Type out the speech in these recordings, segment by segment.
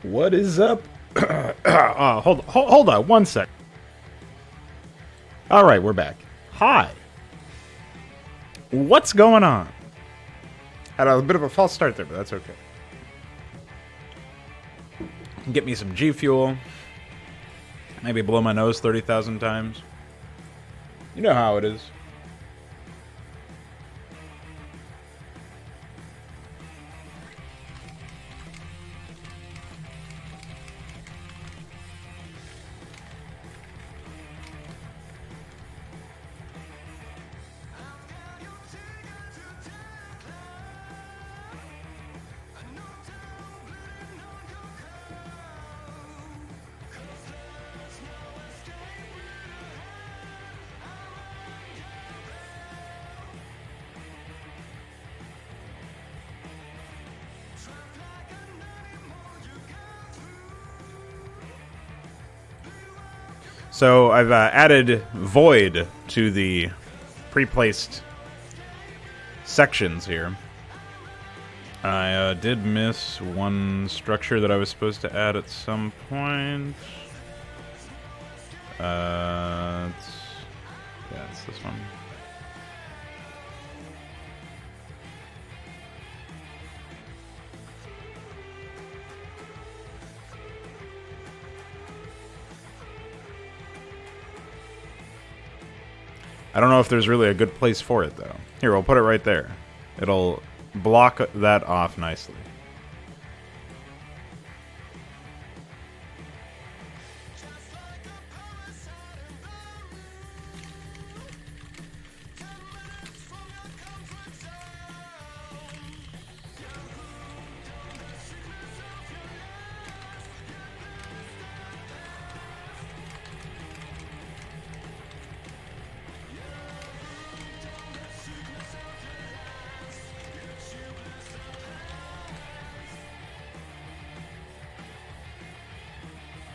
What is up? Hold on 1 sec. All right, we're back. Hi. What's going on? Had a bit of a false start there, but that's okay. Get me some G Fuel. Maybe blow my nose 30,000 times. You know how it is. So I've added void to the pre-placed sections here. I did miss one structure that I was supposed to add at some point. It's this one. I don't know if there's really a good place for it, though. Here, we'll put it right there. It'll block that off nicely.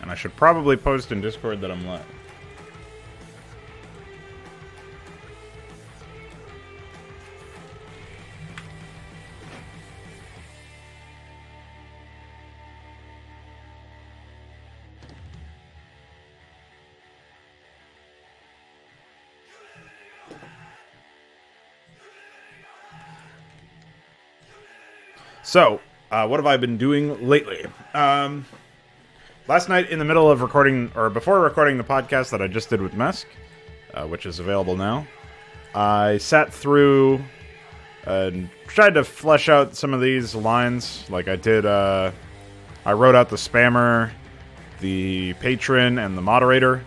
And I should probably post in Discord that I'm live. So, what have I been doing lately? Last night, in the middle of recording, or before recording the podcast that I just did with Mesk, which is available now, I sat through and tried to flesh out some of these lines. Like I did, I wrote out the spammer, the patron, and the moderator.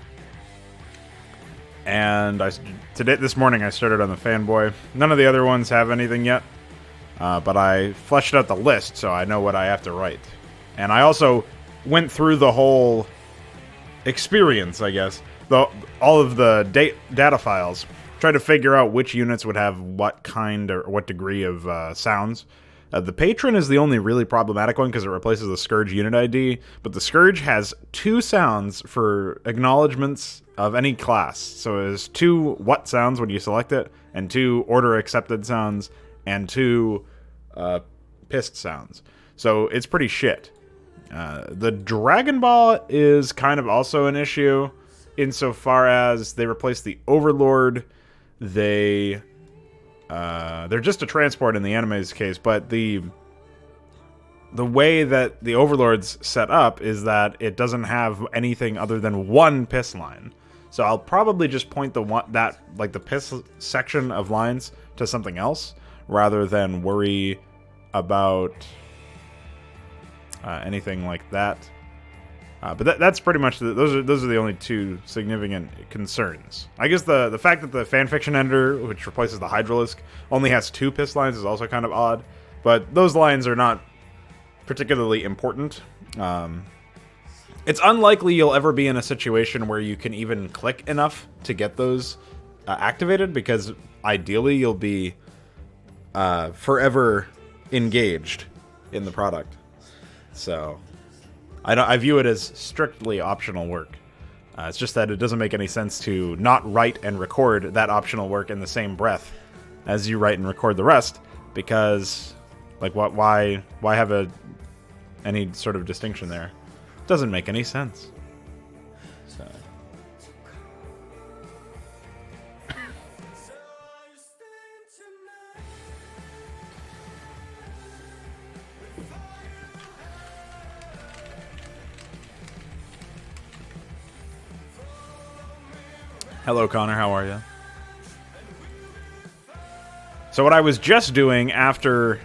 And this morning, I started on the fanboy. None of the other ones have anything yet, but I fleshed out the list, so I know what I have to write. And I also went through the whole experience, I guess, all of the data files, tried to figure out which units would have what kind or what degree of sounds. The Patron is the only really problematic one because it replaces the Scourge unit ID, but the Scourge has 2 sounds for acknowledgements of any class. So it has 2 what sounds when you select it, and 2 order accepted sounds, and 2 pissed sounds. So it's pretty shit. The Dragon Ball is kind of also an issue insofar as they replace the Overlord. They're just a transport in the anime's case, but the way that the Overlord's set up is that it doesn't have anything other than one piss line. So I'll probably just point the piss section of lines to something else rather than worry about anything like that. But that's pretty much those are the only 2 significant concerns. I guess the fact that the fanfiction editor, which replaces the Hydralisk, only has 2 piss lines is also kind of odd. But those lines are not particularly important. It's unlikely you'll ever be in a situation where you can even click enough to get those activated, because ideally you'll be forever engaged in the product. So I view it as strictly optional work. It's just that it doesn't make any sense to not write and record that optional work in the same breath as you write and record the rest, because, like, why have an any sort of distinction there. Doesn't make any sense. So. Hello, Connor. How are you? So what I was just doing after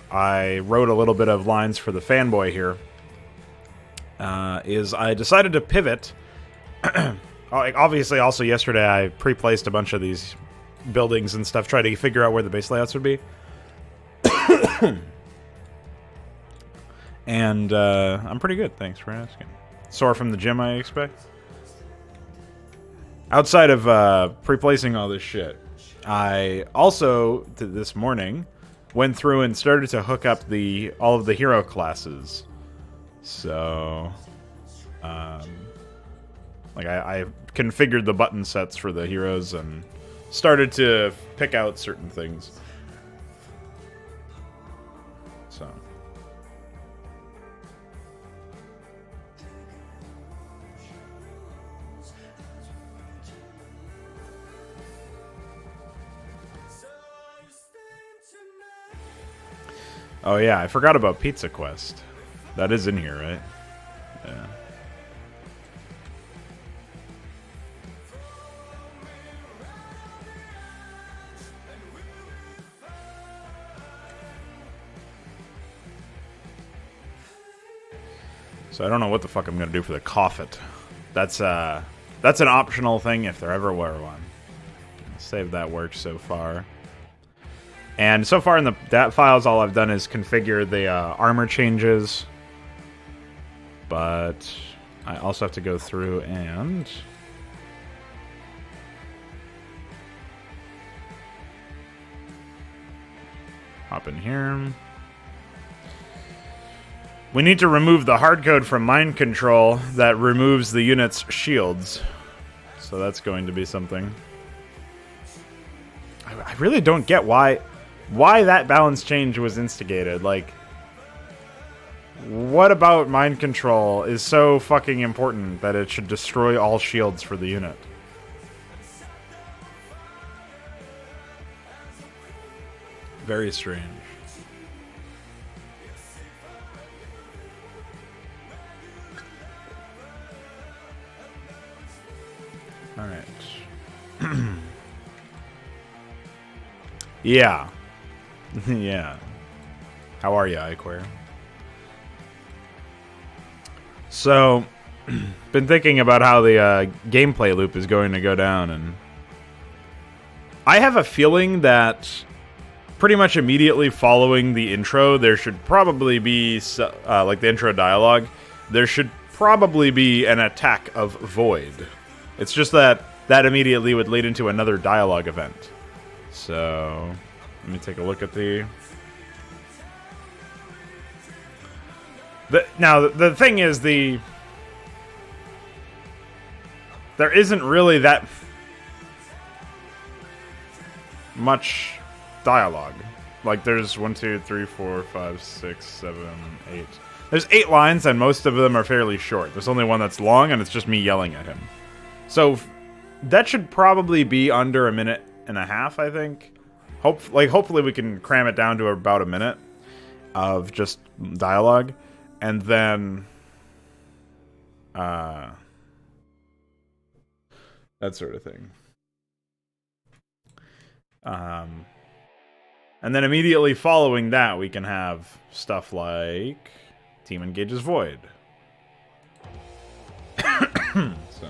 I wrote a little bit of lines for the fanboy here is I decided to pivot. Obviously, also yesterday I pre-placed a bunch of these buildings and stuff, trying to figure out where the base layouts would be. And I'm pretty good, thanks for asking. Sore from the gym, I expect? Outside of pre-placing all this shit, I also, this morning, went through and started to hook up all of the hero classes. So, I configured the button sets for the heroes and started to pick out certain things. So. Oh yeah, I forgot about Pizza Quest. That is in here, right? Yeah. So I don't know what the fuck I'm gonna do for the Coffet. That's an optional thing if there ever were one. Save that work so far. And so far in the dat files, all I've done is configure the armor changes. But I also have to go through and hop in here. We need to remove the hardcode from mind control that removes the unit's shields. So that's going to be something. I really don't get why that balance change was instigated. Like, what about mind control is so fucking important that it should destroy all shields for the unit? Very strange. Alright. Yeah. Yeah. How are you, Iquare? So, been thinking about how the gameplay loop is going to go down, and I have a feeling that pretty much immediately following the intro, there should probably be, like the intro dialogue, there should probably be an attack of Void. It's just that immediately would lead into another dialogue event. So, let me take a look at now, the thing is, there isn't really that much dialogue. Like, there's 1, 2, 3, 4, 5, 6, 7, 8. There's 8 lines, and most of them are fairly short. There's only one that's long, and it's just me yelling at him. So, that should probably be under a minute and a half, I think. Hopefully we can cram it down to about a minute of just dialogue. And then, that sort of thing. And then immediately following that, we can have stuff like Team Engages Void. So.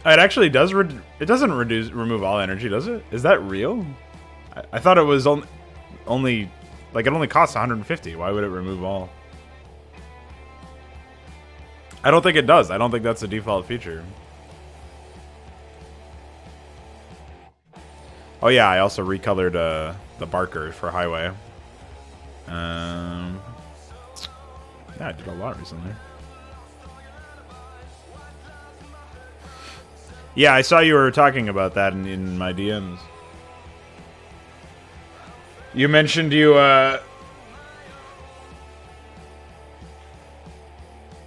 It actually does. It doesn't remove all energy, does it? Is that real? I thought it was only like it only costs 150. Why would it remove all? I don't think it does. I don't think that's a default feature. Oh yeah, I also recolored the Barker for Highway. Yeah, I did a lot recently. Yeah, I saw you were talking about that in my DMs. You mentioned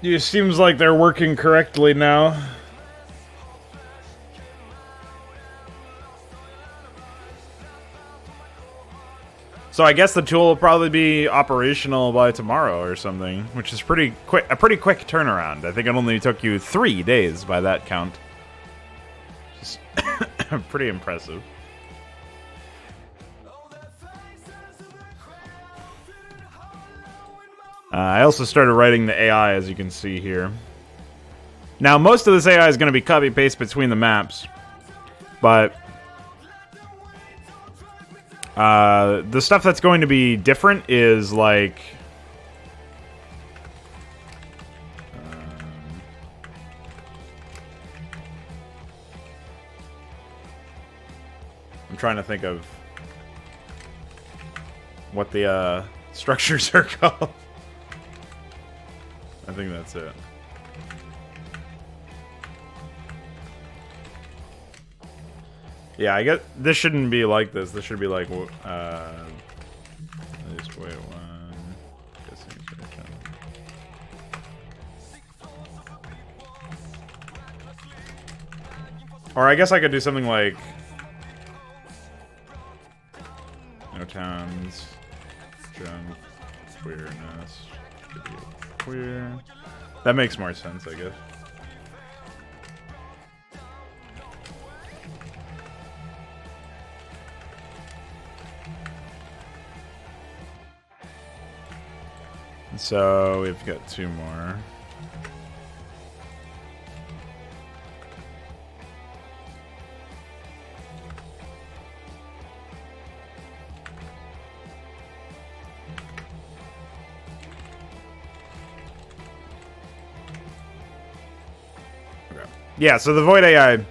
it seems like they're working correctly now. So I guess the tool will probably be operational by tomorrow or something, which is pretty quick. A pretty quick turnaround. I think it only took you 3 days by that count. Just pretty impressive. I also started writing the AI, as you can see here. Now, most of this AI is going to be copy-paste between the maps, but the stuff that's going to be different is, like, I'm trying to think of what the structures are called. I think that's it. Yeah, I guess this shouldn't be like this. This should be like, at least wait one. Or I guess I could do something like, no towns, jump, queerness, queer. That makes more sense, I guess. So we've got 2 more. Okay. Yeah, so the Void AI,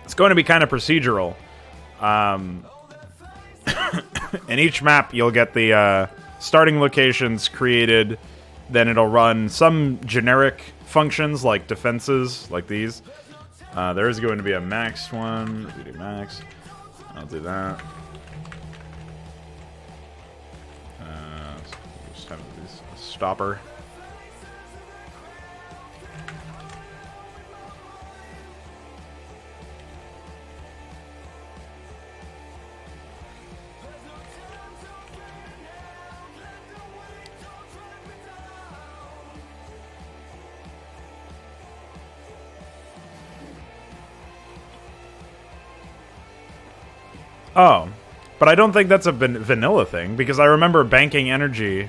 it's going to be kind of procedural. In each map, you'll get the starting locations created, then it'll run some generic functions like defenses, like these. There is going to be a max one. We do max. I'll do that. So we'll just have this stopper. Oh, but I don't think that's a vanilla thing, because I remember banking energy.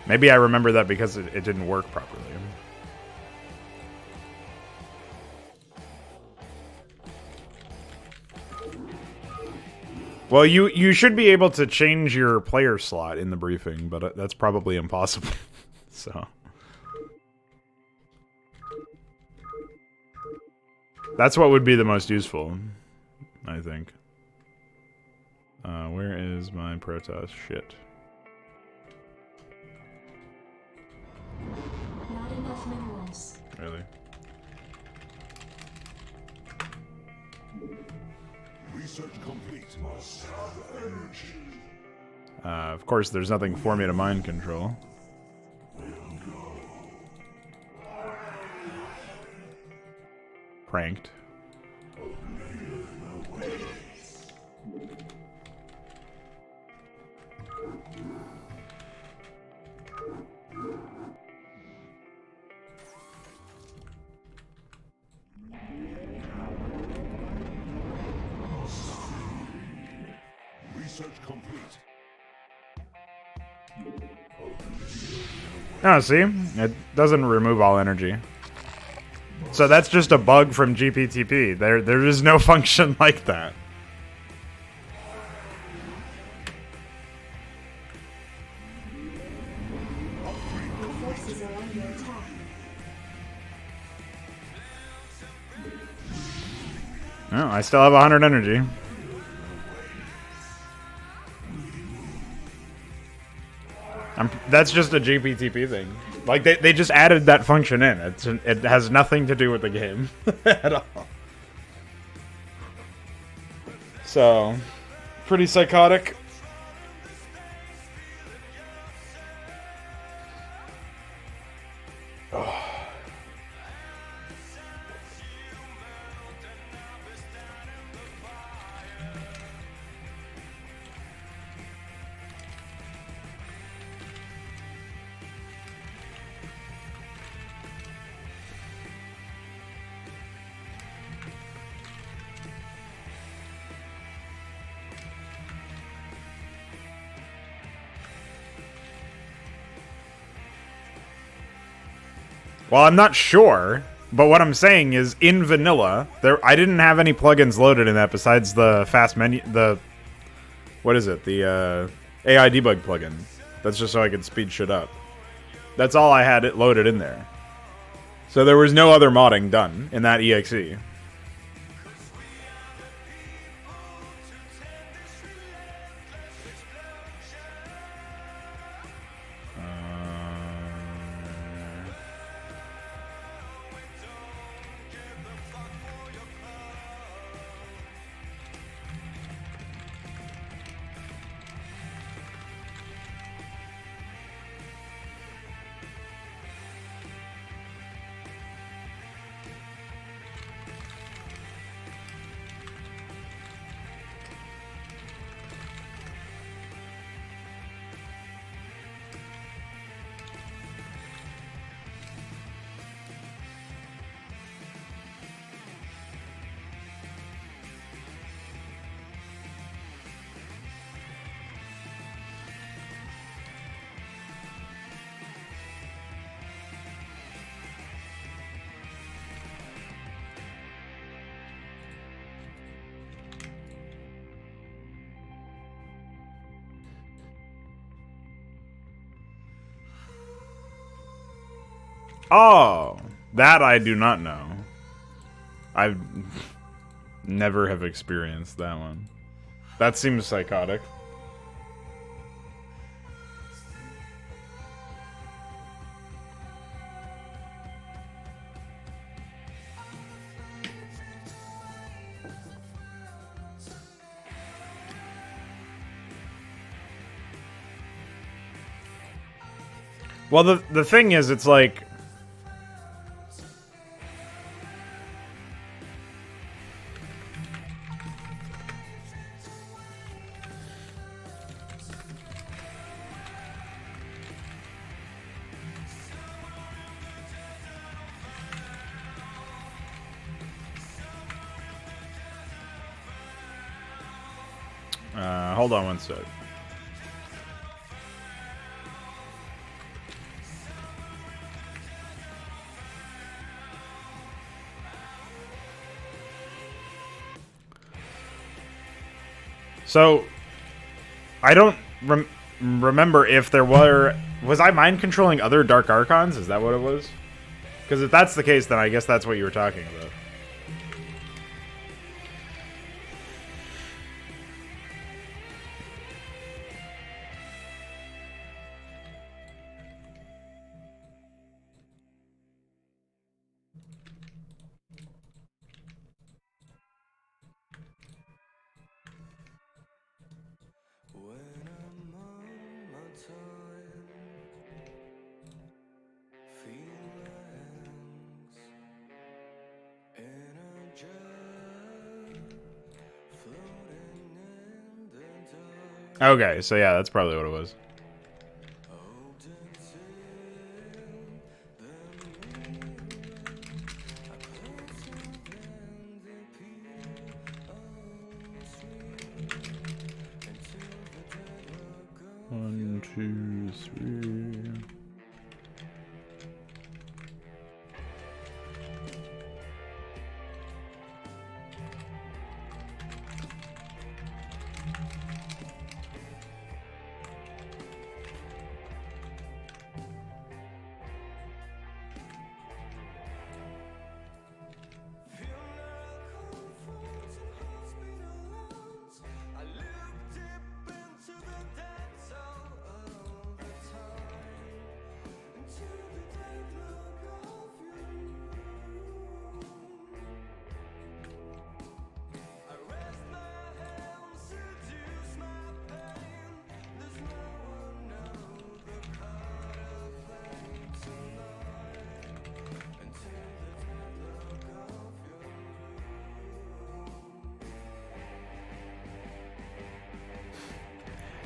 Maybe I remember that because it didn't work properly. Well, you should be able to change your player slot in the briefing, but that's probably impossible. So that's what would be the most useful, I think. Where is my Protoss? Shit. Not enough minerals. Really? Research complete. Must have energy. Of course, there's nothing for me to mind control. Pranked. Research complete. Oh, see? It doesn't remove all energy. So that's just a bug from GPTP. There is no function like that. Your forces are under attack. Oh, I still have 100 energy. That's just a GPTP thing. Like, they just added that function in. It has nothing to do with the game at all. So, pretty psychotic. Well, I'm not sure, but what I'm saying is in vanilla, I didn't have any plugins loaded in that besides the fast menu, what is it? The AI debug plugin. That's just so I could speed shit up. That's all I had it loaded in there. So there was no other modding done in that exe. Oh, that I do not know. I've never have experienced that one. That seems psychotic. Well, the thing is, it's like... hold on one sec. So, I don't remember if there were... Was I mind controlling other Dark Archons? Is that what it was? Because if that's the case, then I guess that's what you were talking about. Okay, so yeah, that's probably what it was. One, two, three.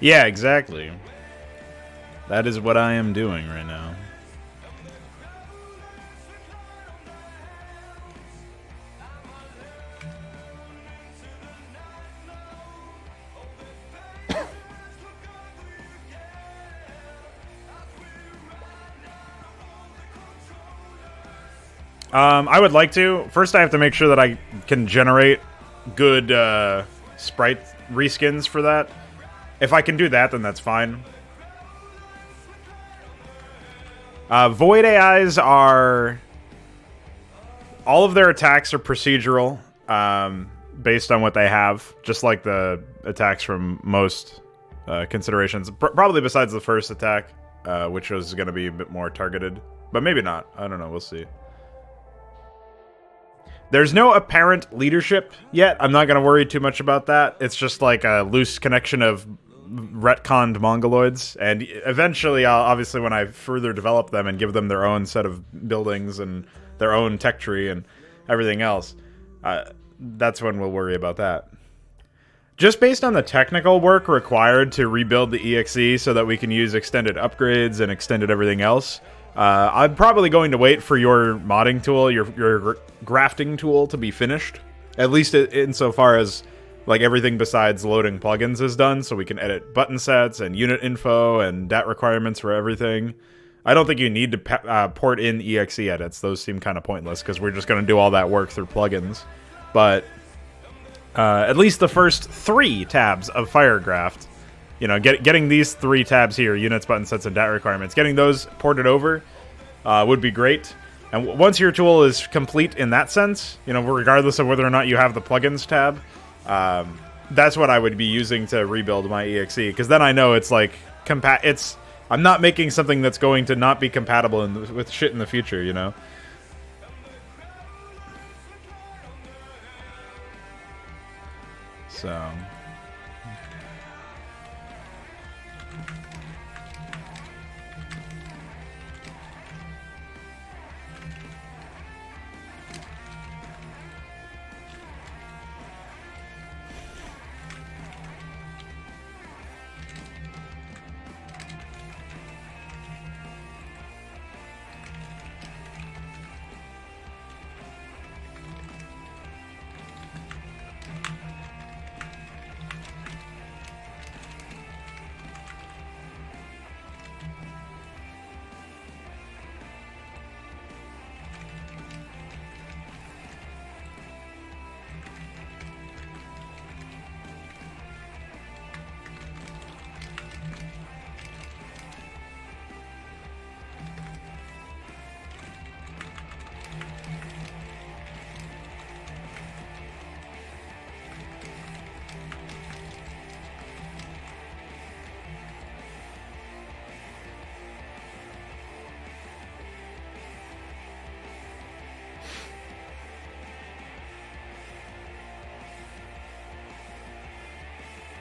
Yeah, exactly. That is what I am doing right now. I would like to. First, I have to make sure that I can generate good sprite reskins for that. If I can do that, then that's fine. Void AIs are... all of their attacks are procedural, based on what they have, just like the attacks from most considerations. Probably besides the first attack, which was going to be a bit more targeted. But maybe not. I don't know. We'll see. There's no apparent leadership yet. I'm not going to worry too much about that. It's just like a loose connection of retconned mongoloids. And eventually, obviously, when I further develop them and give them their own set of buildings and their own tech tree and everything else, that's when we'll worry about that. Just based on the technical work required to rebuild the EXE so that we can use extended upgrades and extended everything else, I'm probably going to wait for your modding tool, your grafting tool to be finished. At least insofar as like everything besides loading plugins is done, so we can edit button sets and unit info and DAT requirements for everything. I don't think you need to port in EXE edits. Those seem kind of pointless because we're just going to do all that work through plugins. But at least the first 3 tabs of Firegraft, you know, getting these 3 tabs here, units, button sets, and DAT requirements, getting those ported over would be great. And once your tool is complete in that sense, you know, regardless of whether or not you have the plugins tab, that's what I would be using to rebuild my EXE, because then I know it's like I'm not making something that's going to not be compatible with shit in the future, you know? So...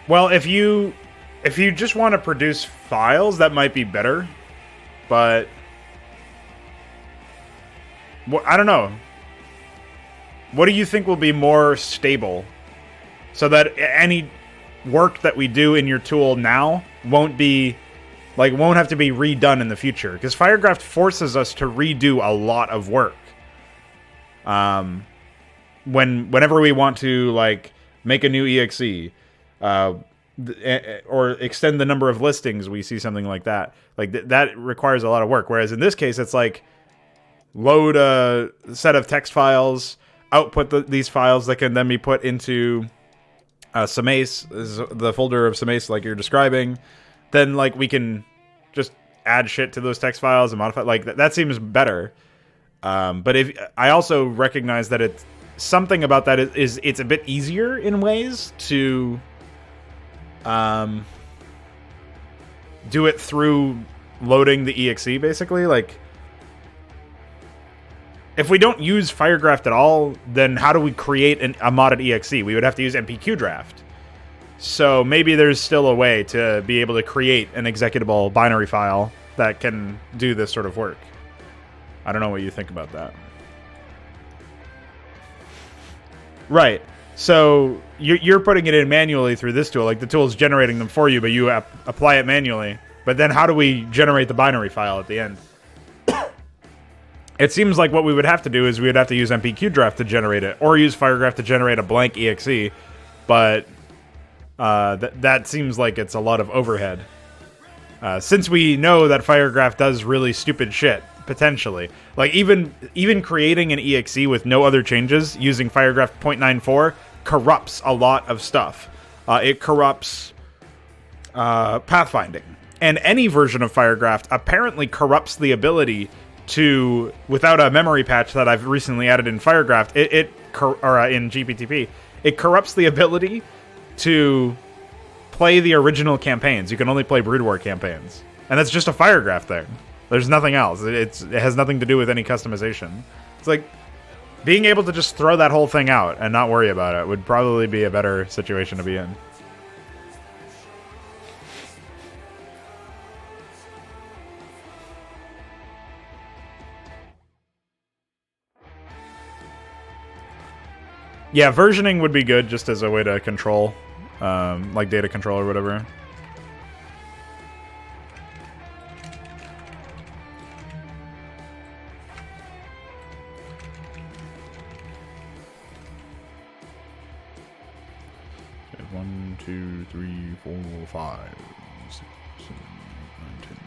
Well, if you just want to produce files, that might be better, but I don't know. What do you think will be more stable, so that any work that we do in your tool now won't have to be redone in the future? Because Firegraft forces us to redo a lot of work. Whenever we want to like make a new EXE. Or extend the number of listings, we see something like that. Like that requires a lot of work. Whereas in this case, it's like load a set of text files, output these files that can then be put into Samace, the folder of Samace like you're describing. Then like we can just add shit to those text files and modify. Like that seems better. But I also recognize that it's something about that is it's a bit easier in ways to do it through loading the EXE, basically. Like, if we don't use Firegraft at all, then how do we create a modded EXE? We would have to use MPQ draft. So maybe there's still a way to be able to create an executable binary file that can do this sort of work. I don't know what you think about that. Right. So you're putting it in manually through this tool. Like the tool is generating them for you, but you apply it manually. But then how do we generate the binary file at the end? It seems like what we would have to do is we would have to use MPQ Draft to generate it, or use Firegraph to generate a blank exe. But that seems like it's a lot of overhead. Since we know that Firegraph does really stupid shit, potentially. Like, even creating an exe with no other changes using Firegraph 0.94 corrupts a lot of stuff. It corrupts pathfinding. And any version of Firegraph apparently corrupts the ability to, without a memory patch that I've recently added in Firegraph, in GPTP, it corrupts the ability to play the original campaigns. You can only play Brood War campaigns. And that's just a Firegraph thing. There's nothing else. It has nothing to do with any customization. It's like, being able to just throw that whole thing out and not worry about it would probably be a better situation to be in. Yeah, versioning would be good just as a way to control, like data control or whatever. Okay, 1, 2, 3, 4, 5, 6, 7, 8, 9, 10.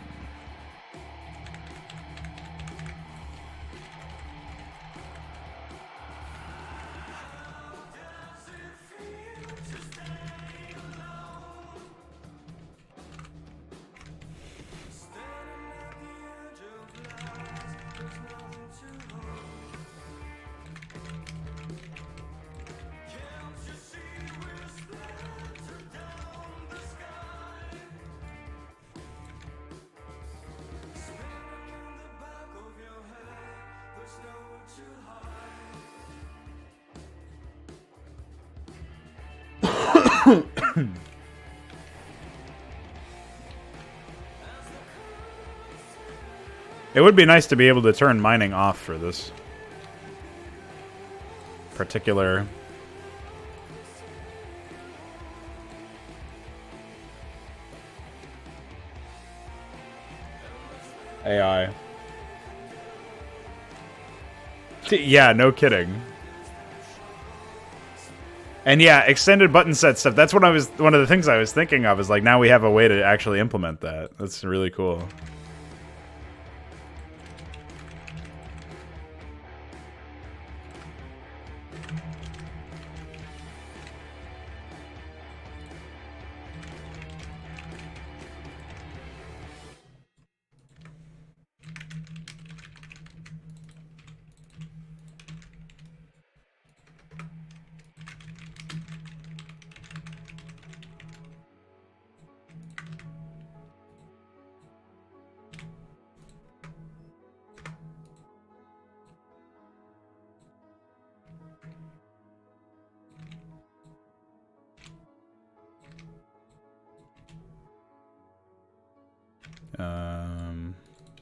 It would be nice to be able to turn mining off for this particular AI. Yeah, no kidding. And yeah, extended button set stuff. That's what one of the things I was thinking of is like, now we have a way to actually implement that. That's really cool.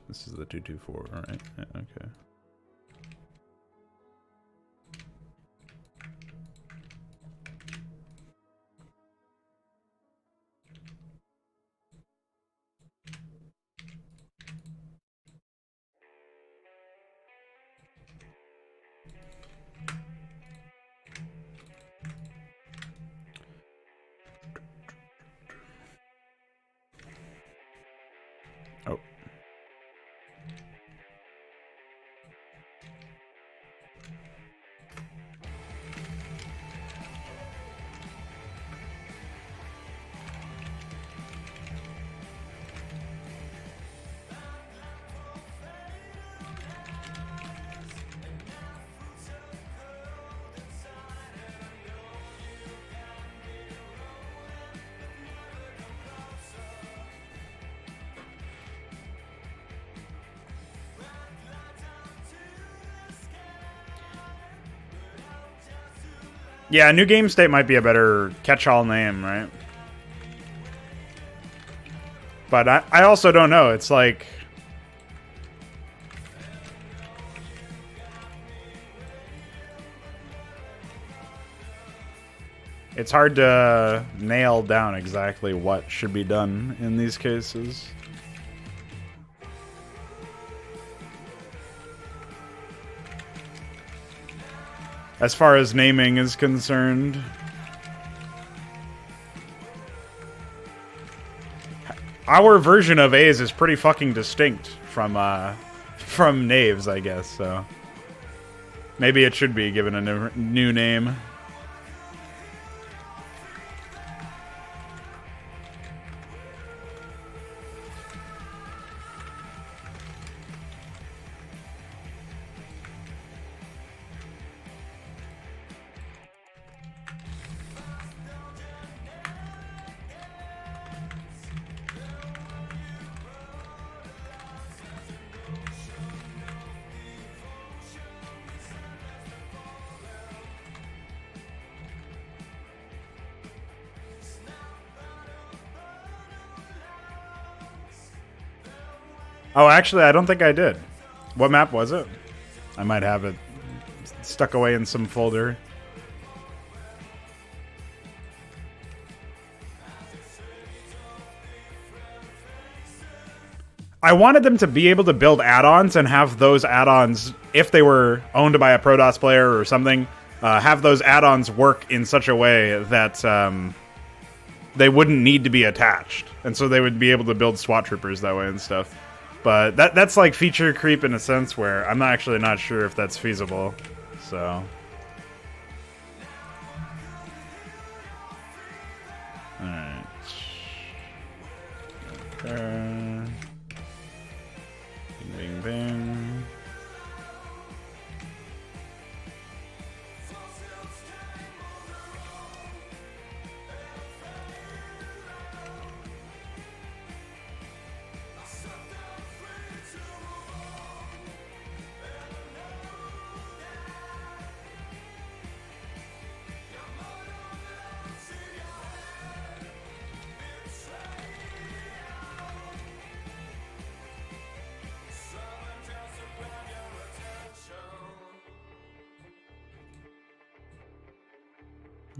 This is the 224, right? Yeah, okay. Oh. Yeah, New Game State might be a better catch-all name, right? But I also don't know. It's like... It's hard to nail down exactly what should be done in these cases. As far as naming is concerned. Our version of A's is pretty fucking distinct from Knaves, I guess, so maybe it should be given a new name. Oh, actually, I don't think I did. What map was it? I might have it stuck away in some folder. I wanted them to be able to build add-ons and have those add-ons, if they were owned by a Protoss player or something, have those add-ons work in such a way that they wouldn't need to be attached. And so they would be able to build SWAT troopers that way and stuff. But that's like feature creep in a sense where I'm actually not sure if that's feasible. So. Alright. Okay. Bing, bing, bing.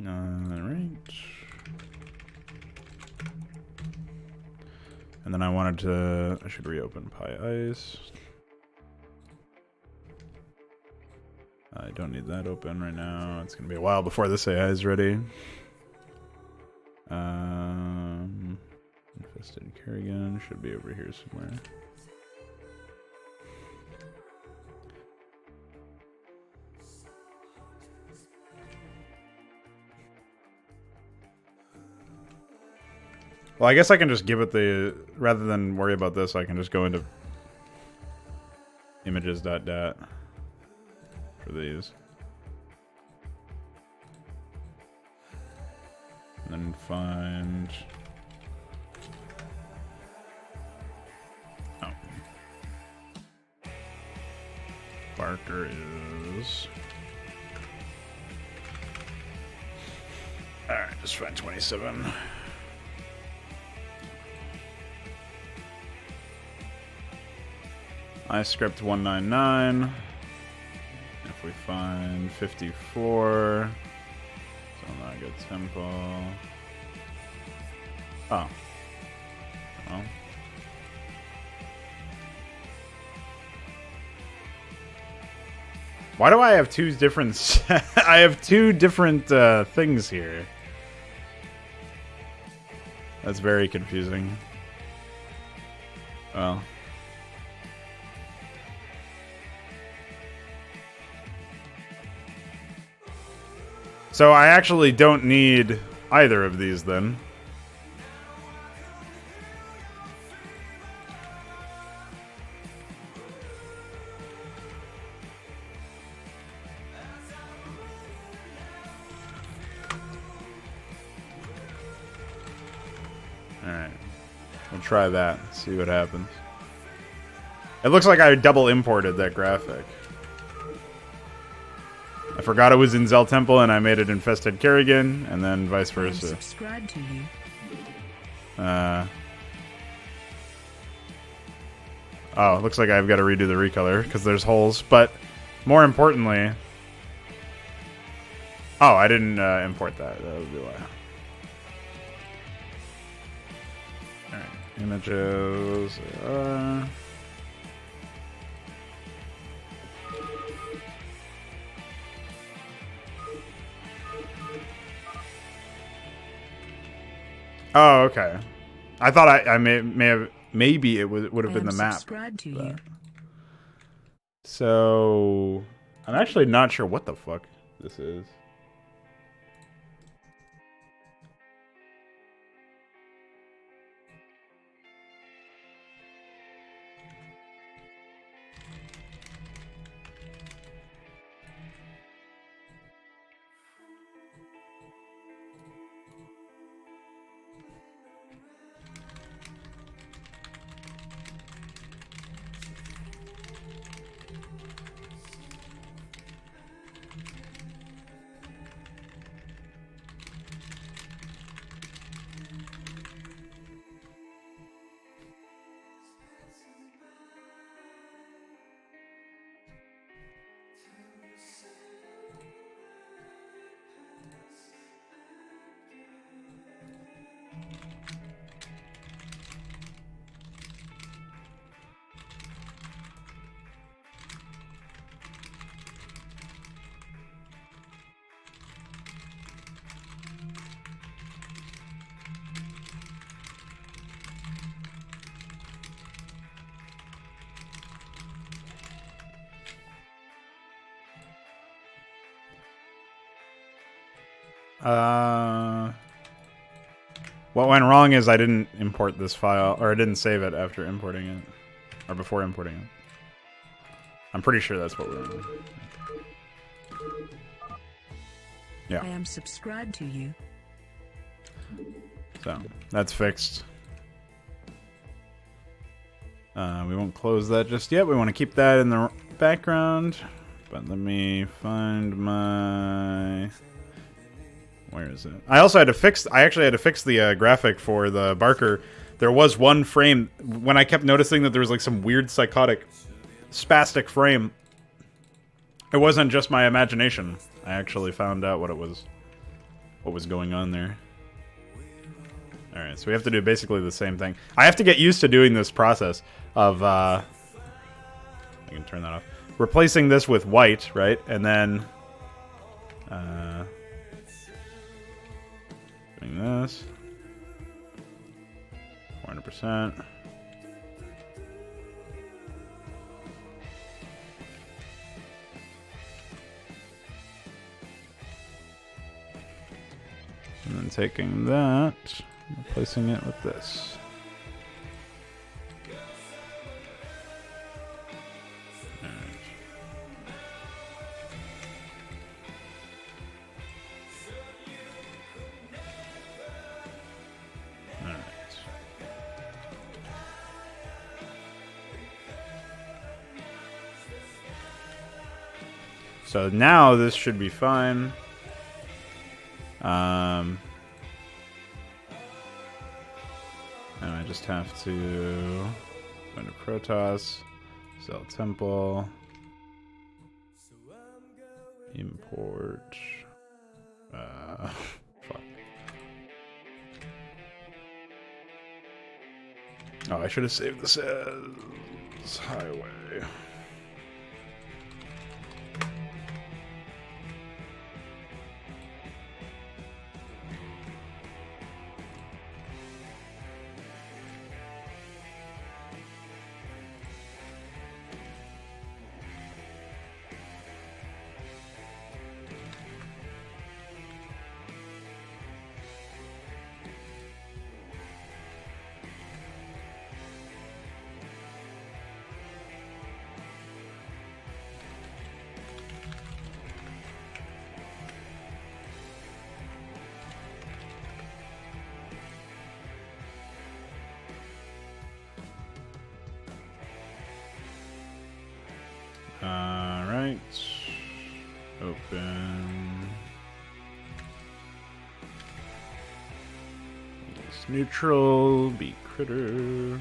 Alright. And then I should reopen PyIce. I don't need that open right now. It's gonna be a while before this AI is ready. Infested Kerrigan should be over here somewhere. Well, I guess I can just give it rather than worry about this, I can just go into images.dat for these. And then find... Oh. Barker is... Alright, just find 27. iScript 199. If we find 54, Sonaga Temple. Oh. Well. Why do I have two different? I have two different things here. That's very confusing. Well. So I actually don't need either of these then. Alright. We'll try that, see what happens. It looks like I double imported that graphic. I forgot it was in Zell Temple and I made it infested Kerrigan, and then vice versa. Subscribe to you. Oh, it looks like I've got to redo the recolor because there's holes. But more importantly, Oh, I didn't import that. That would be why. Alright, images. Oh, okay. I thought I may have, maybe it would have been the map. Subscribe to you. So I'm actually not sure what the fuck this is. What went wrong is I didn't import this file, or I didn't save it after importing it, or before importing it. I'm pretty sure that's what we're doing. Yeah. I am subscribed to you. So that's fixed. We won't close that just yet. We want to keep that in the background. But let me find my... Where is it? I also had to fix... I actually had to fix the graphic for the Barker. There was one frame... When I kept noticing that there was like some weird psychotic spastic frame, it wasn't just my imagination. I actually found out what was going on there. Alright, so we have to do basically the same thing. I have to get used to doing this process of... I can turn that off. Replacing this with white, right? And then... doing this. 400%. And then taking that, replacing it with this. So now this should be fine. And I just have to go to Protoss, sell temple, import. Fuck. Oh, I should have saved this as highway. Alright. Open. It's neutral, be critter.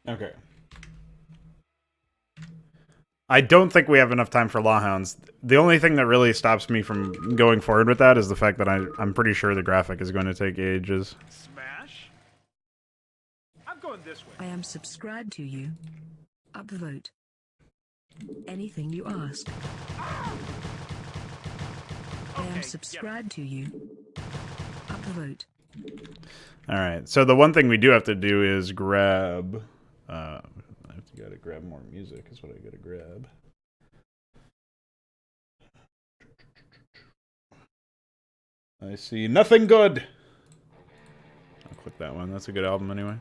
Okay. I don't think we have enough time for Lawhounds. The only thing that really stops me from going forward with that is the fact that I'm pretty sure the graphic is going to take ages. Smash? I'm going this way. I am subscribed to you. Upvote. Anything you ask. I am subscribed to you. Upvote. Alright, so the one thing we do have to do is grab... I have to gotta grab more music is what I gotta grab. I see nothing good! I'll click that one. That's a good album anyway.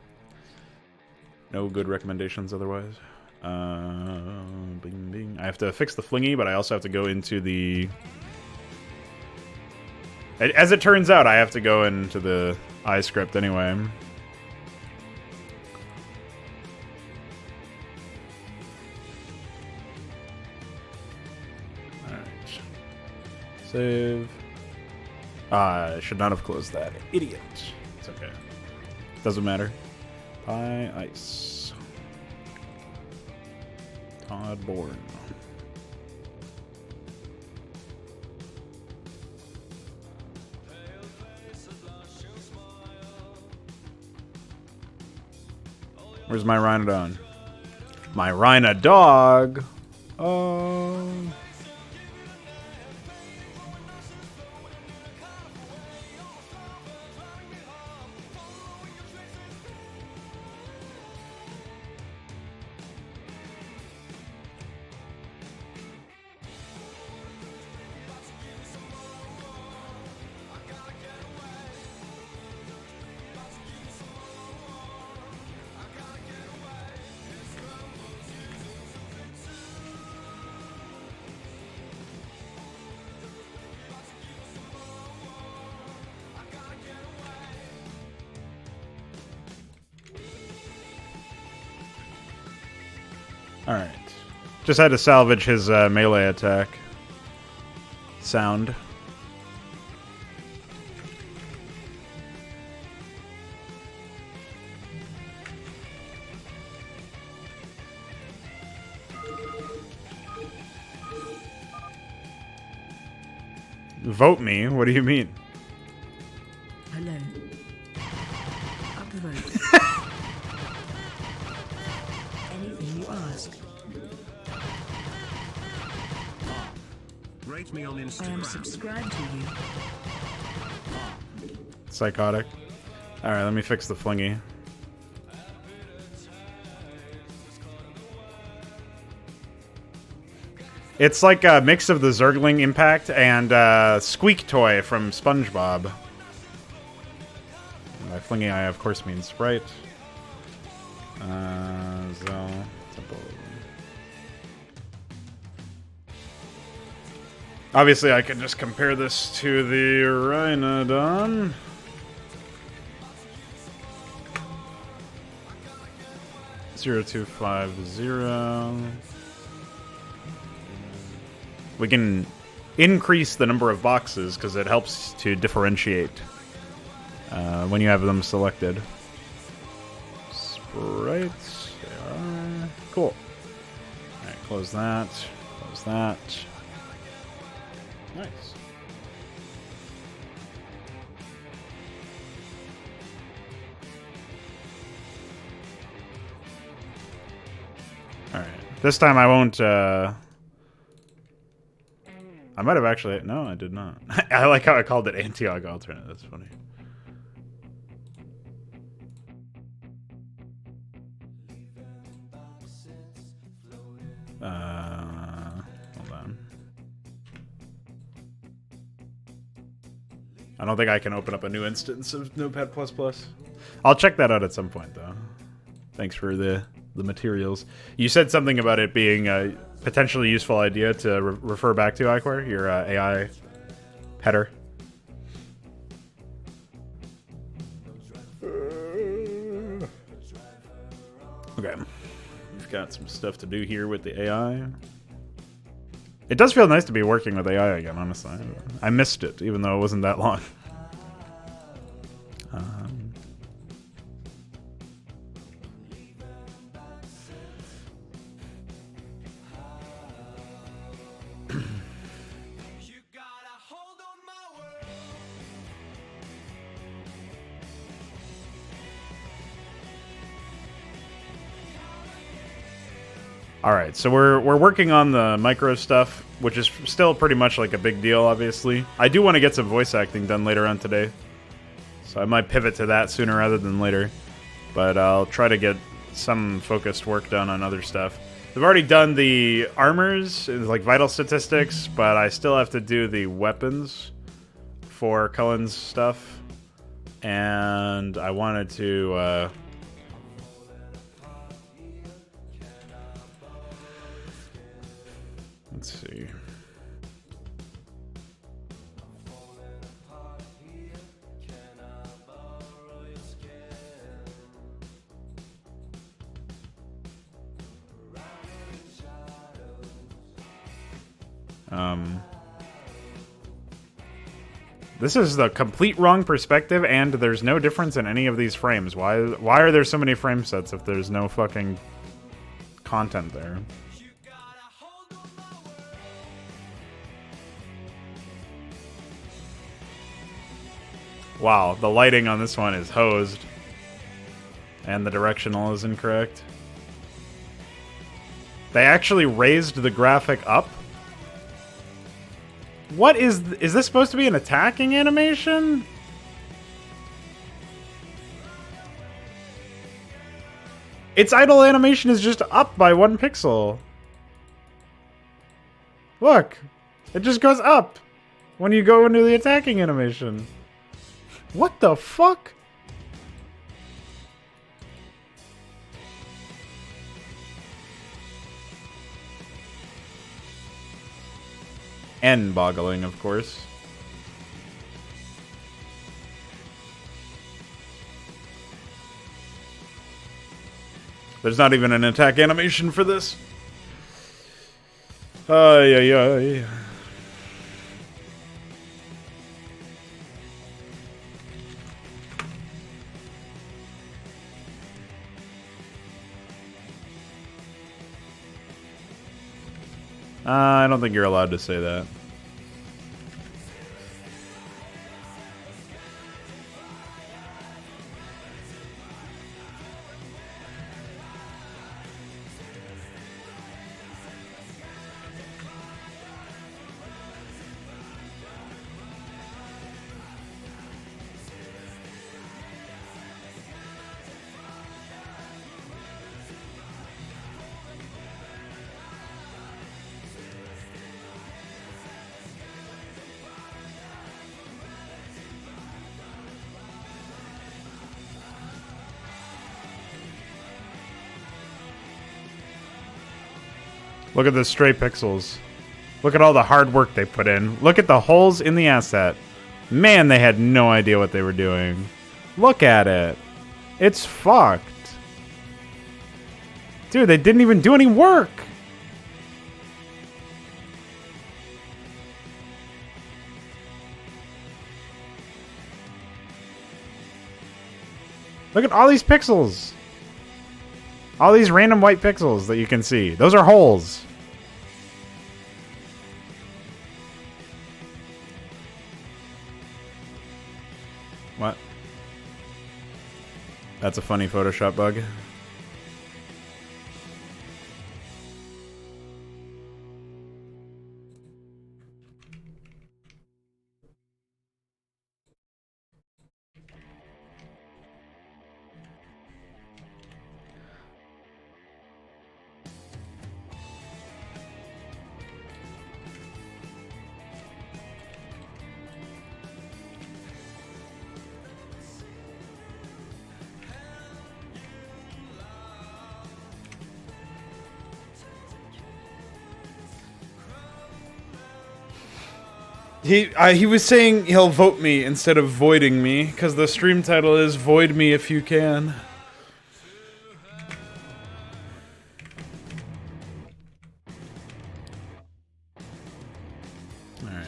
No good recommendations otherwise. Bing, bing. I have to fix the flingy, but I also have to go into the... As it turns out, I have to go into the iScript anyway. Alright. Save. I should not have closed that. Idiot. It's okay. Doesn't matter. Pie ice. Todborne. Where's my Rhinodon? My Rhinodog! Oh. Alright. Just had to salvage his melee attack. Sound. Vote me? What do you mean? Hello. Upvote. Anything you ask. Rate me on Instagram. I am subscribed to you. Psychotic. Alright, let me fix the flingy. It's like a mix of the Zergling Impact and Squeak Toy from SpongeBob. By flingy, I of course mean Sprite. Obviously, I can just compare this to the Rhinodon. Zero two five zero. We can increase the number of boxes because it helps to differentiate when you have them selected. Sprites, they are cool. All right, close that. Close that. Nice. All right. This time I won't. I might have actually. No, I did not. I like how I called it Antioch alternate. That's funny. Hold on. I don't think I can open up a new instance of Notepad++. I'll check that out at some point, though. Thanks for the materials. You said something about it being a potentially useful idea to refer back to, Iquare, your AI header. Okay. We've got some stuff to do here with the AI. It does feel nice to be working with AI again, honestly. I missed it, even though it wasn't that long. Alright, so we're working on the micro stuff, which is still pretty much like a big deal, obviously. I do want to get some voice acting done later on today, so I might pivot to that sooner rather than later. But I'll try to get some focused work done on other stuff. I've already done the armors, like vital statistics, but I still have to do the weapons for Cullen's stuff. And I wanted to... let's see. This is the complete wrong perspective, and there's no difference in any of these frames. Why are there so many frame sets if there's no fucking content there? Wow, the lighting on this one is hosed. And the directional is incorrect. They actually raised the graphic up? What is this supposed to be an attacking animation? Its idle animation is just up by 1 pixel. Look, it just goes up when you go into the attacking animation. What the fuck? N-boggling, of course. There's not even an attack animation for this. Ay, ay, ay. I don't think you're allowed to say that. Look at the stray pixels. Look at all the hard work they put in. Look at the holes in the asset. Man, they had no idea what they were doing. Look at it. It's fucked. Dude, they didn't even do any work. Look at all these pixels. All these random white pixels that you can see. Those are holes. What? That's a funny Photoshop bug. He was saying he'll vote me instead of voiding me, because the stream title is Void Me If You Can. Alright.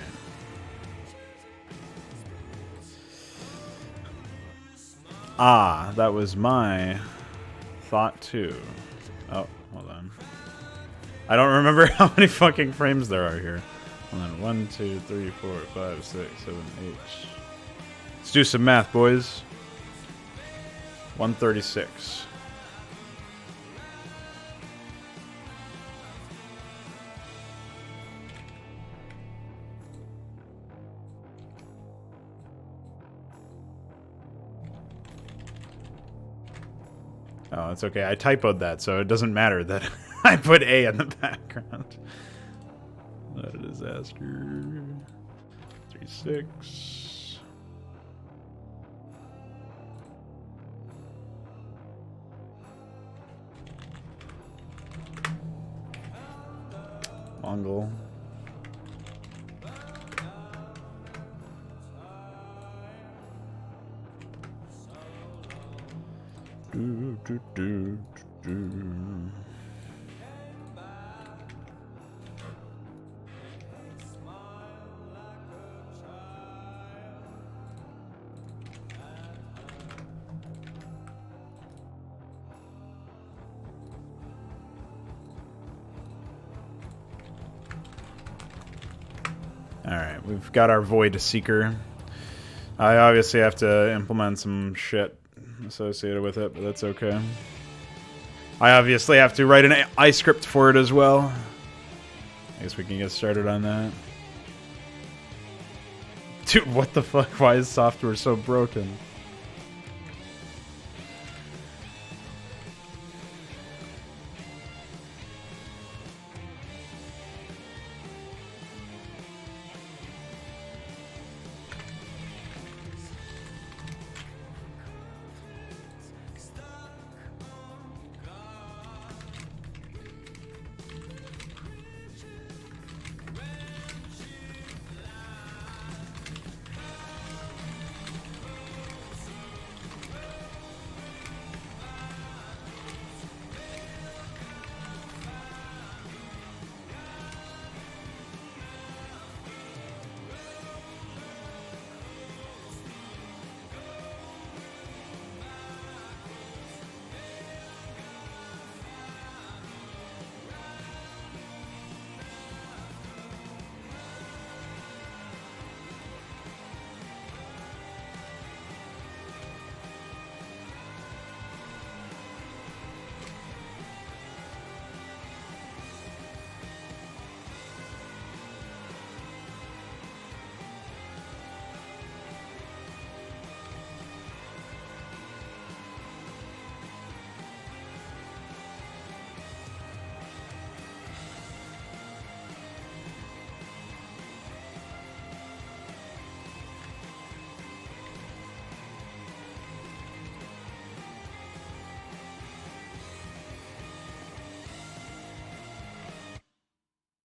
Ah, that was my thought too. Oh, hold on. I don't remember how many fucking frames there are here. Hold on. 1, 2, 3, 4, 5, 6, 7, 8. Let's do some math, boys. 136. Oh, it's okay. I typoed that, so it doesn't matter that I put A in the background. What a disaster. 3-6. Mongol. Do, do, do, do. Alright, we've got our Void Seeker. I obviously have to implement some shit associated with it, but that's okay. I obviously have to write an I script for it as well. I guess we can get started on that. Dude, what the fuck? Why is software so broken?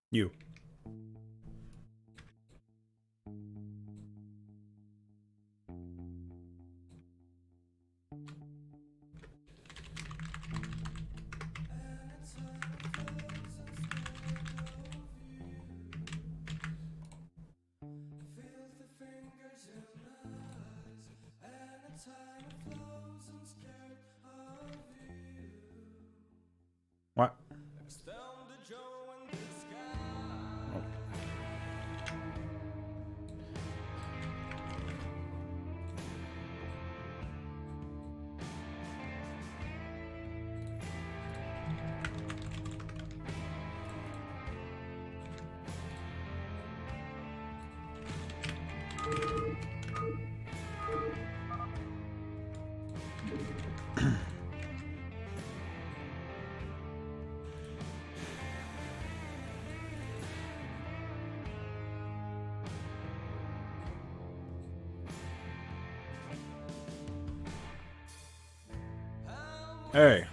You. What? Hey,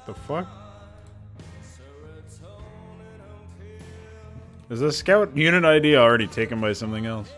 the fuck? Is the scout unit ID already taken by something else?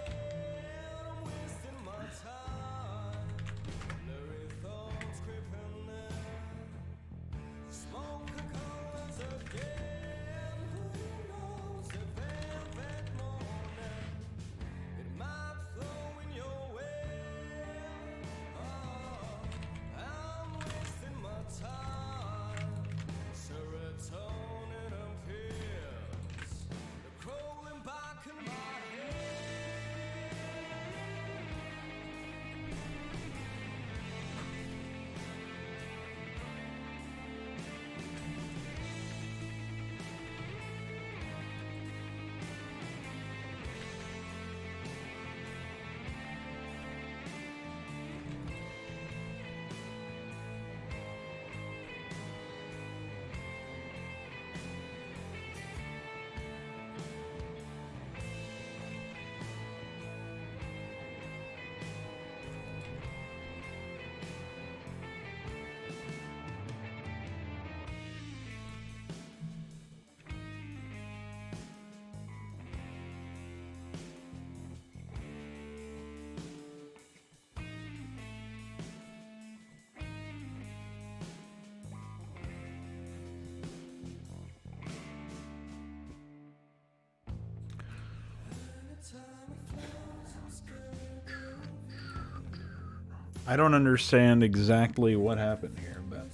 I don't understand exactly what happened here, but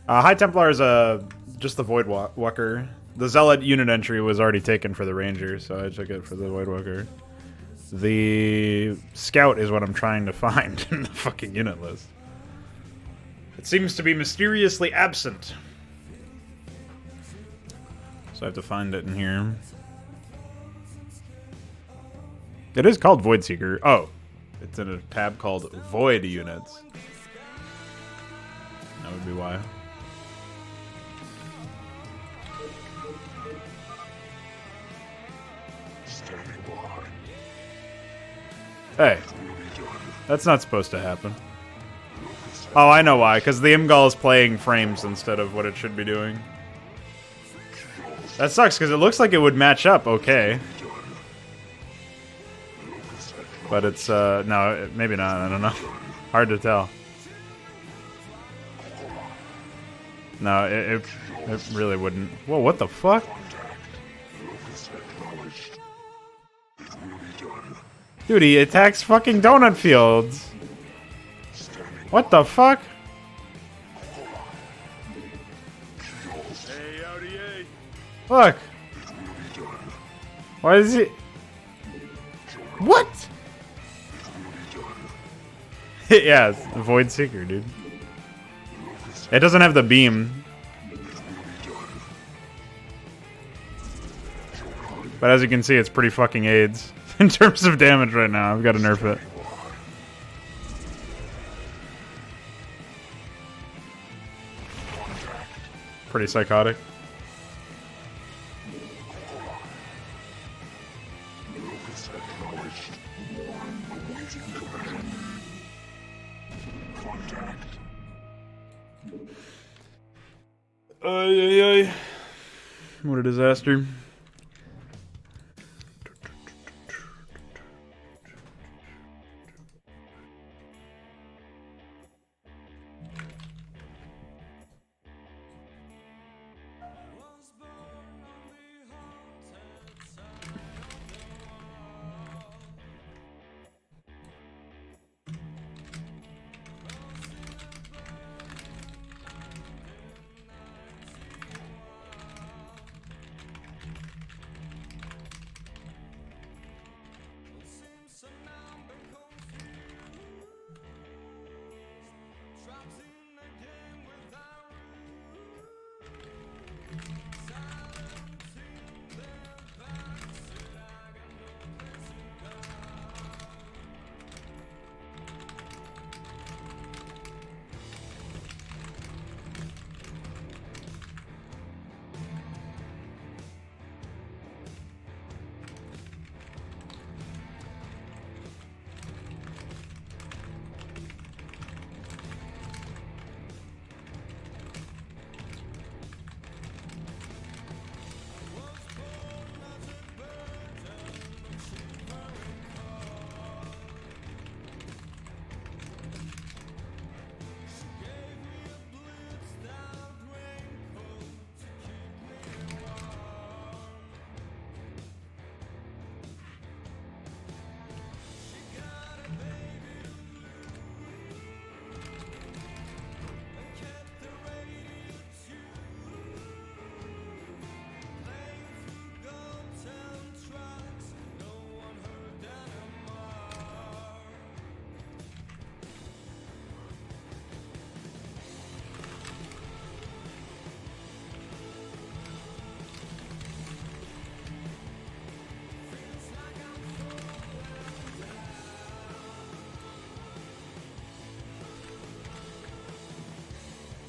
High Templar is just the Void Walker. The Zealot unit entry was already taken for the Ranger, so I took it for the Void Walker. The Scout is what I'm trying to find in the fucking unit list. It seems to be mysteriously absent. So I have to find it in here. It is called Void Seeker. Oh, it's in a tab called Void Units. That would be why. Hey, that's not supposed to happen. Oh, I know why. Because the Imgal is playing frames instead of what it should be doing. That sucks, because it looks like it would match up okay. But it's, no, maybe not. I don't know. Hard to tell. No, it really wouldn't. Whoa, what the fuck? Dude, he attacks fucking donut fields. What the fuck? Look. Why is he... What? Yeah, it's the Void Seeker, dude. It doesn't have the beam. But as you can see, it's pretty fucking AIDS. In terms of damage right now, I've got to nerf it. Pretty psychotic. Ay, ay, ay. What a disaster.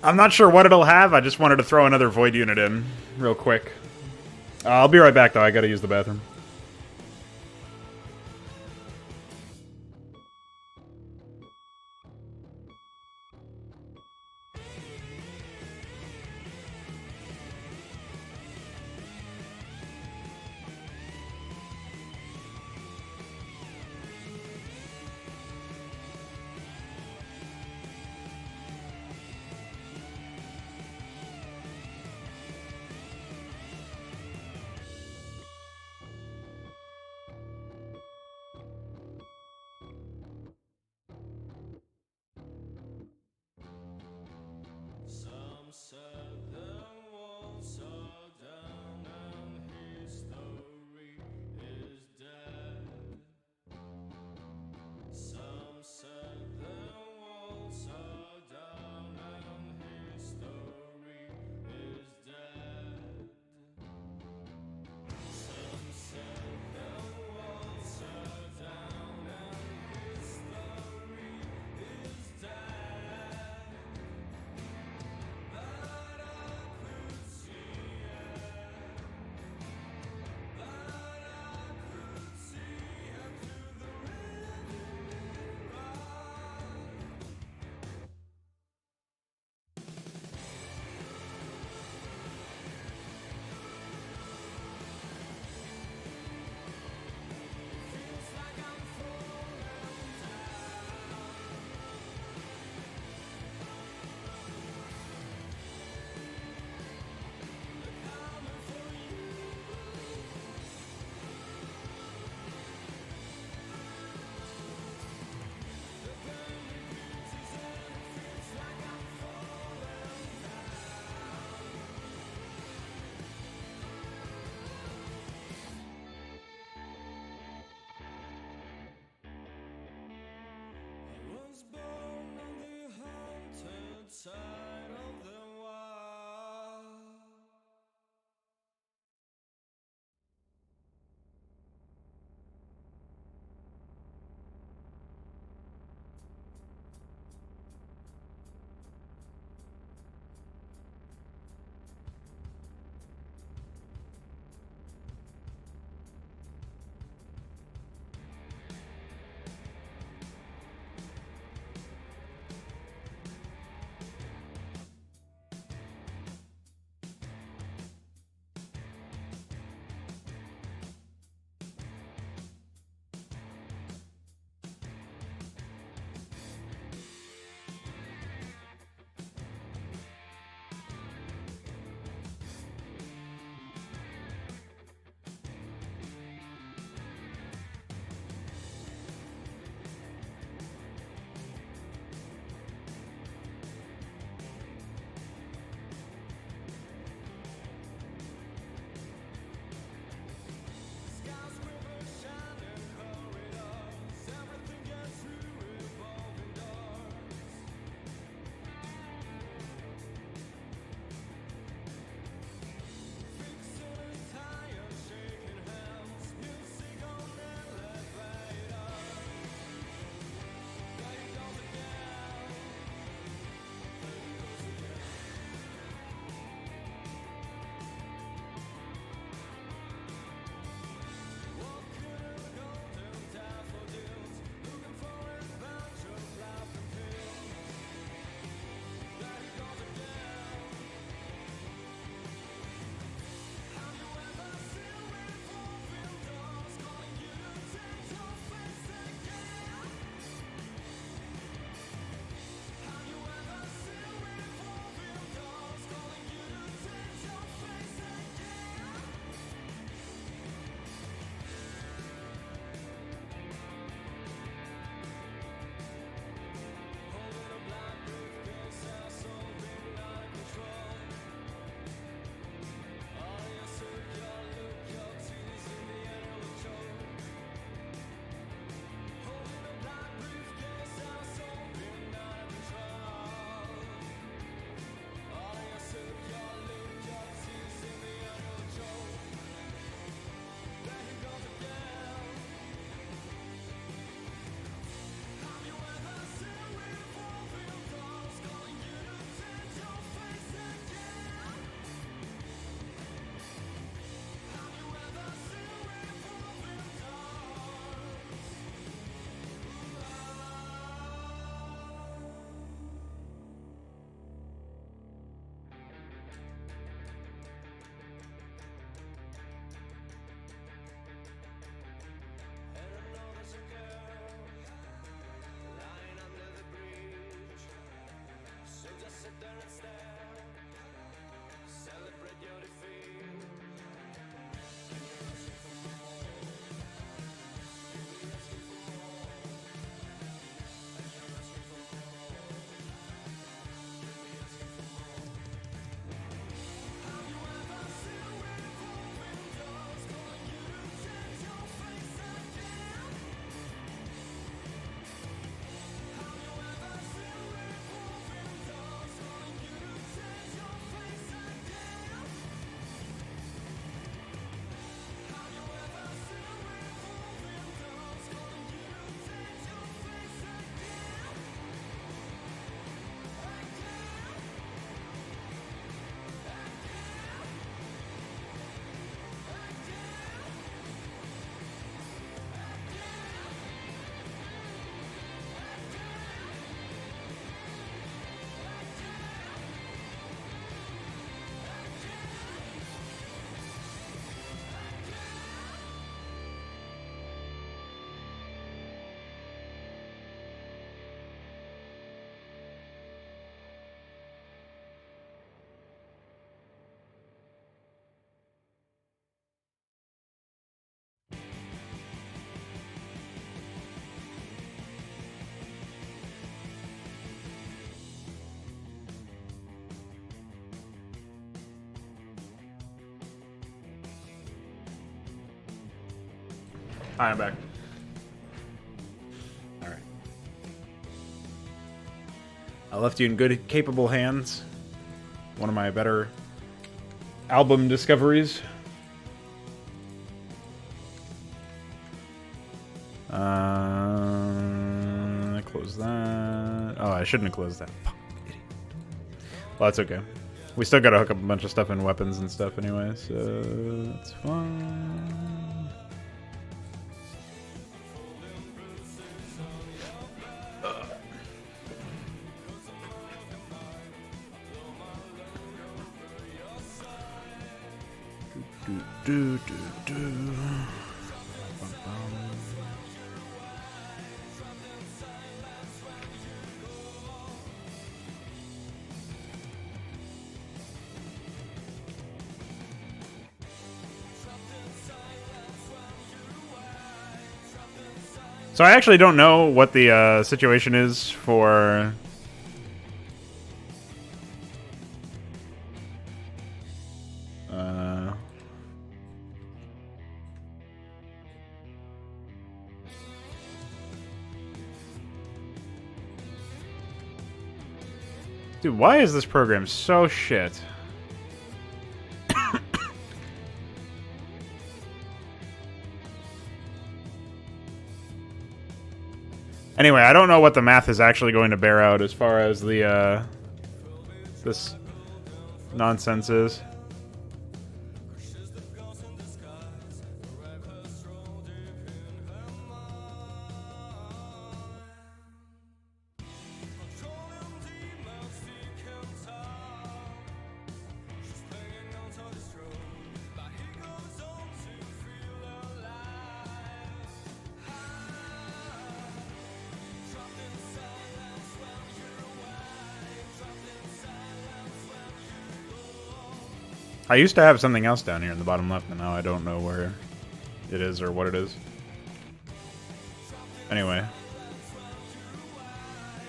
I'm not sure what it'll have. I just wanted to throw another Void unit in real quick. I'll be right back, though. I gotta use the bathroom. Hi, I'm back. Alright. I left you in good, capable hands. One of my better album discoveries. Close that. Oh, I shouldn't have closed that. Fuck, idiot. Well, that's okay. We still gotta hook up a bunch of stuff in weapons and stuff anyway, so that's fine. Do, do, do, do. So I actually don't know what the situation is for... Dude, why is this program so shit? Anyway, I don't know what the math is actually going to bear out as far as the, this nonsense is. I used to have something else down here in the bottom left, and now I don't know where it is or what it is. Anyway.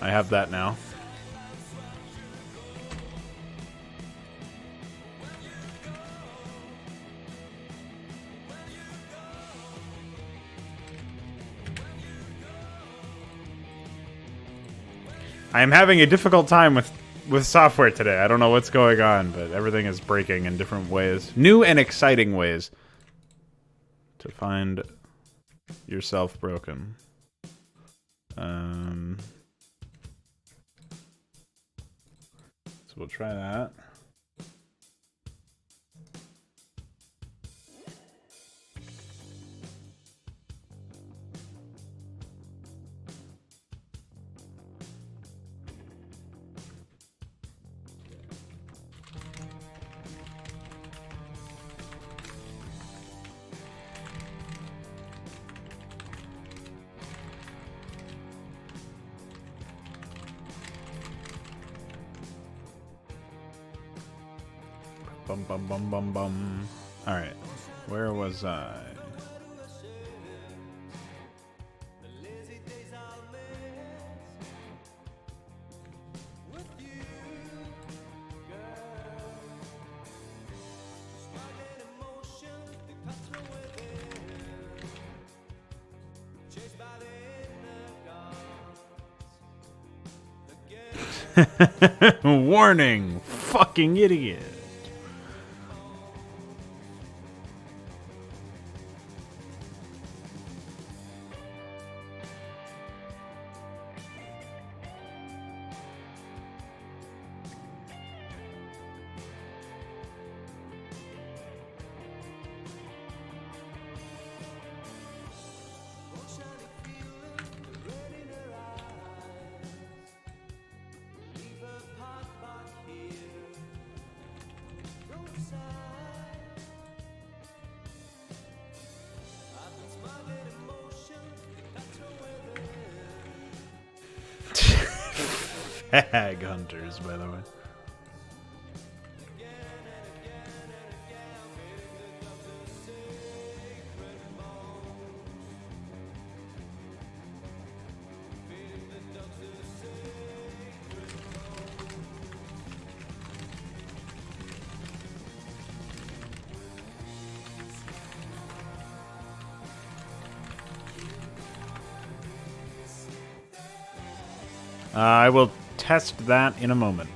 I have that now. I am having a difficult time with software today. I don't know what's going on, but everything is breaking in different ways. New and exciting ways to find yourself broken. So we'll try that. Bum bum bum bum bum. Alright. Where was I? Warning! Fucking idiot! Hag hunters, by the way. I will test that in a moment.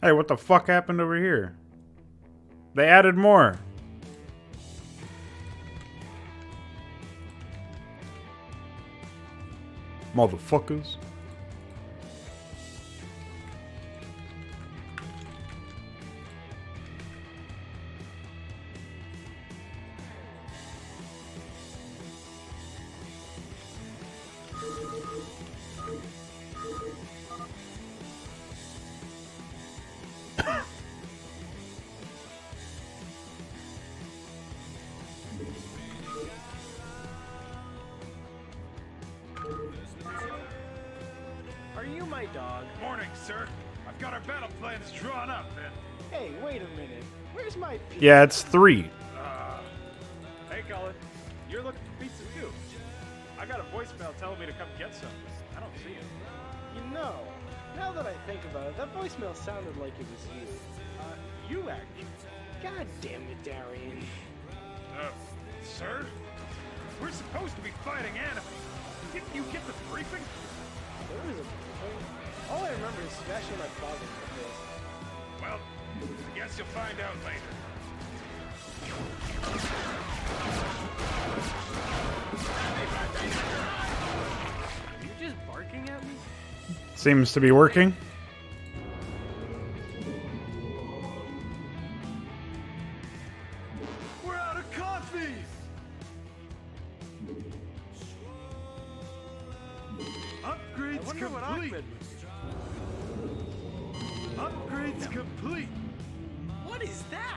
Hey, what the fuck happened over here? They added more. Motherfuckers. Are you my dog? Morning, sir. I've got our battle plans drawn up, and... Hey, wait a minute. Where's my pizza? Yeah, it's 3. Hey, Colin. You're looking for pizza, too. I got a voicemail telling me to come get some. I don't see it. You know, now that I think about it, that voicemail sounded like it was you. You actually. God damn it, Darian. Sir? We're supposed to be fighting enemies. Didn't you get the briefing? There was a briefing. All I remember is smashing my father in the face. Well, I guess you'll find out later. Are you just barking at me? Seems to be working. We're out of coffee! Upgrades I wonder what complete! Ahmed Upgrades complete! What is that?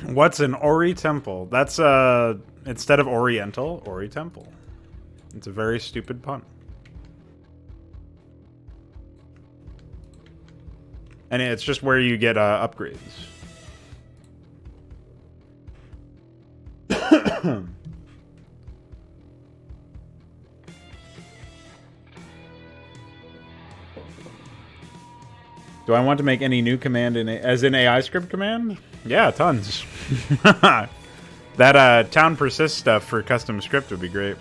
What's an Ori Temple? That's instead of Oriental, Ori Temple. It's a very stupid pun. And it's just where you get upgrades. Do I want to make any new command as in AI script command? Yeah, tons. That town persist stuff for custom script would be great.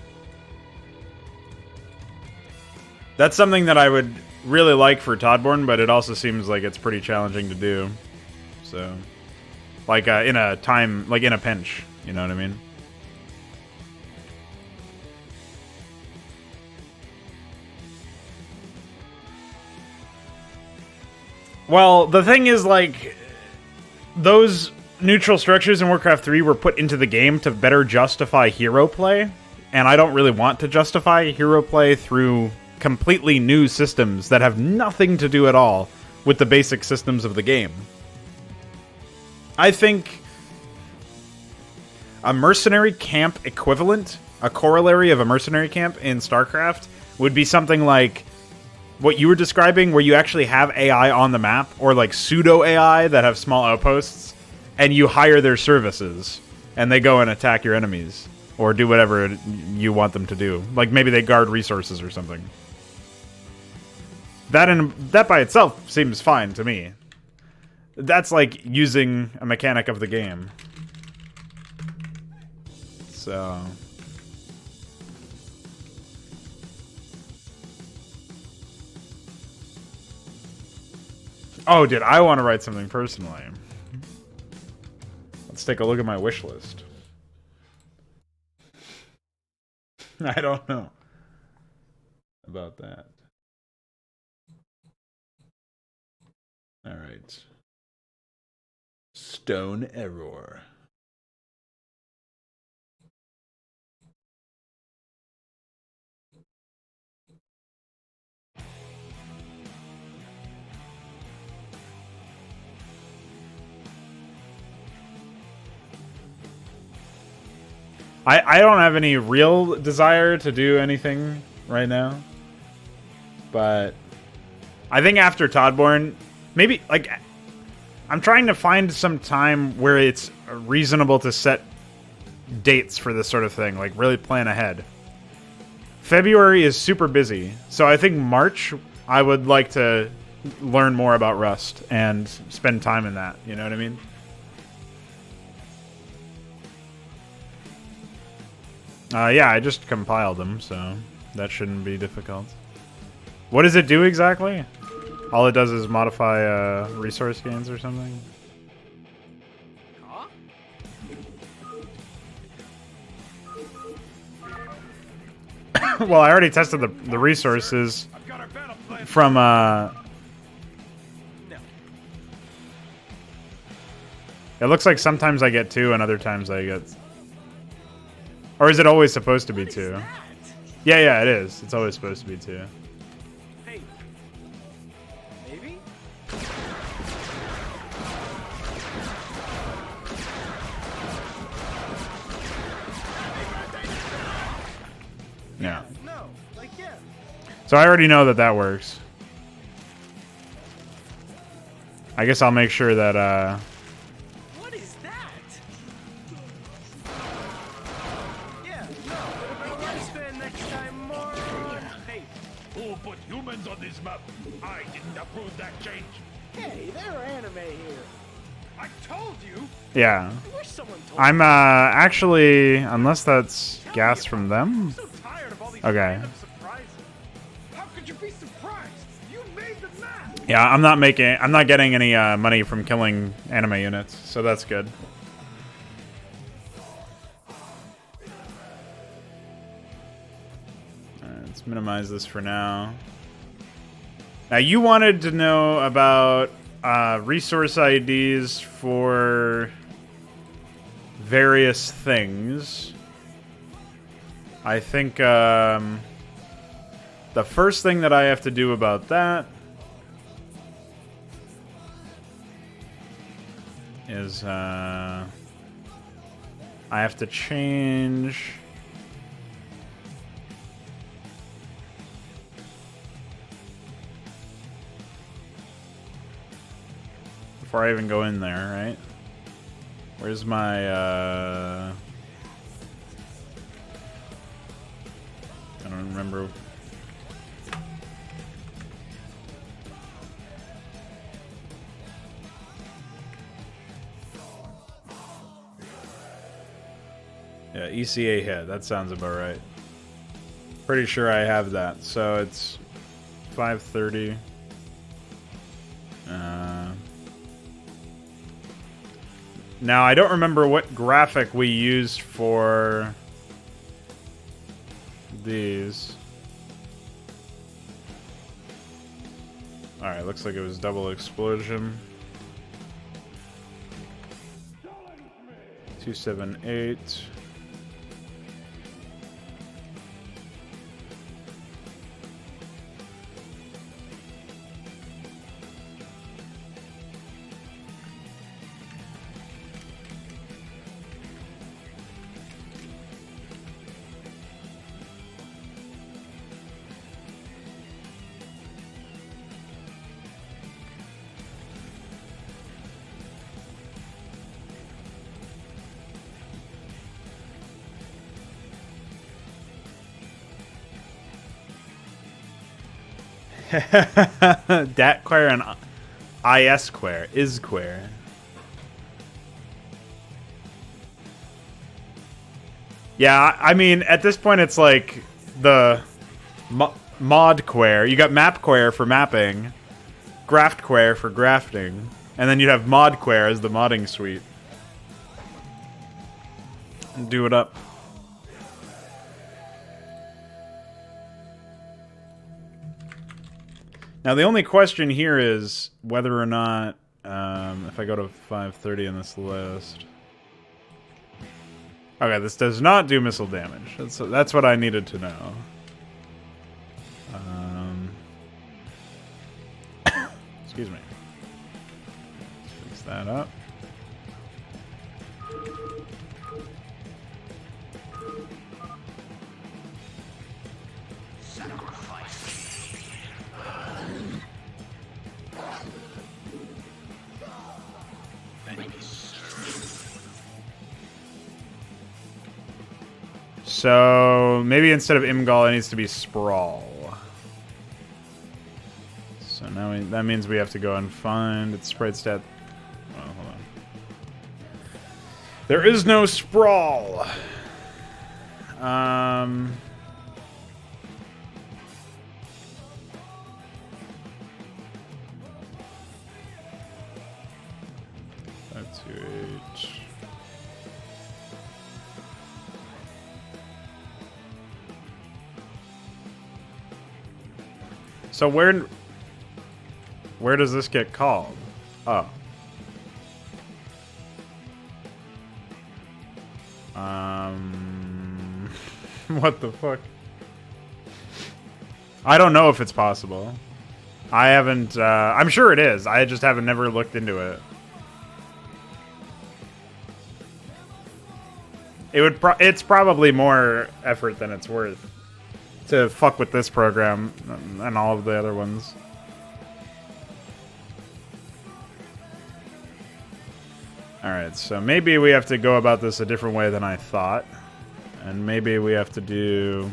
That's something that I would really like for Todborne, but it also seems like it's pretty challenging to do. So, like in a time, like in a pinch, you know what I mean? Well, the thing is, like, those neutral structures in Warcraft 3 were put into the game to better justify hero play, and I don't really want to justify hero play through completely new systems that have nothing to do at all with the basic systems of the game. I think a mercenary camp equivalent, a corollary of a mercenary camp in StarCraft, would be something like what you were describing, where you actually have AI on the map, or like pseudo AI that have small outposts, and you hire their services, and they go and attack your enemies, or do whatever you want them to do. Like maybe they guard resources or something. That by itself seems fine to me. That's like using a mechanic of the game. So... Oh, dude, I want to write something personally. Let's take a look at my wish list. I don't know about that. All right. Stone Error. I don't have any real desire to do anything right now. But I think after Todborne, maybe, like, I'm trying to find some time where it's reasonable to set dates for this sort of thing. Like, really plan ahead. February is super busy. So I think March, I would like to learn more about Rust and spend time in that. You know what I mean? Yeah, I just compiled them, so that shouldn't be difficult. What does it do exactly? All it does is modify resource gains or something? Huh? Well, I already tested the resources from... No. It looks like sometimes I get 2 and other times I get... Or is it always supposed to be 2? Yeah, it is. It's always supposed to be 2. Hey. Maybe? Yeah. No. Like, yeah. So I already know that that works. I guess I'll make sure that, What is that? Yeah, no. I'll lifespan next time more. Hey. Who put humans on this map? I didn't approve that change. Hey, they're anime here. I told you. yeah. I wish someone told I'm, me. actually... Unless that's gas from them? I'm so tired of all these Okay. random surprises. How could you be surprised? You made the map. Yeah, I'm not getting any money from killing anime units, so that's good. Alright, let's minimize this for now. Now, you wanted to know about resource IDs for various things. I think the first thing that I have to do about that is I have to change... Before I even go in there, right? Where's my, I don't remember. Yeah, ECA hit. That sounds about right. Pretty sure I have that. So it's 5:30. Now I don't remember what graphic we used for these. All right, looks like it was double explosion. 278. Dat queer and is queer is queer. Yeah, I mean, at this point, it's like the mod queer. You got map queer for mapping, graft queer for grafting, and then you'd have mod queer as the modding suite. Do it up. Now, the only question here is whether or not, if I go to 5:30 in this list... Okay, this does not do missile damage. That's what I needed to know. Excuse me. Fix that up. So maybe instead of Imgal, it needs to be Sprawl. So now that means we have to go and find its sprite stat. Oh, hold on. There is no Sprawl. That's 2H. So where does this get called? Oh. What the fuck? I don't know if it's possible. I haven't, I'm sure it is. I just haven't never looked into it. It's probably more effort than it's worth to fuck with this program and all of the other ones. Alright, so maybe we have to go about this a different way than I thought. And maybe we have to do...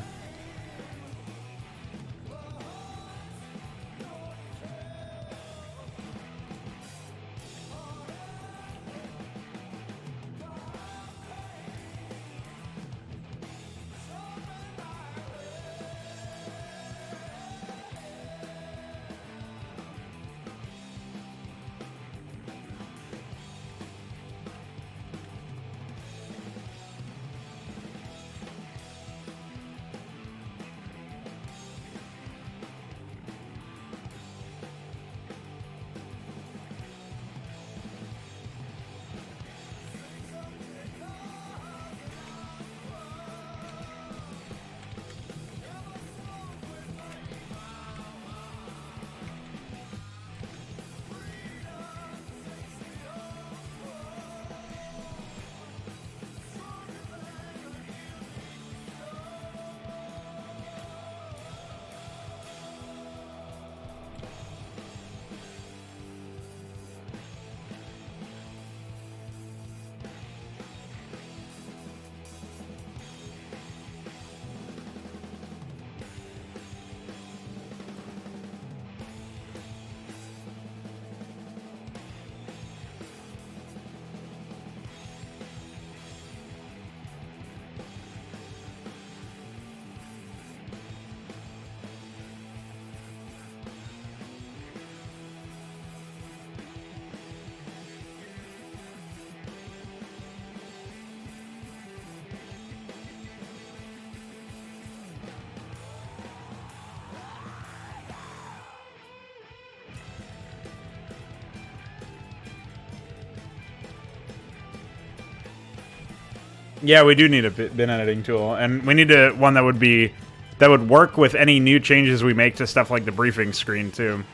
Yeah, we do need a bin editing tool, and we need one that would work with any new changes we make to stuff like the briefing screen too.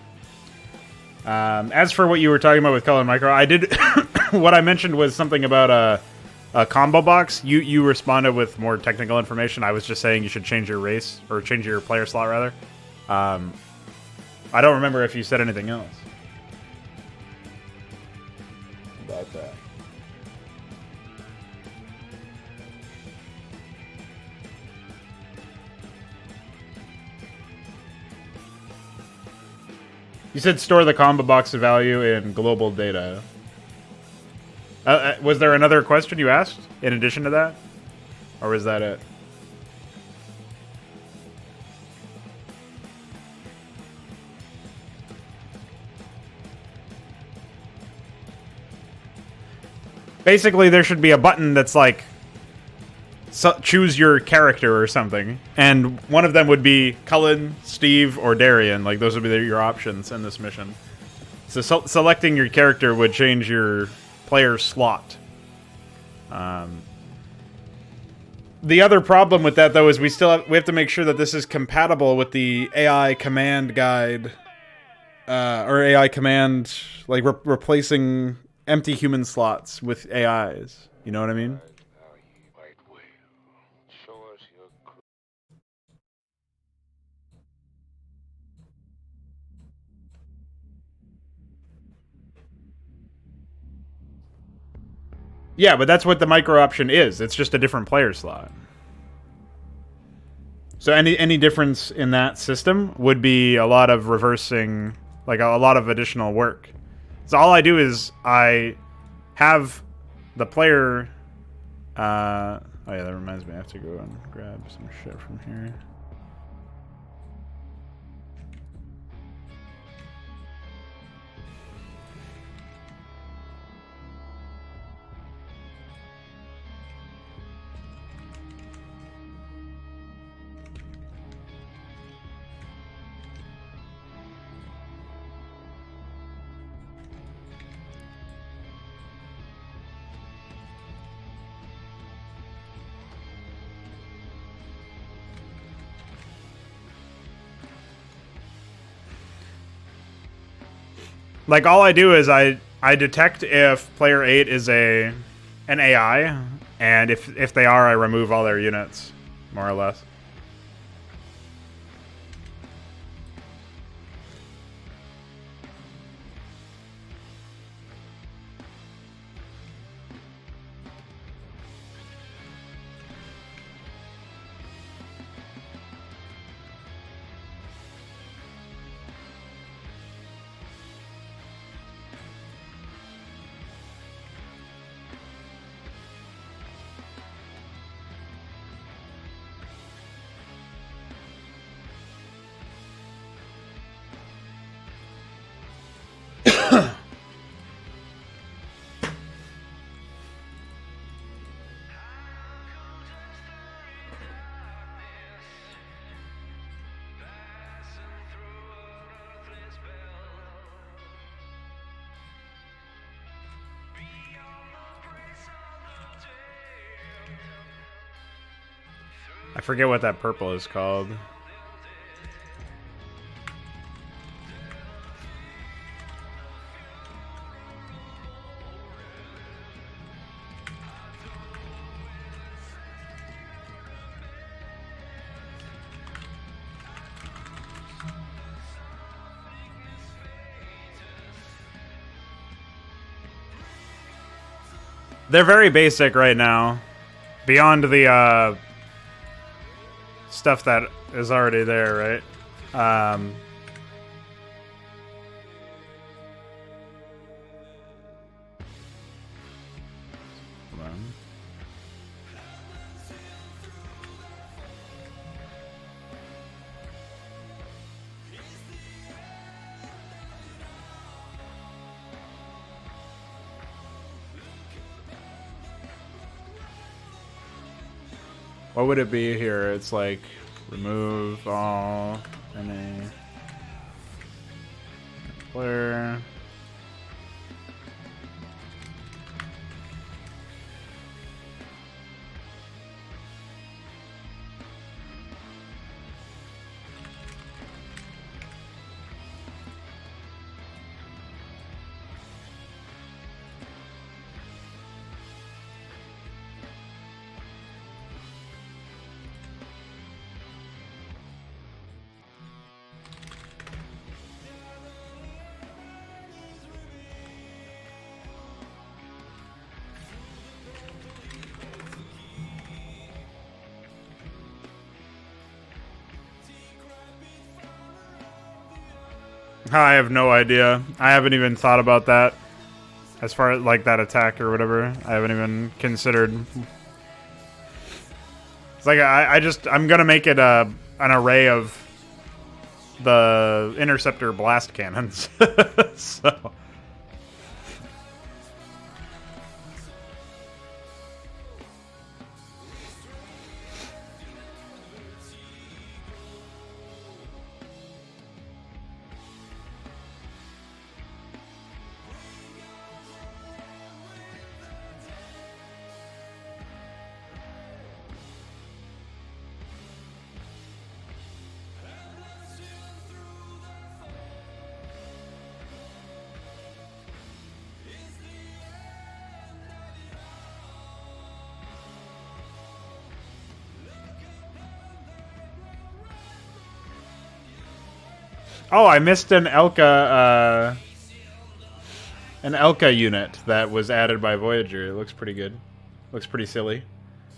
As for what you were talking about with color micro, I did what I mentioned was something about a combo box. You responded with more technical information. I was just saying you should change your race or change your player slot rather. I don't remember if you said anything else about that. You said store the combo box of value in global data. Was there another question you asked in addition to that? Or was that it? Basically, there should be a button that's like, choose your character or something. And one of them would be Cullen, Steve, or Darian. Like, those would be your options in this mission. So selecting your character would change your player slot. The other problem with that, though, is we have to make sure that this is compatible with the AI command guide, or AI command, like replacing empty human slots with AIs. You know what I mean? Yeah, but that's what the micro option is. It's just a different player slot. So any difference in that system would be a lot of reversing, like a lot of additional work. So all I do is I have the player. Oh yeah, that reminds me. I have to go and grab some shit from here. Like, all I do is I detect if player 8 is an AI, and if they are, I remove all their units, more or less. I forget what that purple is called. They're very basic right now. Beyond the stuff that is already there, right? Hold on. What would it be here? It's like remove all any player. I have no idea. I haven't even thought about that. As far as like that attack or whatever, I haven't even considered. It's like I'm gonna make it an array of the interceptor blast cannons. So. Oh, I missed an Elka unit that was added by Voyager. It looks pretty good. Looks pretty silly.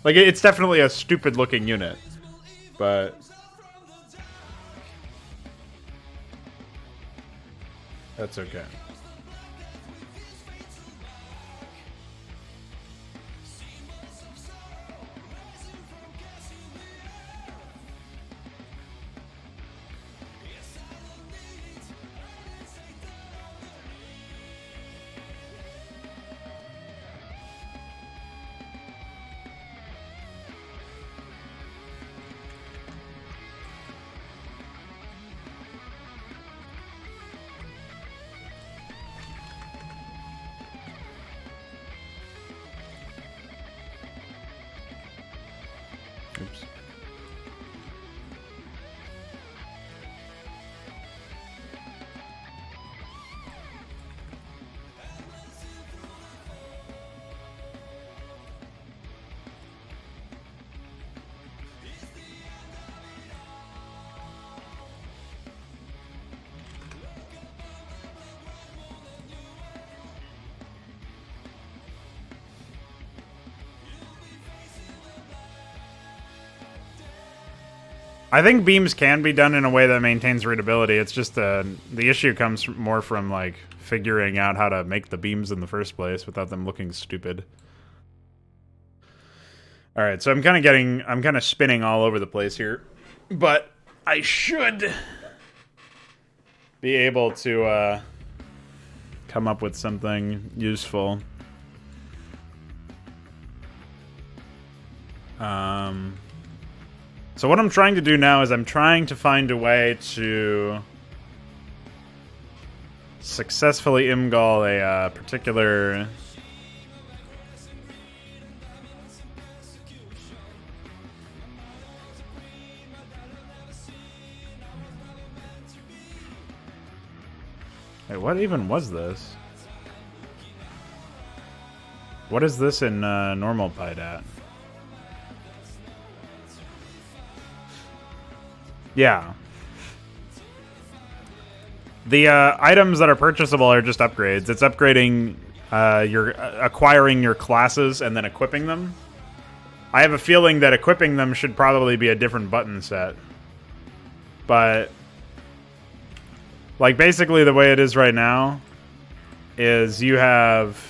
Like, it's definitely a stupid-looking unit, but that's okay. Oops. I think beams can be done in a way that maintains readability. It's just the issue comes more from like figuring out how to make the beams in the first place without them looking stupid. All right, so I'm kind of spinning all over the place here, but I should be able to come up with something useful. So what I'm trying to do now is I'm trying to find a way to successfully imgall a particular... Wait, what even was this? What is this in normal PyDat? Yeah. The items that are purchasable are just upgrades. It's upgrading, you're acquiring your classes and then equipping them. I have a feeling that equipping them should probably be a different button set. But, like, basically the way it is right now is you have...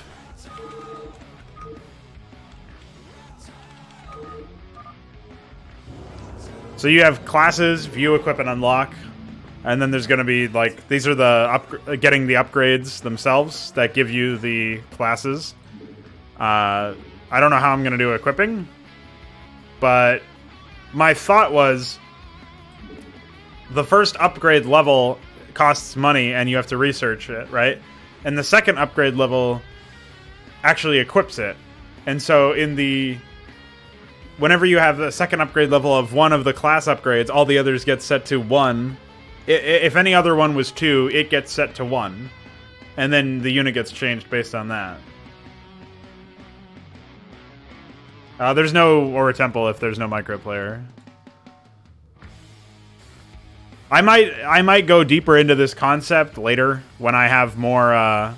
So you have classes, view, equip, and unlock, and then there's going to be like these are the getting the upgrades themselves that give you the classes. I don't know how I'm going to do equipping, but my thought was the first upgrade level costs money and you have to research it, right? And the second upgrade level actually equips it, and so in the whenever you have the second upgrade level of one of the class upgrades, all the others get set to 1. If any other one was 2, it gets set to 1. And then the unit gets changed based on that. There's no Aura Temple if there's no microplayer. I might go deeper into this concept later when I have more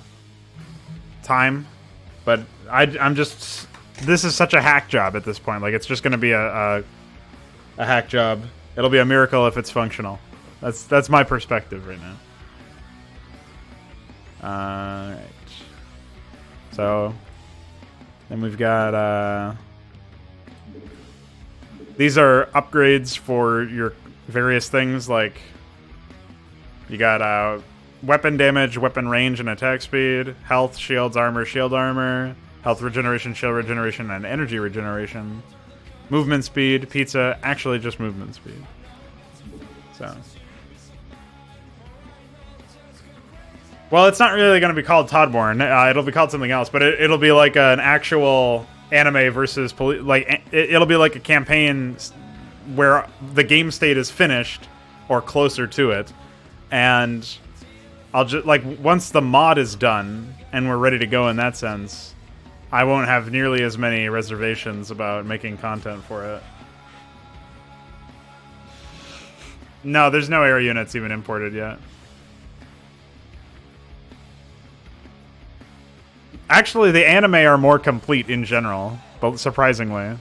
time. But I'm just... This is such a hack job at this point. Like, it's just going to be a hack job. It'll be a miracle if it's functional. That's my perspective right now. Alright. So, then we've got, these are upgrades for your various things, like, you got, weapon damage, weapon range, and attack speed, health, shield armor, health regeneration, shield regeneration, and energy regeneration. Movement speed, pizza, actually just movement speed. So. Well, it's not really going to be called Todborne. It'll be called something else, but it'll be like an actual anime versus it'll be like a campaign where the game state is finished or closer to it, and I'll just like once the mod is done and we're ready to go in that sense, I won't have nearly as many reservations about making content for it. No, there's no air units even imported yet. Actually, the anime are more complete in general, but surprisingly.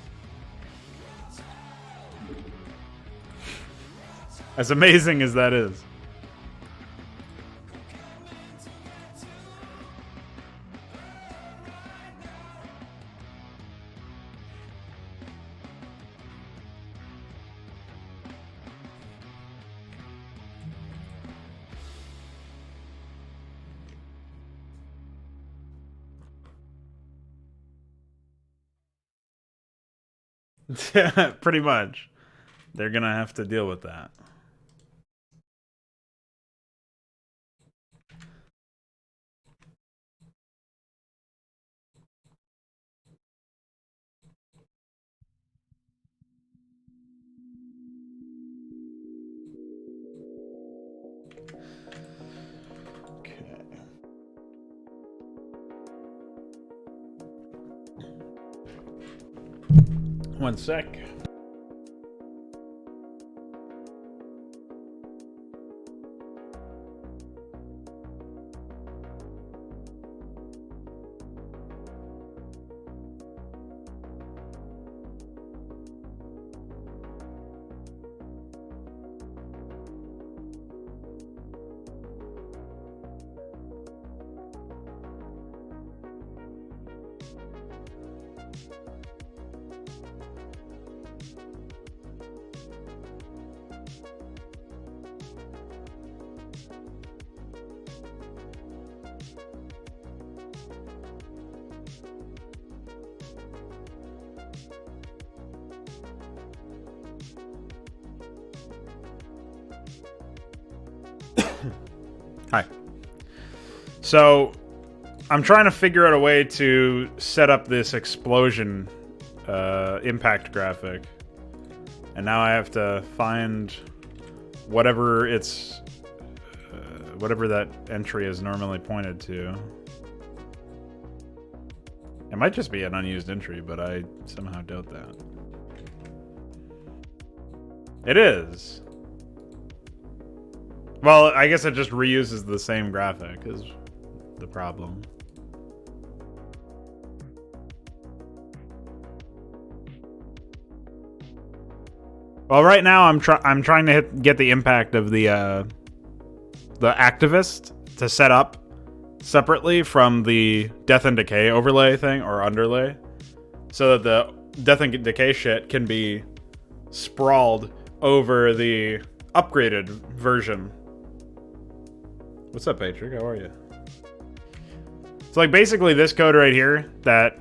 As amazing as that is. Pretty much. They're gonna have to deal with that. Okay. One sec. Hi. So, I'm trying to figure out a way to set up this explosion impact graphic. And now I have to find whatever it's... whatever that entry is normally pointed to. It might just be an unused entry, but I somehow doubt that. It is. Well, I guess it just reuses the same graphic is the problem. Well, right now I'm trying to get the impact of the activist to set up separately from the Death and Decay overlay thing or underlay, so that the Death and Decay shit can be sprawled over the upgraded version. What's up, Patrick? How are you? So, like, basically this code right here that,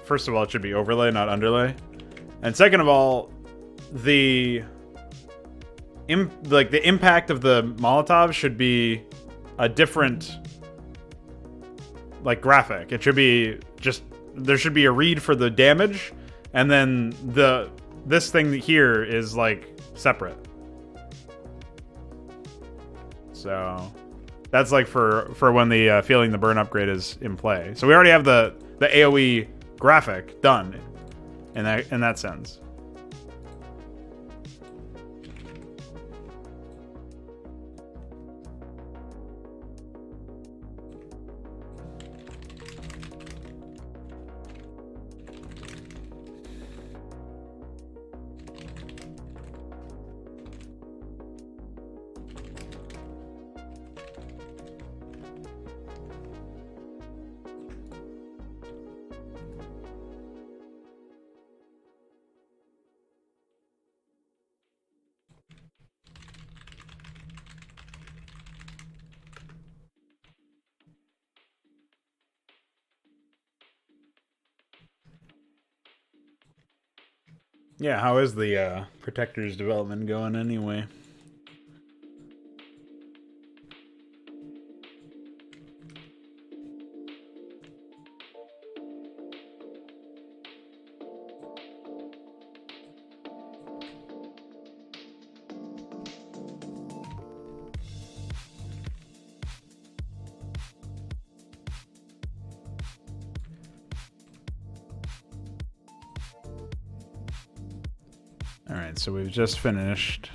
first of all, it should be overlay, not underlay. And second of all, the impact of the Molotov should be a different, like, graphic. It should be just, there should be a read for the damage, and then this thing here is, like, separate. So that's like for when the Feeling the Burn upgrade is in play. So we already have the AoE graphic done in that sense. Yeah, how is the Protector's development going anyway? Alright, so we've just finished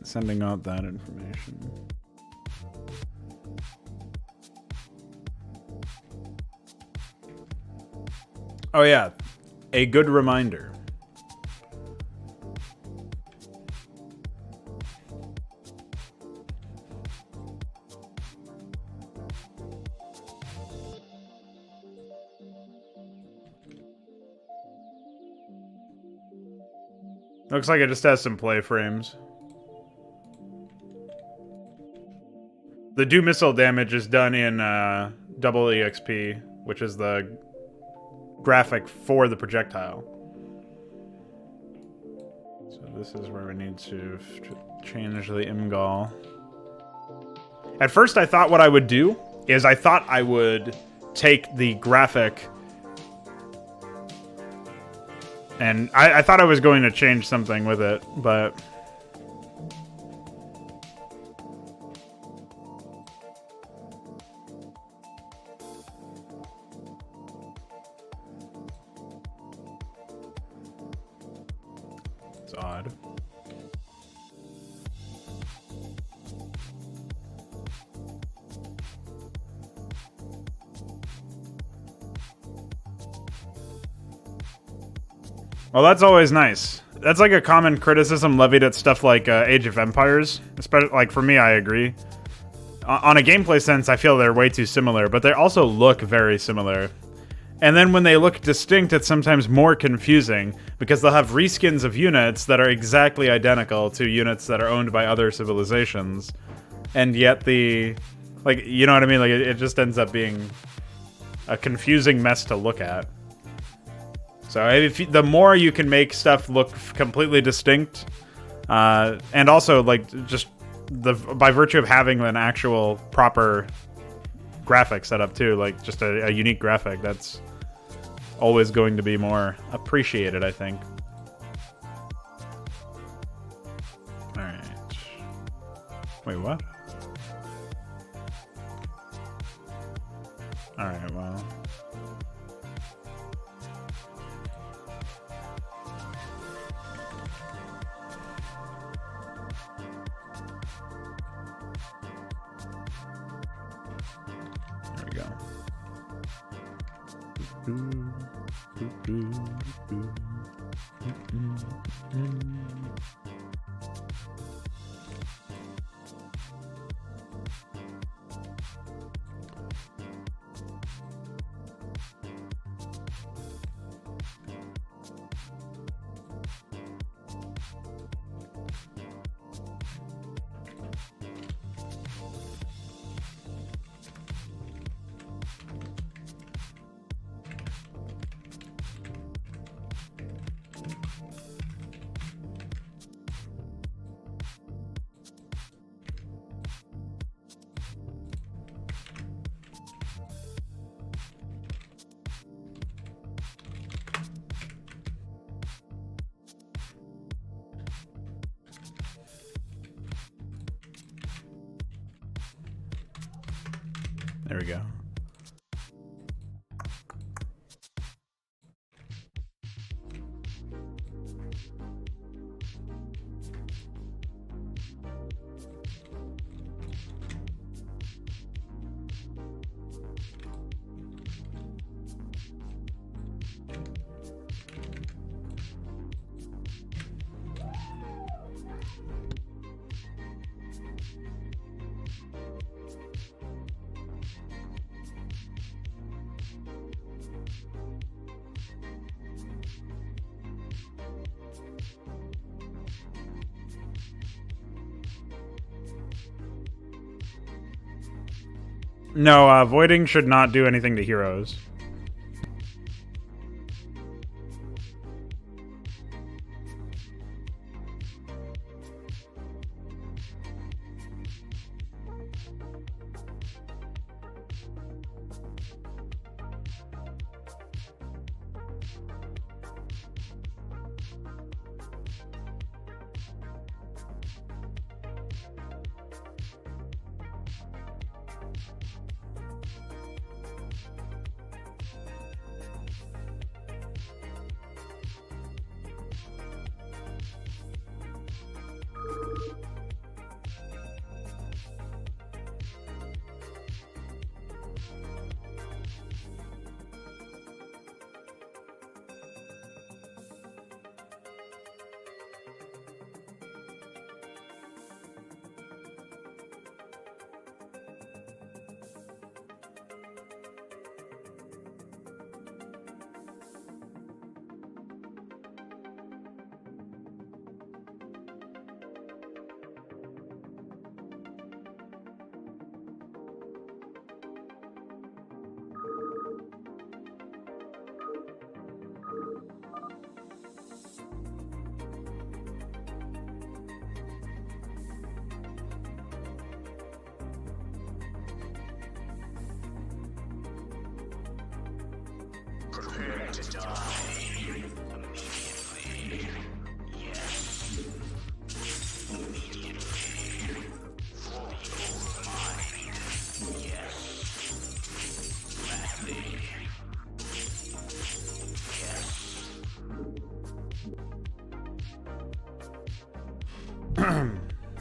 sending out that information. Oh yeah, a good reminder. Looks like it just has some play frames. The do missile damage is done in double EXP, which is the graphic for the projectile. So this is where we need to change the IMGAL. At first I thought what I would do is I thought I would take the graphic and I thought I was going to change something with it, but it's odd. Well, that's always nice. That's like a common criticism levied at stuff like Age of Empires. Especially, like, for me, I agree. On a gameplay sense, I feel they're way too similar, but they also look very similar. And then when they look distinct, it's sometimes more confusing, because they'll have reskins of units that are exactly identical to units that are owned by other civilizations. And yet like, you know what I mean? Like, it just ends up being a confusing mess to look at. So the more you can make stuff look completely distinct, and also like just by virtue of having an actual proper graphic set up too, like just a unique graphic, that's always going to be more appreciated, I think. All right. Wait, what? All right. Well. There we go. No, voiding should not do anything to heroes.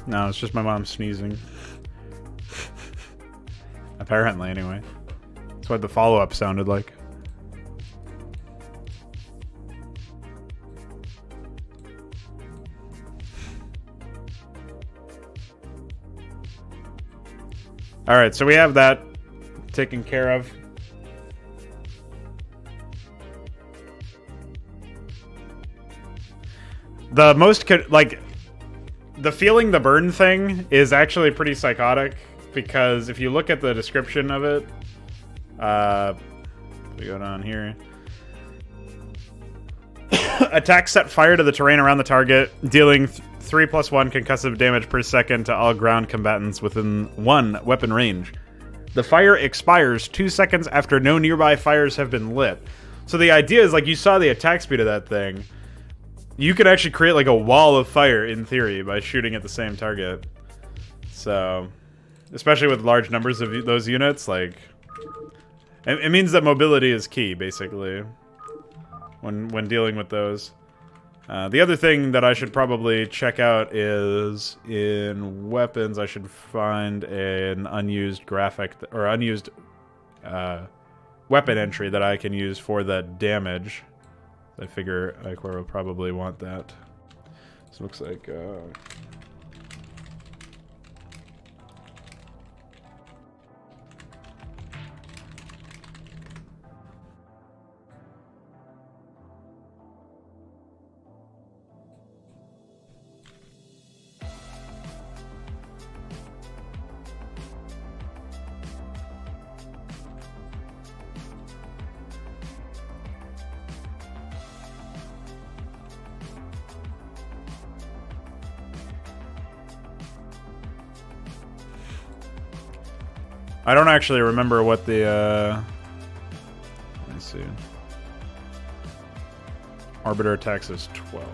No, it's just my mom sneezing. Apparently, anyway. That's what the follow-up sounded like. Alright, so we have that taken care of. The most, like, the feeling the burn thing is actually pretty psychotic, because if you look at the description of it, we go down here. Attacks set fire to the terrain around the target, dealing 3+1 concussive damage per second to all ground combatants within 1 weapon range. The fire expires 2 seconds after no nearby fires have been lit. So the idea is, like, you saw the attack speed of that thing. You could actually create, like, a wall of fire, in theory, by shooting at the same target. So, especially with large numbers of those units, like, it means that mobility is key, basically, when dealing with those. The other thing that I should probably check out is, in weapons, I should find an unused graphic, or unused weapon entry that I can use for that damage. I figure Icor will probably want that. This looks like... I don't actually remember what the, let me see. Arbiter attacks is 12.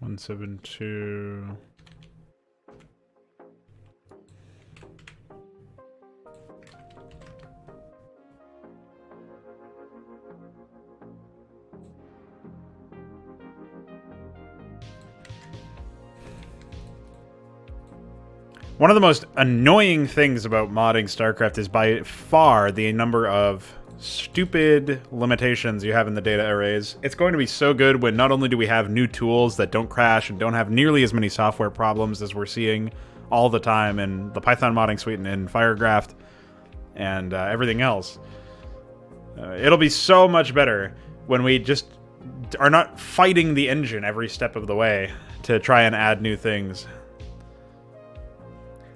172. One of the most annoying things about modding StarCraft is by far the number of stupid limitations you have in the data arrays. It's going to be so good when not only do we have new tools that don't crash and don't have nearly as many software problems as we're seeing all the time in the Python modding suite and in Firegraft and everything else. It'll be so much better when we just are not fighting the engine every step of the way to try and add new things.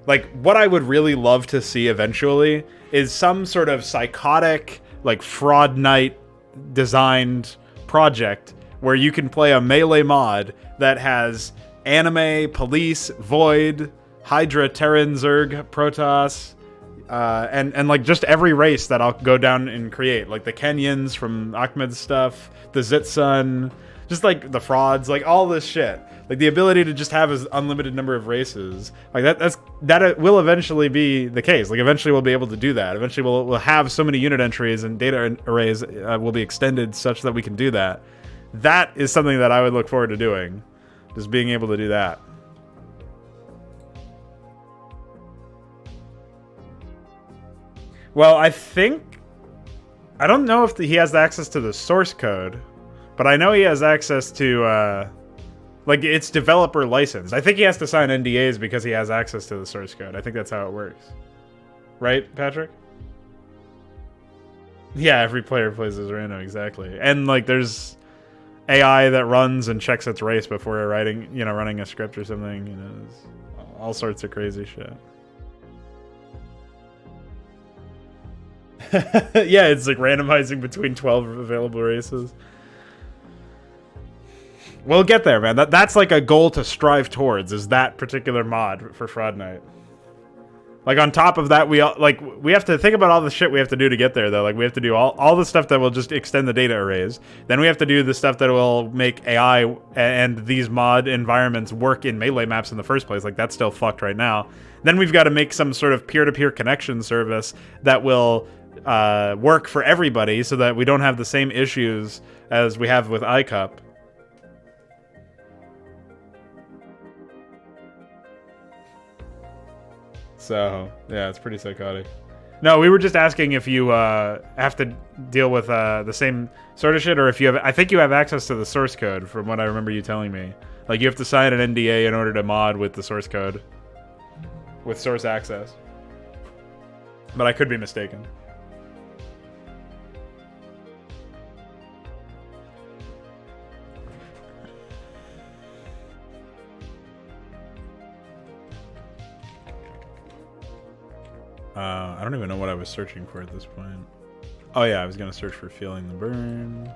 Like, what I would really love to see eventually is some sort of psychotic, like, Fraud Knight designed project where you can play a melee mod that has anime, police, void, Hydra, Terran, Zerg, Protoss, and like just every race that I'll go down and create. Like the Kenyans from Ahmed's stuff, the Zitsun, just like the frauds, like all this shit. Like the ability to just have an unlimited number of races, like that will eventually be the case. Like eventually we'll be able to do that. Eventually we'll have so many unit entries and data arrays will be extended such that we can do that. That is something that I would look forward to doing, just being able to do that. Well, I don't know if he has access to the source code, but I know he has access to. Like, it's developer licensed. I think he has to sign NDAs because he has access to the source code. I think that's how it works. Right, Patrick? Yeah, every player plays as random, exactly. And, like, there's AI that runs and checks its race before running a script or something. You know, all sorts of crazy shit. Yeah, it's, like, randomizing between 12 available races. We'll get there, man. That's like a goal to strive towards, is that particular mod for Fraud Knight. Like, on top of that, we have to think about all the shit we have to do to get there, though. Like, we have to do all the stuff that will just extend the data arrays. Then we have to do the stuff that will make AI and these mod environments work in melee maps in the first place. Like, that's still fucked right now. Then we've got to make some sort of peer-to-peer connection service that will work for everybody so that we don't have the same issues as we have with iCup. So, yeah, it's pretty psychotic. No, we were just asking if you have to deal with the same sort of shit, or if you have... I think you have access to the source code, from what I remember you telling me. Like, you have to sign an NDA in order to mod with the source code. With source access. But I could be mistaken. I don't even know what I was searching for at this point. Oh yeah, I was gonna search for Feeling the Burn.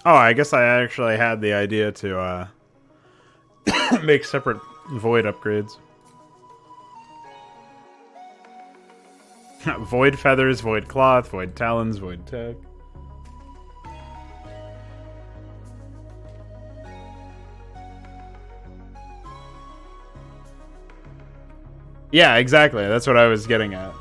Oh, I guess I actually had the idea to make separate Void upgrades. Void Feathers, Void Cloth, Void Talons, Void Tech. Yeah, exactly. That's what I was getting at.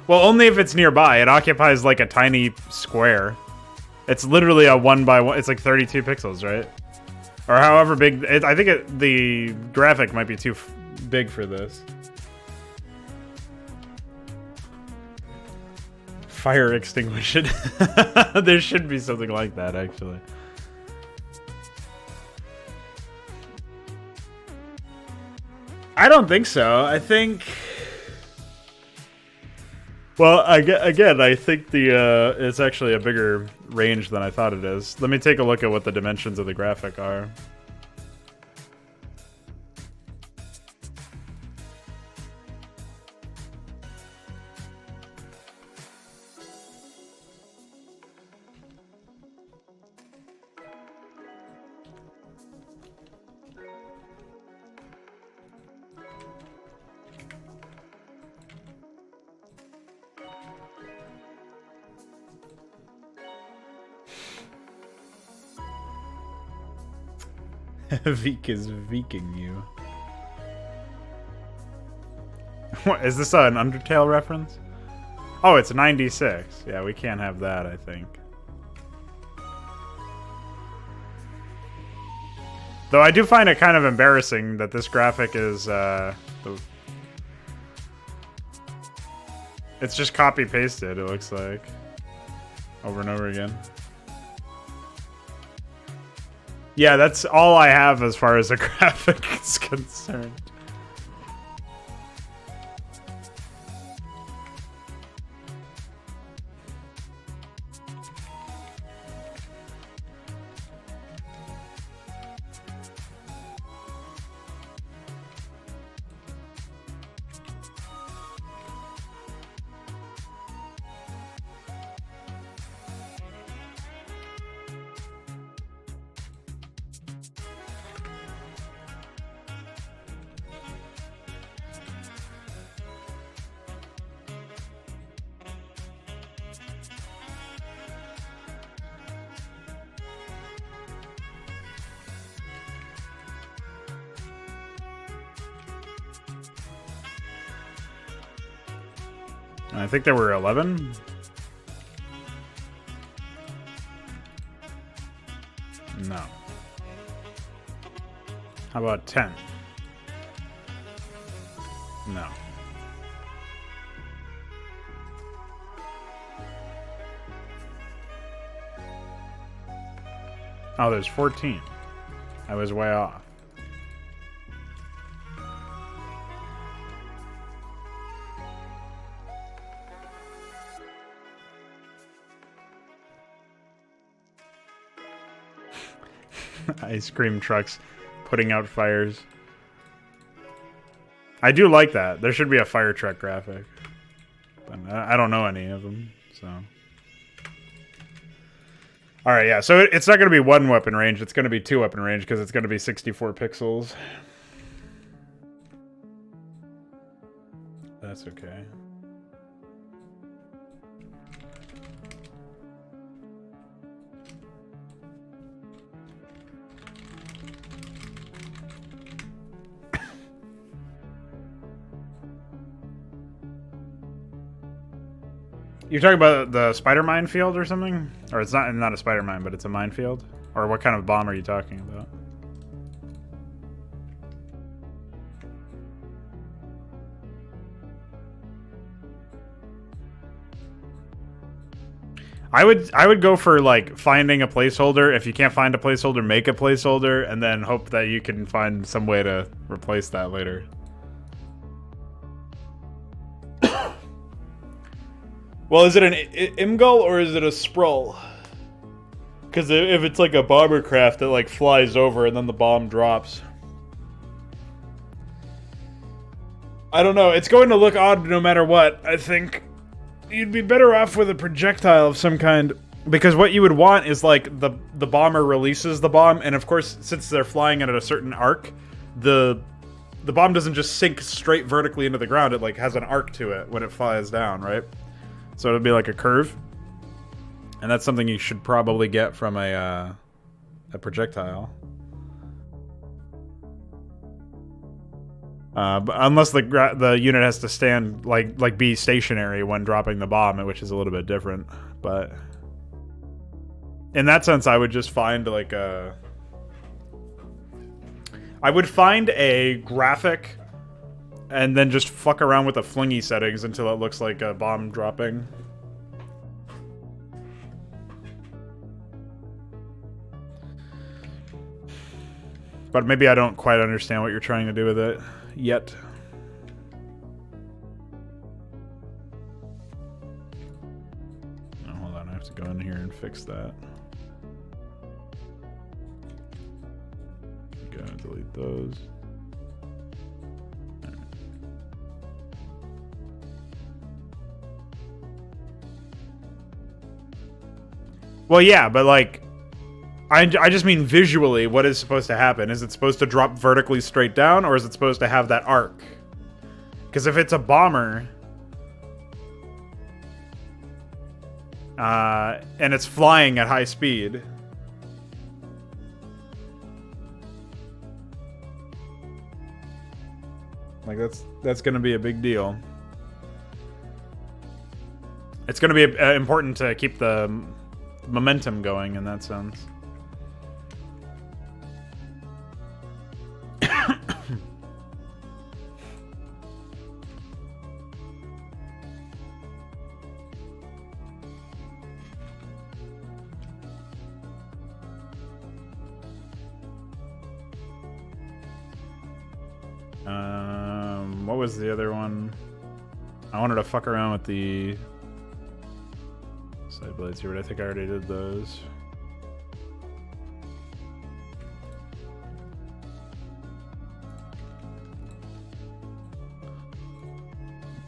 Well, only if it's nearby. It occupies like a tiny square. It's literally a 1x1. It's like 32 pixels, right? Or however big. I think the graphic might be too big for this. Fire extinguish it. There should be something like that, actually. I don't think so. I think... Well, again, I think it's actually a bigger range than I thought it is. Let me take a look at what the dimensions of the graphic are. Veek is veeking you. What, is this an Undertale reference? Oh, it's 96. Yeah, we can't have that, I think. Though I do find it kind of embarrassing that this graphic is, it's just copy-pasted, it looks like. Over and over again. Yeah, that's all I have as far as the graphic is concerned. I think there were 11. No. How about 10? No. Oh, there's 14. I was way off. Ice cream trucks putting out fires. I do like that. There should be a fire truck graphic. But I don't know any of them, so... Alright, yeah, so it's not going to be one weapon range, it's going to be two weapon range, because it's going to be 64 pixels. That's okay. You're talking about the spider minefield or something? Or it's not a spider mine, but it's a minefield? Or what kind of bomb are you talking about? I would go for like finding a placeholder. If you can't find a placeholder, make a placeholder and then hope that you can find some way to replace that later. Well, is it an Imgul or is it a Sprull? Because if it's like a bomber craft, it like flies over and then the bomb drops. I don't know. It's going to look odd no matter what. I think you'd be better off with a projectile of some kind. Because what you would want is like the bomber releases the bomb. And of course, since they're flying at a certain arc, the bomb doesn't just sink straight vertically into the ground. It like has an arc to it when it flies down, right? So it'll be like a curve, and that's something you should probably get from a projectile. But unless the unit has to stand like be stationary when dropping the bomb, which is a little bit different. But in that sense, I would just find like I would find a graphic and then just fuck around with the flingy settings until it looks like a bomb dropping. But maybe I don't quite understand what you're trying to do with it yet. Oh, hold on, I have to go in here and fix that. Gotta delete those. Right. Well, yeah, but like, I just mean visually, what is supposed to happen? Is it supposed to drop vertically straight down, or is it supposed to have that arc? Because if it's a bomber, and it's flying at high speed, like that's going to be a big deal. It's going to be important to keep the momentum going in that sense. What was the other one? I wanted to fuck around with the side blades here, but I think I already did those.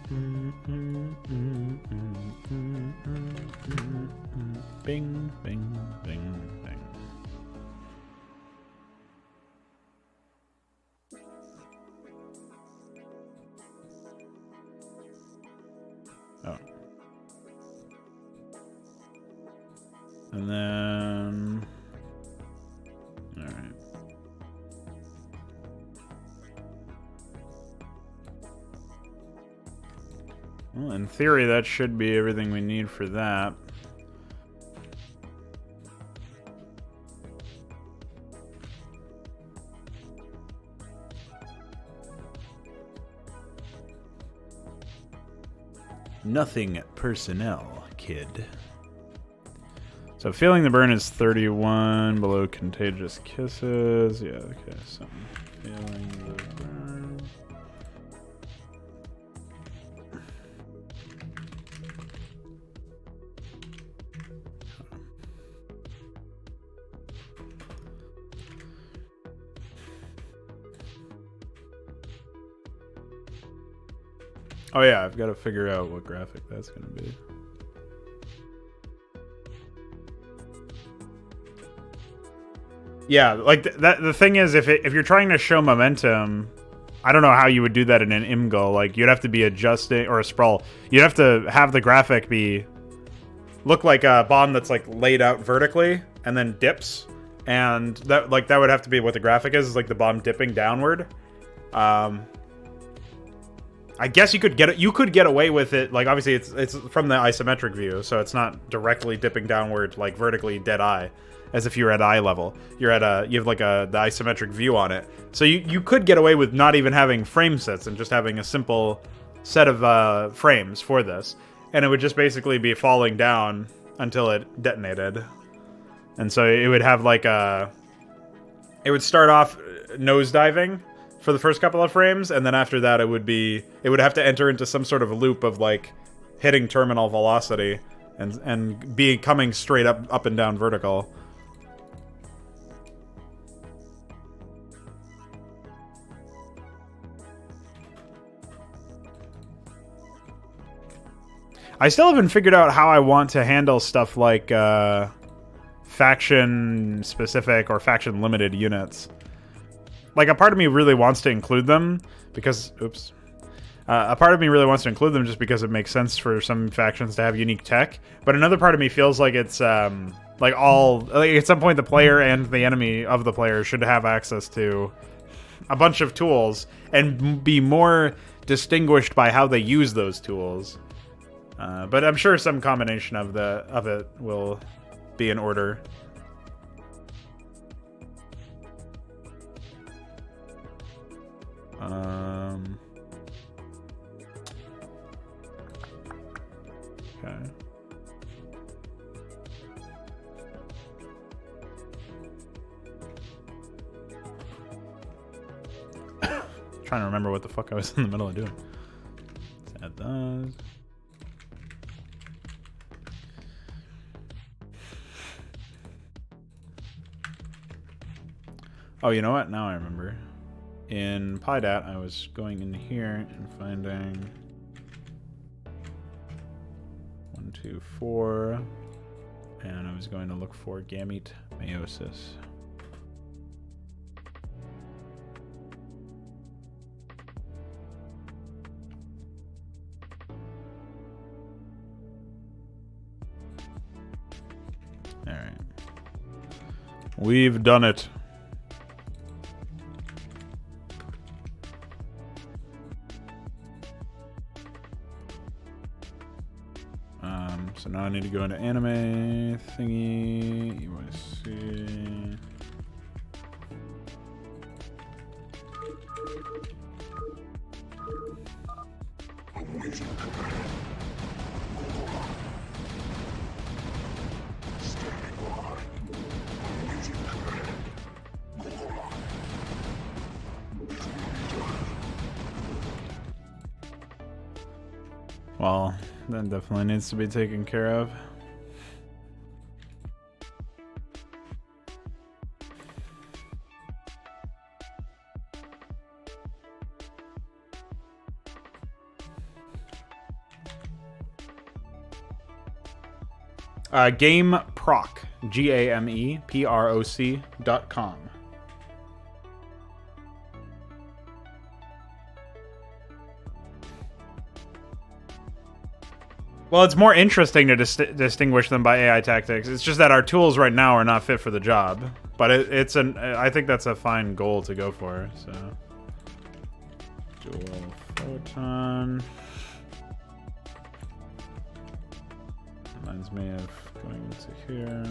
Bing, bing, bing, bing. Oh. And then... Alright. Well, in theory, that should be everything we need for that. Nothing personnel, kid. So feeling the burn is 31, below contagious kisses. Yeah, okay, so feeling the burn. Oh yeah, I've got to figure out what graphic that's going to be. Yeah, like that. The thing is, if you're trying to show momentum, I don't know how you would do that in an IMGO. Like you'd have to be adjusting, or a sprawl. You'd have to have the graphic look like a bomb that's like laid out vertically and then dips, and that would have to be what the graphic is like the bomb dipping downward. I guess you could get away with it. Like obviously it's from the isometric view, so it's not directly dipping downward like vertically dead eye, as if you're at eye level. You have like the isometric view on it, so you could get away with not even having frame sets and just having a simple set of frames for this, and it would just basically be falling down until it detonated. And so it would have like it would start off nosediving for the first couple of frames, and then after that it would have to enter into some sort of loop of like hitting terminal velocity and be coming straight up and down vertical. I still haven't figured out how I want to handle stuff like faction specific or faction limited units. Like, a part of me really wants to include them because... Oops. A part of me really wants to include them just because it makes sense for some factions to have unique tech. But another part of me feels like it's, like, at some point the player and the enemy of the player should have access to a bunch of tools and be more distinguished by how they use those tools. But I'm sure some combination of it will be in order. Okay. Trying to remember what the fuck I was in the middle of doing. Let's add those. Oh, you know what? Now I remember. In PyDat, I was going in here and finding 1, 2, 4, and I was going to look for gamete meiosis. All right, we've done it. So now I need to go into anime thingy, UIC. Well, that definitely needs to be taken care of. GameProc, GameProc.com. Well, it's more interesting to distinguish them by AI tactics. It's just that our tools right now are not fit for the job. But I think that's a fine goal to go for. So, dual photon. Reminds me of going into here.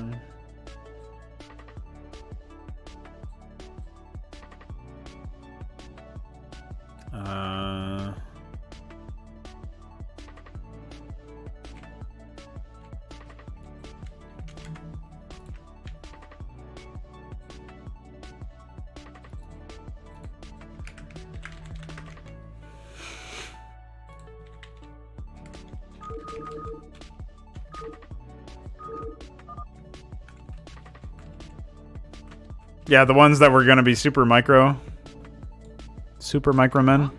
Yeah, the ones that were going to be super micro men.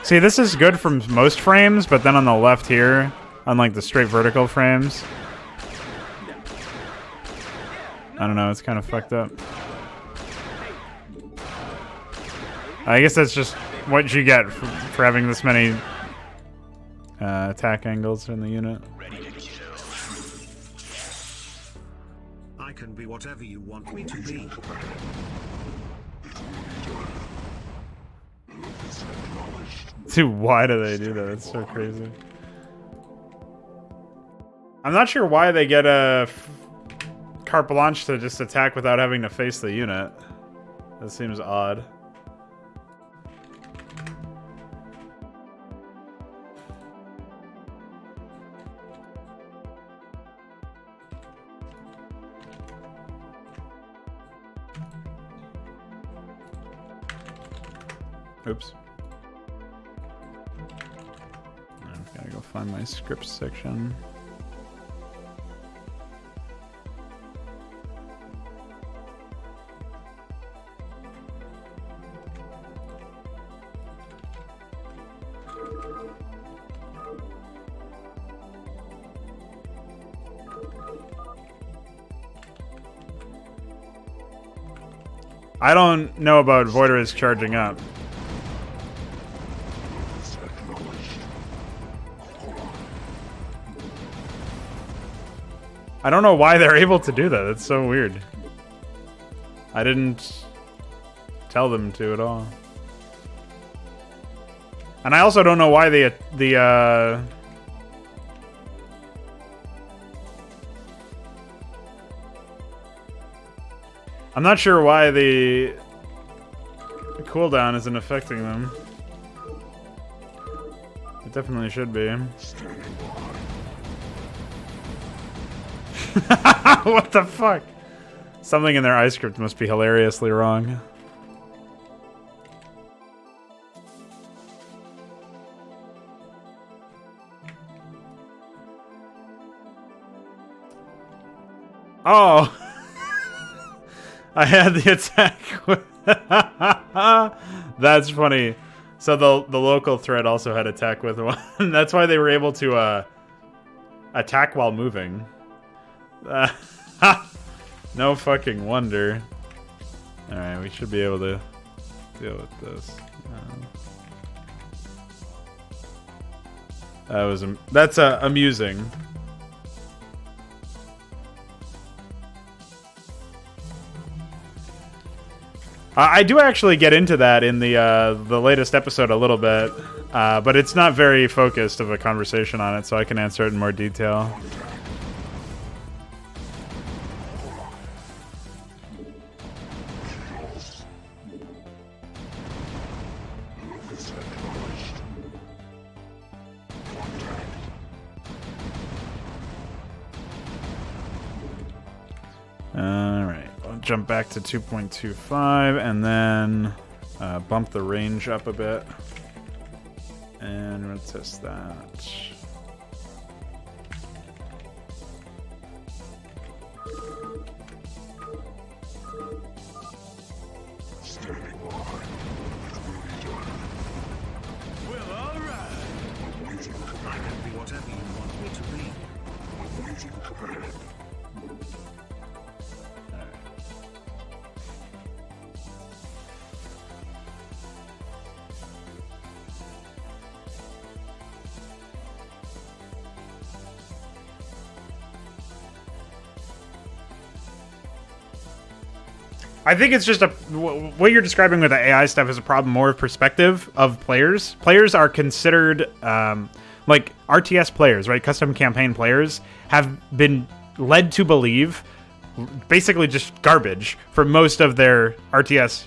See, this is good from most frames, but then on the left here, unlike the straight vertical frames, I don't know, it's kind of fucked up. I guess that's just what you get for having this many attack angles in the unit. I can be whatever you want me to be. Dude, why do they do that? It's so crazy. I'm not sure why they get a carte blanche to just attack without having to face the unit. That seems odd. Oops. I've got to go find my script section. I don't know about Voiders charging up. I don't know why they're able to do that. That's so weird. I didn't tell them to at all. And I also don't know why I'm not sure why the cooldown isn't affecting them. It definitely should be. What the fuck? Something in their iScript must be hilariously wrong. Oh! I had the attack with... That's funny. So the local thread also had attack with one. That's why they were able to attack while moving. No fucking wonder. Alright, we should be able to deal with this. That's amusing. I do actually get into that in the latest episode a little bit, but it's not very focused of a conversation on it, so I can answer it in more detail. Alright, I'll jump back to 2.25 and then bump the range up a bit. And we'll test that. I can be whatever you want me to be. I think it's just what you're describing with the AI stuff is a problem more of perspective of players. Players are considered, like RTS players, right? Custom campaign players have been led to believe basically just garbage for most of their RTS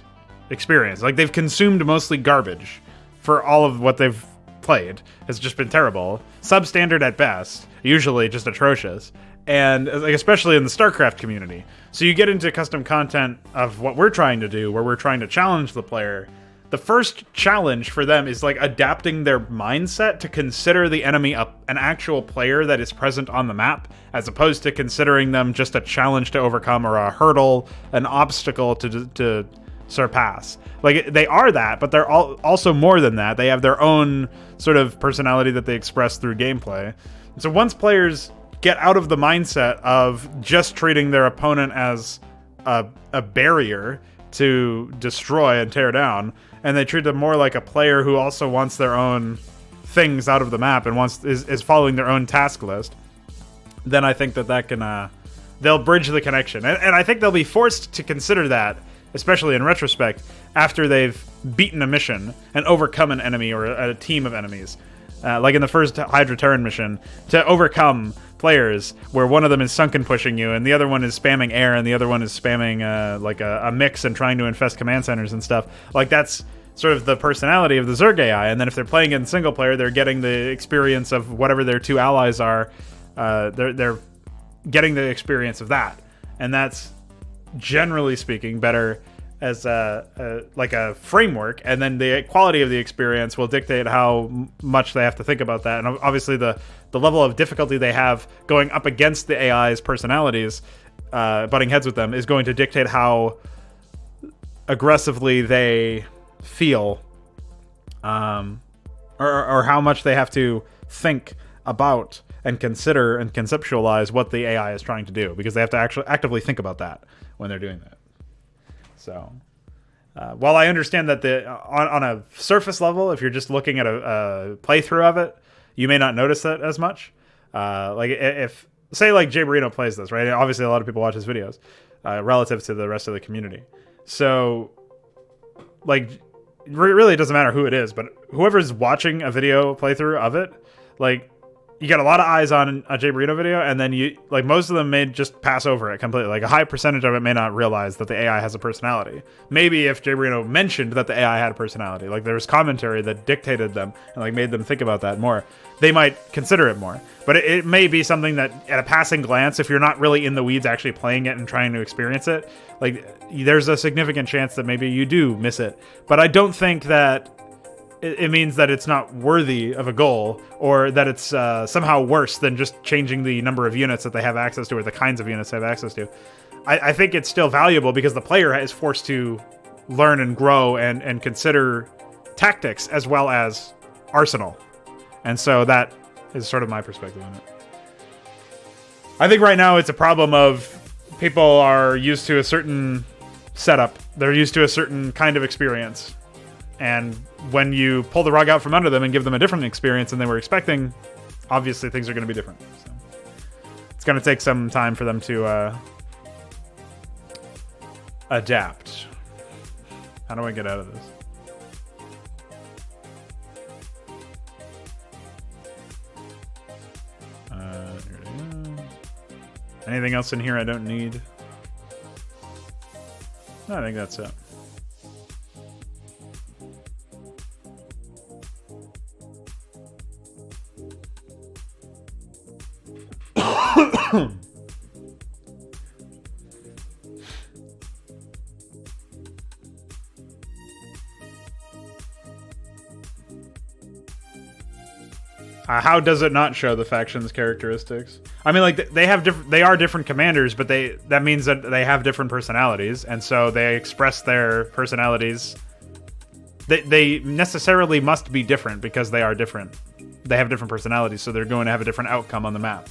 experience. Like they've consumed mostly garbage for all of what they've played. It's just been terrible. Substandard at best, usually just atrocious. And like, especially in the Starcraft community. So you get into custom content of what we're trying to do, where we're trying to challenge the player. The first challenge for them is like adapting their mindset to consider the enemy an actual player that is present on the map, as opposed to considering them just a challenge to overcome or a hurdle, an obstacle to surpass. Like they are that, but they're also more than that. They have their own sort of personality that they express through gameplay. So once players get out of the mindset of just treating their opponent as a barrier to destroy and tear down, and they treat them more like a player who also wants their own things out of the map and is following their own task list, then I think that can they'll bridge the connection, and I think they'll be forced to consider that, especially in retrospect, after they've beaten a mission and overcome an enemy or a team of enemies. Like in the first Hydra Terran mission, to overcome players where one of them is sunken pushing you and the other one is spamming air and the other one is spamming like a mix and trying to infest command centers and stuff. Like that's sort of the personality of the Zerg AI. And then if they're playing in single player, they're getting the experience of whatever their two allies are. They're getting the experience of that. And that's, generally speaking, better as like a framework, and then the quality of the experience will dictate how much they have to think about that. And obviously the level of difficulty they have going up against the AI's personalities, butting heads with them, is going to dictate how aggressively they feel, or how much they have to think about and consider and conceptualize what the AI is trying to do, because they have to actually actively think about that when they're doing that. So, while I understand that on a surface level, if you're just looking at a playthrough of it, you may not notice that as much. Like if say like Jay Marino plays this, right? Obviously, a lot of people watch his videos relative to the rest of the community. So, like, really, it doesn't matter who it is, but whoever's watching a video playthrough of it, like, you got a lot of eyes on a Jay Marino video, and then you, like, most of them may just pass over it completely. Like, a high percentage of it may not realize that the AI has a personality. Maybe if Jay Marino mentioned that the AI had a personality, like there was commentary that dictated them and like made them think about that more, they might consider it more. But it may be something that at a passing glance, if you're not really in the weeds actually playing it and trying to experience it, like there's a significant chance that maybe you do miss it. But I don't think that it means that it's not worthy of a goal, or that it's somehow worse than just changing the number of units that they have access to, or the kinds of units they have access to. I think it's still valuable because the player is forced to learn and grow and consider tactics as well as arsenal. And so that is sort of my perspective on it. I think right now it's a problem of people are used to a certain setup. They're used to a certain kind of experience. And when you pull the rug out from under them and give them a different experience than they were expecting, obviously things are going to be different. So it's going to take some time for them to adapt. How do I get out of this? Here we go. Anything else in here I don't need? No, I think that's it. How does it not show the faction's characteristics? I mean, like they are different commanders, but that means that they have different personalities, and so they express their personalities. They necessarily must be different because they are different. They have different personalities, so they're going to have a different outcome on the map.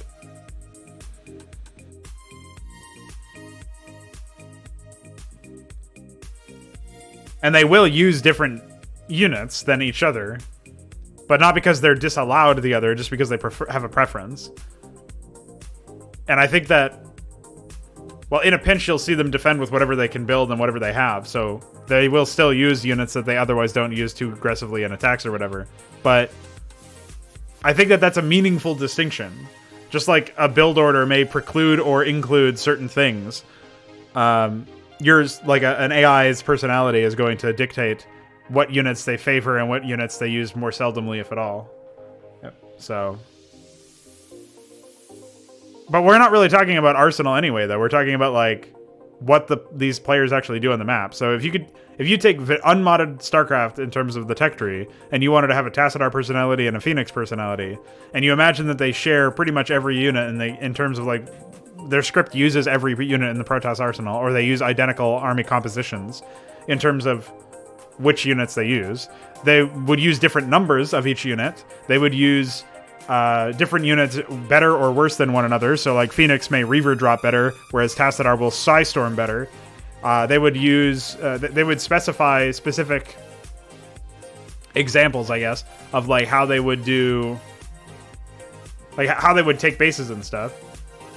And they will use different units than each other, but not because they're disallowed the other, just because they have a preference. And I think that, well, in a pinch, you'll see them defend with whatever they can build and whatever they have. So they will still use units that they otherwise don't use too aggressively in attacks or whatever. But I think that that's a meaningful distinction. Just like a build order may preclude or include certain things. Yours, like an AI's personality, is going to dictate what units they favor and what units they use more seldomly, if at all. Yep. So, but we're not really talking about Arsenal anyway, though. We're talking about like what these players actually do on the map. So if you take unmodded Starcraft in terms of the tech tree, and you wanted to have a Tassadar personality and a Phoenix personality, and you imagine that they share pretty much every unit, and in terms of like their script uses every unit in the Protoss arsenal, or they use identical army compositions in terms of which units they use. They would use different numbers of each unit. They would use different units better or worse than one another. So like Phoenix may Reaver drop better, whereas Tassadar will Psystorm better. They would use, they would specify specific examples, I guess, of like how they would do, like how they would take bases and stuff.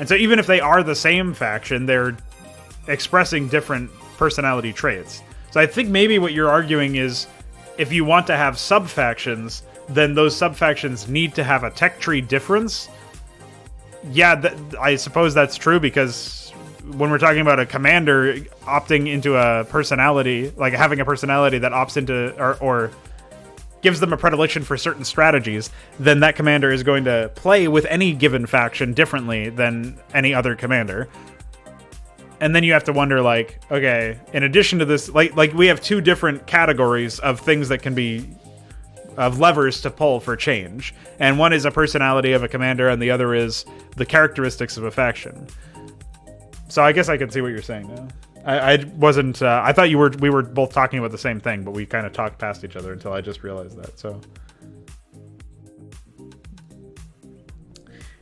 And so even if they are the same faction, they're expressing different personality traits. So I think maybe what you're arguing is if you want to have sub-factions, then those sub-factions need to have a tech tree difference. Yeah, I suppose that's true, because when we're talking about a commander opting into a personality, like having a personality that opts into or gives them a predilection for certain strategies, then that commander is going to play with any given faction differently than any other commander. And then you have to wonder, like, okay, in addition to this, like we have two different categories of things that can be, of levers to pull for change. And one is a personality of a commander, and the other is the characteristics of a faction. So I guess I can see what you're saying now. I wasn't, I thought we were both talking about the same thing, but we kind of talked past each other until I just realized that, so.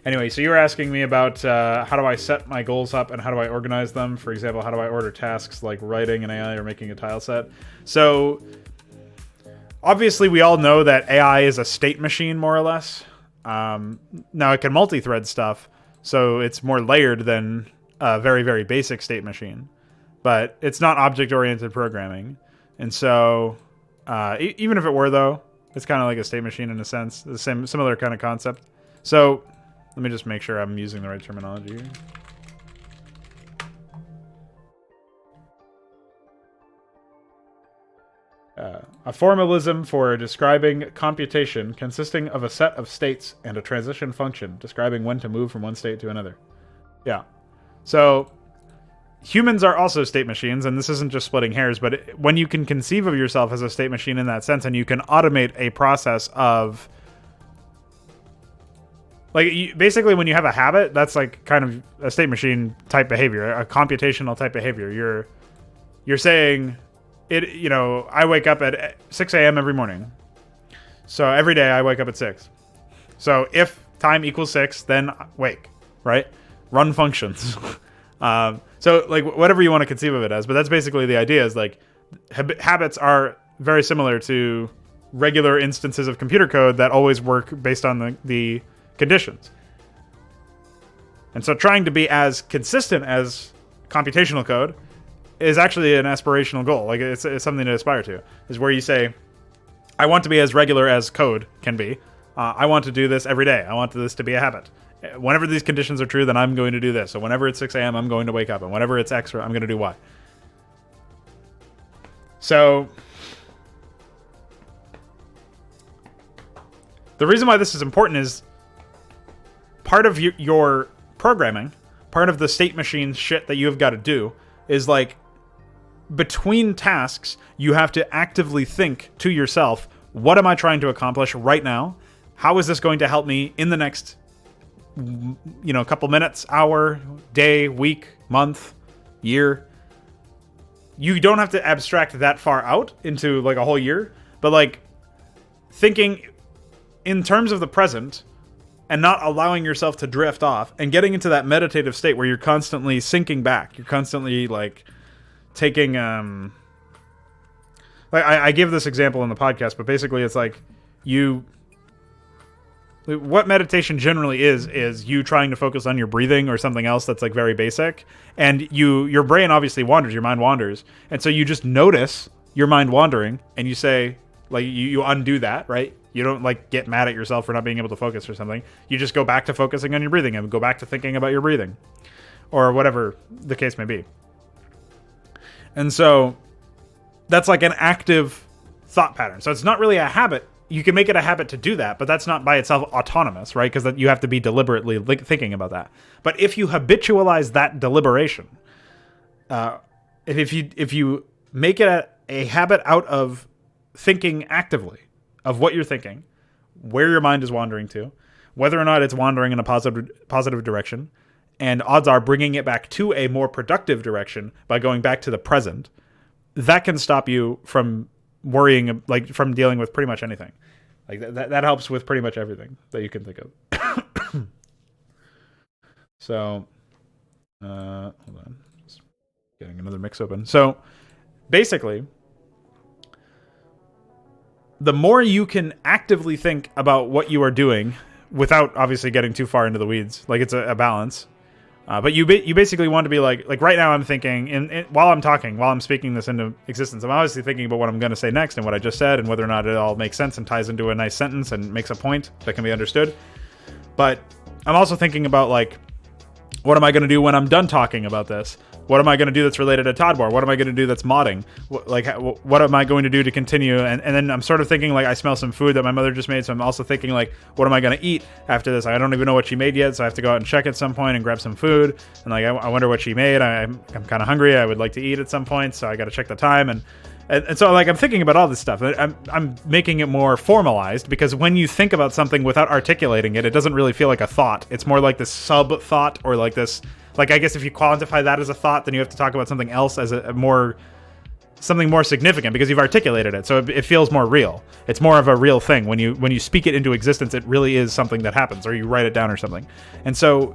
Anyway, so you were asking me about how do I set my goals up and how do I organize them? For example, how do I order tasks like writing an AI or making a tile set? So, obviously we all know that AI is a state machine, more or less. Now it can multi-thread stuff, So it's more layered than a very, very basic state machine. But it's not object-oriented programming. And so even if it were, though, it's kind of like a state machine in a sense. The similar kind of concept. So let me just make sure I'm using the right terminology here. A formalism for describing computation consisting of a set of states and a transition function describing when to move from one state to another. Yeah. So humans are also state machines, and this isn't just splitting hairs, but when you can conceive of yourself as a state machine in that sense, and you can automate a process of... Like, basically, when you have a habit, that's like kind of a state machine type behavior, a computational type behavior. You're saying... I wake up at 6 a.m. every morning. So every day I wake up at 6. So if time equals 6, then wake, right? Run functions. So like whatever you want to conceive of it as, but that's basically the idea is like habits are very similar to regular instances of computer code that always work based on the conditions. And so trying to be as consistent as computational code is actually an aspirational goal. Like it's something to aspire to. Is where you say, I want to be as regular as code can be. I want to do this every day. I want this to be a habit. Whenever these conditions are true, then I'm going to do this. So whenever it's 6 a.m., I'm going to wake up. And whenever it's X, I'm going to do Y. So the reason why this is important is part of your programming, part of the state machine shit that you've got to do is like, between tasks, you have to actively think to yourself, what am I trying to accomplish right now? How is this going to help me in the next, couple minutes, hour, day, week, month, year? You don't have to abstract that far out into like a whole year, but like thinking in terms of the present and not allowing yourself to drift off and getting into that meditative state where you're constantly sinking back. You're constantly like taking I give this example in the podcast, but basically it's like what meditation generally is you trying to focus on your breathing or something else that's like very basic, and your brain obviously wanders, your mind wanders, and so you just notice your mind wandering and you say like you undo that, right? You don't like get mad at yourself for not being able to focus or something. You just go back to focusing on your breathing and go back to thinking about your breathing or whatever the case may be. And so that's like an active thought pattern. So it's not really a habit. You can make it a habit to do that, but that's not by itself autonomous, right? Because you have to be deliberately thinking about that. But if you habitualize that deliberation, if you make it a habit out of thinking actively of what you're thinking, where your mind is wandering to, whether or not it's wandering in a positive direction, and odds are bringing it back to a more productive direction by going back to the present, that can stop you from worrying, like from dealing with pretty much anything. Like that helps with pretty much everything that you can think of. So, hold on, just getting another mix open. So, basically, the more you can actively think about what you are doing without obviously getting too far into the weeds, like it's a balance. But you basically want to be like right now I'm thinking, while I'm speaking this into existence, I'm obviously thinking about what I'm going to say next and what I just said and whether or not it all makes sense and ties into a nice sentence and makes a point that can be understood. But I'm also thinking about like, what am I going to do when I'm done talking about this? What am I going to do that's related to Todborne? What am I going to do that's modding? What am I going to do to continue? And then I'm sort of thinking like I smell some food that my mother just made, so I'm also thinking like, what am I going to eat after this? I don't even know what she made yet, so I have to go out and check at some point and grab some food. And like I wonder what she made. I'm kind of hungry. I would like to eat at some point, so I got to check the time. And so like I'm thinking about all this stuff. I'm making it more formalized because when you think about something without articulating it, it doesn't really feel like a thought. It's more like this sub thought or like this. Like, I guess if you quantify that as a thought, then you have to talk about something else as something more significant because you've articulated it. So it feels more real. It's more of a real thing. When you speak it into existence, it really is something that happens, or you write it down or something. And so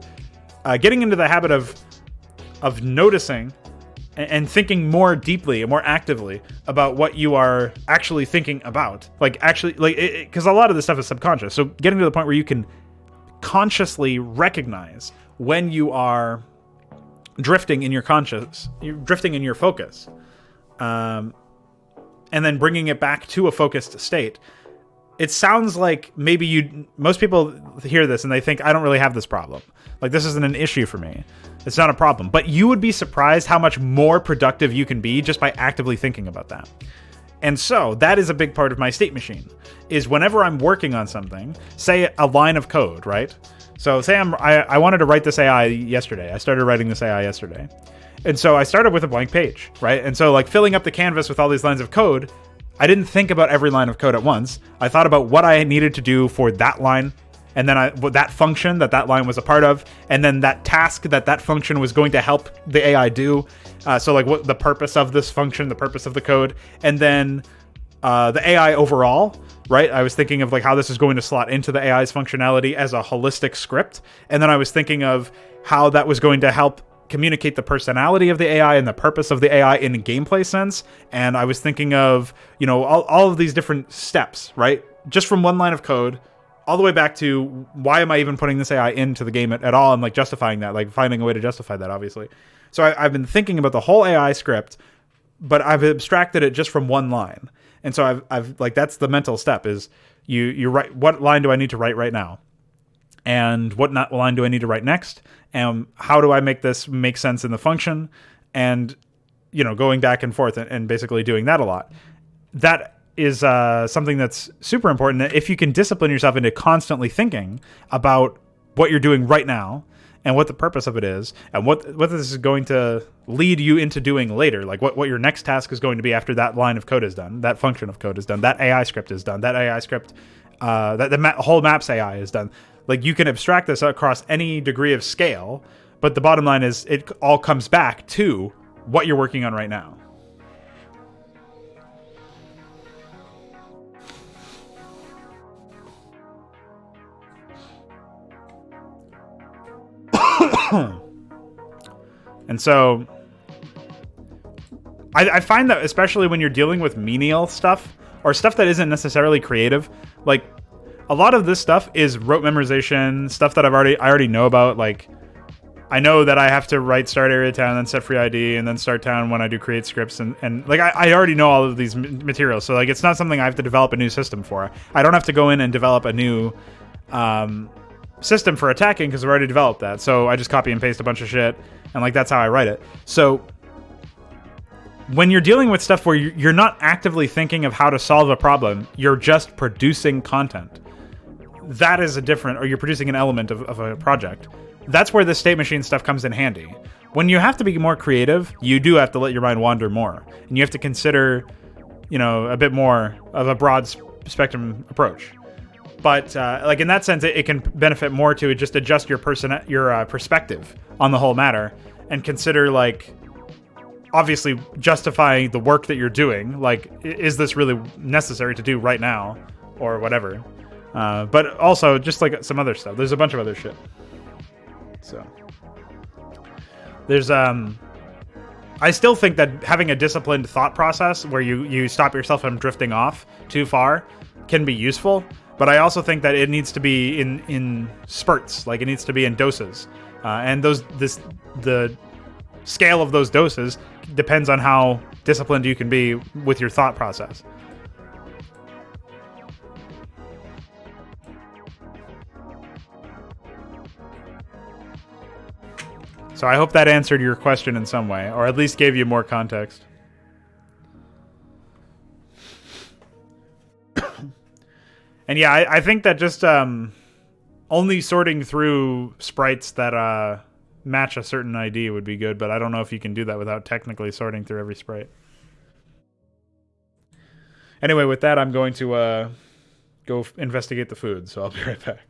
getting into the habit of noticing and thinking more deeply and more actively about what you are actually thinking about, because a lot of this stuff is subconscious. So getting to the point where you can consciously recognize when you are drifting in your you're drifting in your focus, and then bringing it back to a focused state. It sounds like maybe most people hear this and they think, I don't really have this problem. Like, this isn't an issue for me. It's not a problem. But you would be surprised how much more productive you can be just by actively thinking about that. And so that is a big part of my state machine, is whenever I'm working on something, say a line of code, right? So say I wanted to write this AI yesterday. I started writing this AI yesterday. And so I started with a blank page, right? And so like filling up the canvas with all these lines of code, I didn't think about every line of code at once. I thought about what I needed to do for that line, and then that function that line was a part of, and then that task that function was going to help the AI do. So like what the purpose of this function, the purpose of the code, and then the AI overall, right? I was thinking of like how this is going to slot into the AI's functionality as a holistic script, and then I was thinking of how that was going to help communicate the personality of the AI and the purpose of the AI in a gameplay sense. And I was thinking of, all of these different steps, right? Just from one line of code all the way back to why am I even putting this AI into the game at all, and like justifying that, like finding a way to justify that, obviously. So I've been thinking about the whole AI script, but I've abstracted it just from one line. And so I've like, that's the mental step, is you write, what line do I need to write right now? And what line do I need to write next? And how do I make this make sense in the function? And, going back and forth and basically doing that a lot. That is something that's super important. If you can discipline yourself into constantly thinking about what you're doing right now and what the purpose of it is, and what this is going to lead you into doing later, like what your next task is going to be after that line of code is done, that function of code is done, that AI script is done, that AI script, that the whole maps AI is done. Like, you can abstract this across any degree of scale, but the bottom line is it all comes back to what you're working on right now. And so I find that especially when you're dealing with menial stuff or stuff that isn't necessarily creative, like a lot of this stuff is rote memorization, stuff that I already know about. Like, I know that I have to write start area town, then set free ID, and then start town when I do create scripts, and like I already know all of these materials. So like, it's not something I have to develop a new system for. I don't have to go in and develop a new system for attacking, because I've already developed that. So I just copy and paste a bunch of shit, and like, that's how I write it. So when you're dealing with stuff where you're not actively thinking of how to solve a problem, you're just producing content. That is or you're producing an element of a project. That's where the state machine stuff comes in handy. When you have to be more creative, you do have to let your mind wander more, and you have to consider, a bit more of a broad spectrum approach. But like, in that sense, it can benefit more to just adjust your perspective on the whole matter, and consider, like, obviously justifying the work that you're doing. Like, is this really necessary to do right now, or whatever? But also just like some other stuff. There's a bunch of other shit. So there's I still think that having a disciplined thought process where you stop yourself from drifting off too far can be useful. But I also think that it needs to be in spurts, like it needs to be in doses, and the scale of those doses depends on how disciplined you can be with your thought process. So I hope that answered your question in some way, or at least gave you more context. And yeah, I think that just only sorting through sprites that match a certain ID would be good, but I don't know if you can do that without technically sorting through every sprite. Anyway, with that, I'm going to go investigate the food, so I'll be right back.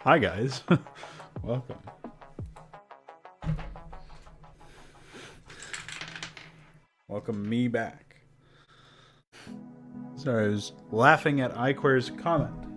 Hi, guys. Welcome. Welcome me back. Sorry, I was laughing at iQuere's comment.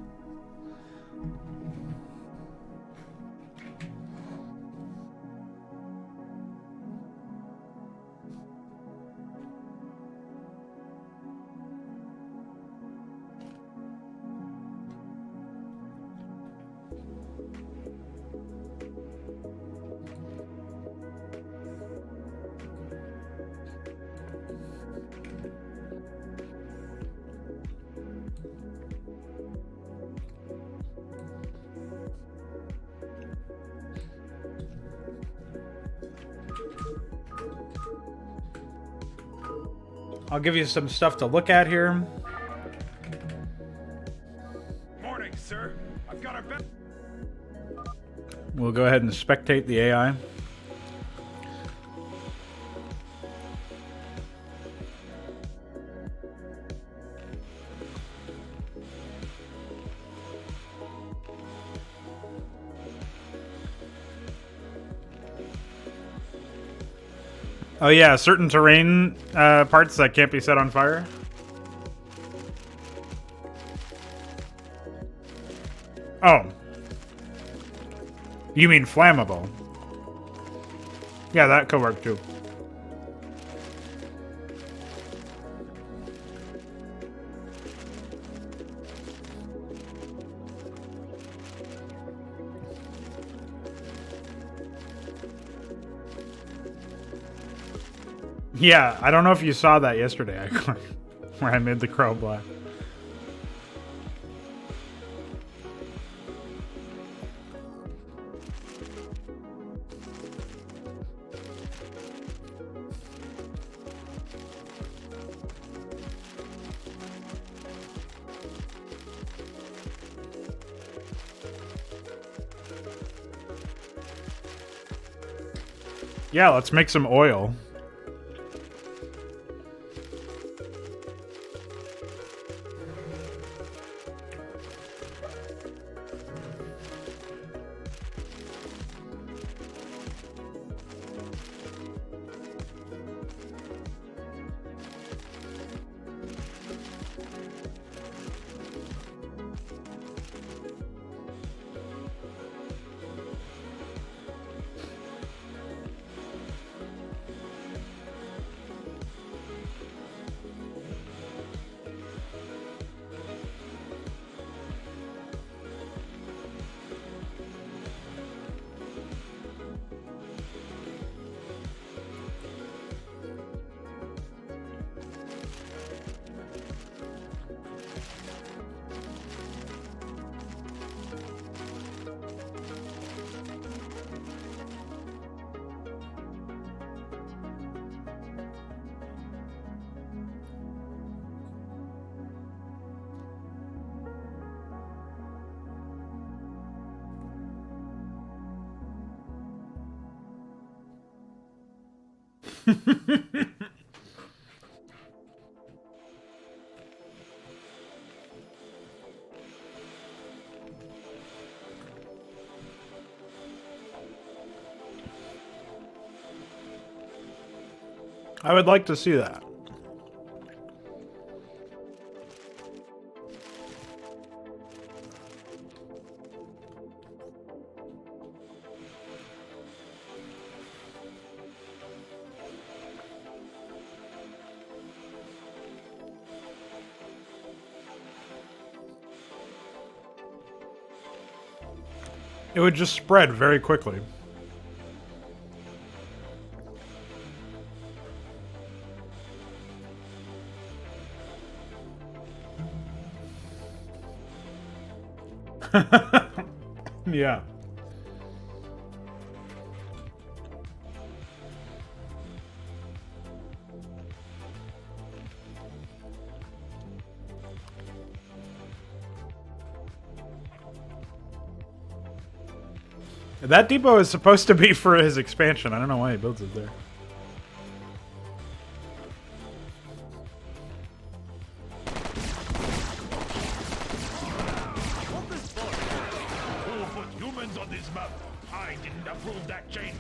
I'll give you some stuff to look at here. Morning, sir. I've got our back. We'll go ahead and spectate the AI. Oh yeah, certain terrain parts that can't be set on fire. Oh. You mean flammable? Yeah, that could work too. Yeah, I don't know if you saw that yesterday, where I made the crow black. Yeah, let's make some oil. I would like to see that. It would just spread very quickly. Yeah. That depot is supposed to be for his expansion. I don't know why he builds it there. Who put humans on this map? I didn't approve that change.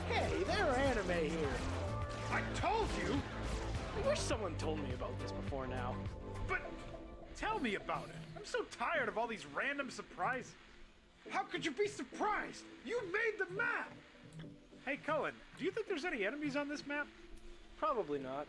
Hey, they're anime here. I told you! I wish someone told me about this before now. But tell me about it. I'm so tired of all these random surprises. How could you be surprised? You made the map! Hey, Cullen, do you think there's any enemies on this map? Probably not.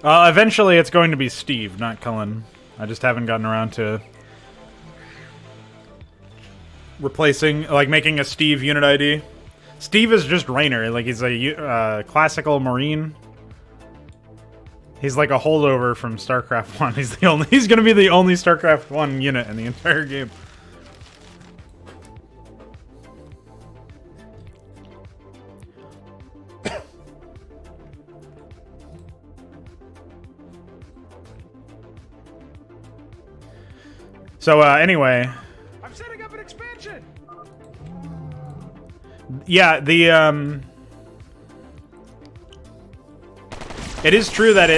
Eventually it's going to be Steve, not Cullen. I just haven't gotten around to replacing, like, making a Steve unit ID. Steve is just Raynor, like, he's a classical Marine. He's like a holdover from Starcraft 1. He's gonna be the only Starcraft 1 unit in the entire game. So anyway, I'm setting up an expansion. yeah, the it is true that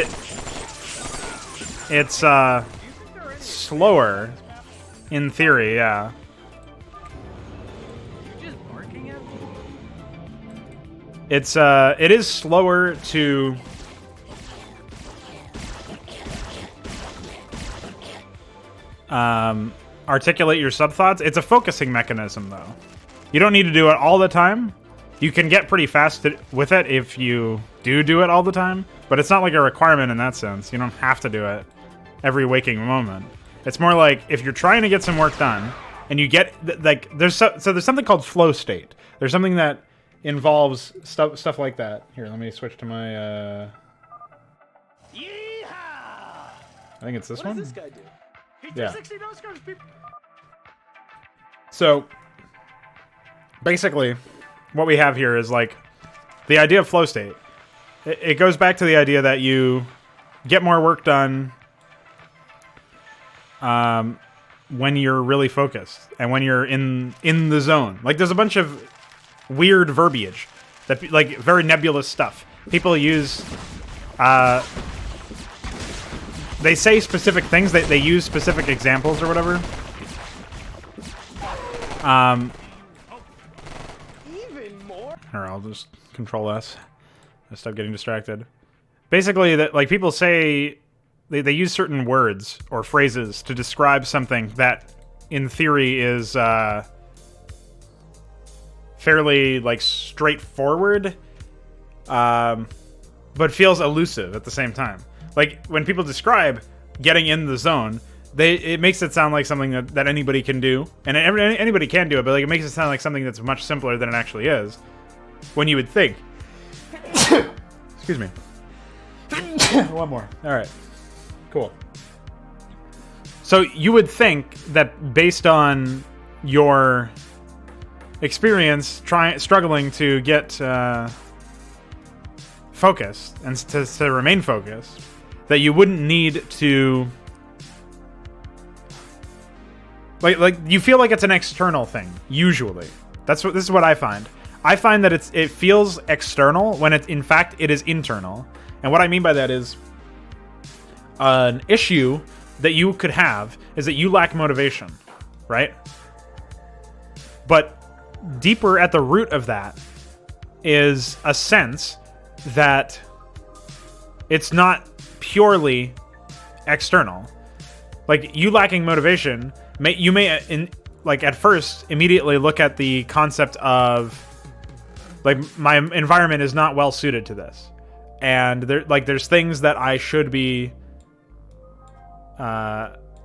it's slower in theory, yeah. You're just barking at me? It is slower to articulate your subthoughts. It's a focusing mechanism, though. You don't need to do it all the time. You can get pretty fast with it if you do it all the time, but it's not like a requirement in that sense. You don't have to do it every waking moment. It's more like if you're trying to get some work done and you get like there's something called flow state. There's something that involves stuff like that. Here, let me switch to my Yeehaw! I think it's this What one. does this guy do? He Yeah. 360 no scopes people. So basically, what we have here is like the idea of flow state. It goes back to the idea that you get more work done when you're really focused and when you're in the zone. Like there's a bunch of weird verbiage that like very nebulous stuff. People use they say specific things, they use specific examples or whatever. Even more? Or I'll just Control S. I stop getting distracted. Basically, that like people say they use certain words or phrases to describe something that, in theory, is fairly like straightforward, but feels elusive at the same time. Like when people describe getting in the zone, it makes it sound like something that anybody can do, and anybody can do it, but like it makes it sound like something that's much simpler than it actually is. When you would think. Excuse me. One more. All right. Cool. So you would think that based on your experience struggling to get focused and to remain focused, that you wouldn't need to like you feel like it's an external thing usually. This is what I find. I find that it feels external when in fact it is internal. And what I mean by that is an issue that you could have is that you lack motivation, right? But deeper at the root of that is a sense that it's not purely external. Like you lacking motivation, you may at first immediately look at the concept of like my environment is not well suited to this, and there's things that I should be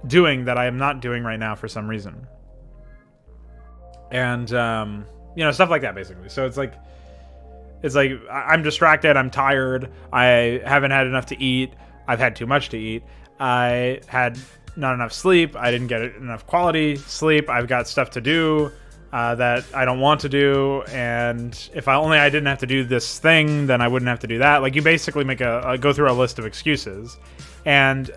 doing that I am not doing right now for some reason, and stuff like that basically. So it's like I'm distracted, I'm tired, I haven't had enough to eat, I've had too much to eat, I had not enough sleep, I didn't get enough quality sleep, I've got stuff to do that I don't want to do, and if I didn't have to do this thing, then I wouldn't have to do that. Like you basically make go through a list of excuses, and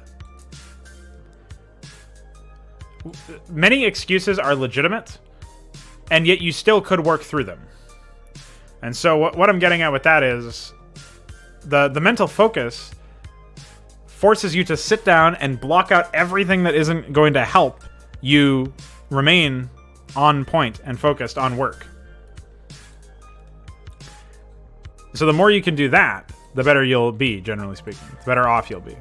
many excuses are legitimate, and yet you still could work through them. And so what I'm getting at with that is the mental focus forces you to sit down and block out everything that isn't going to help you remain on point and focused on work. So the more you can do that, the better you'll be, generally speaking. The better off you'll be.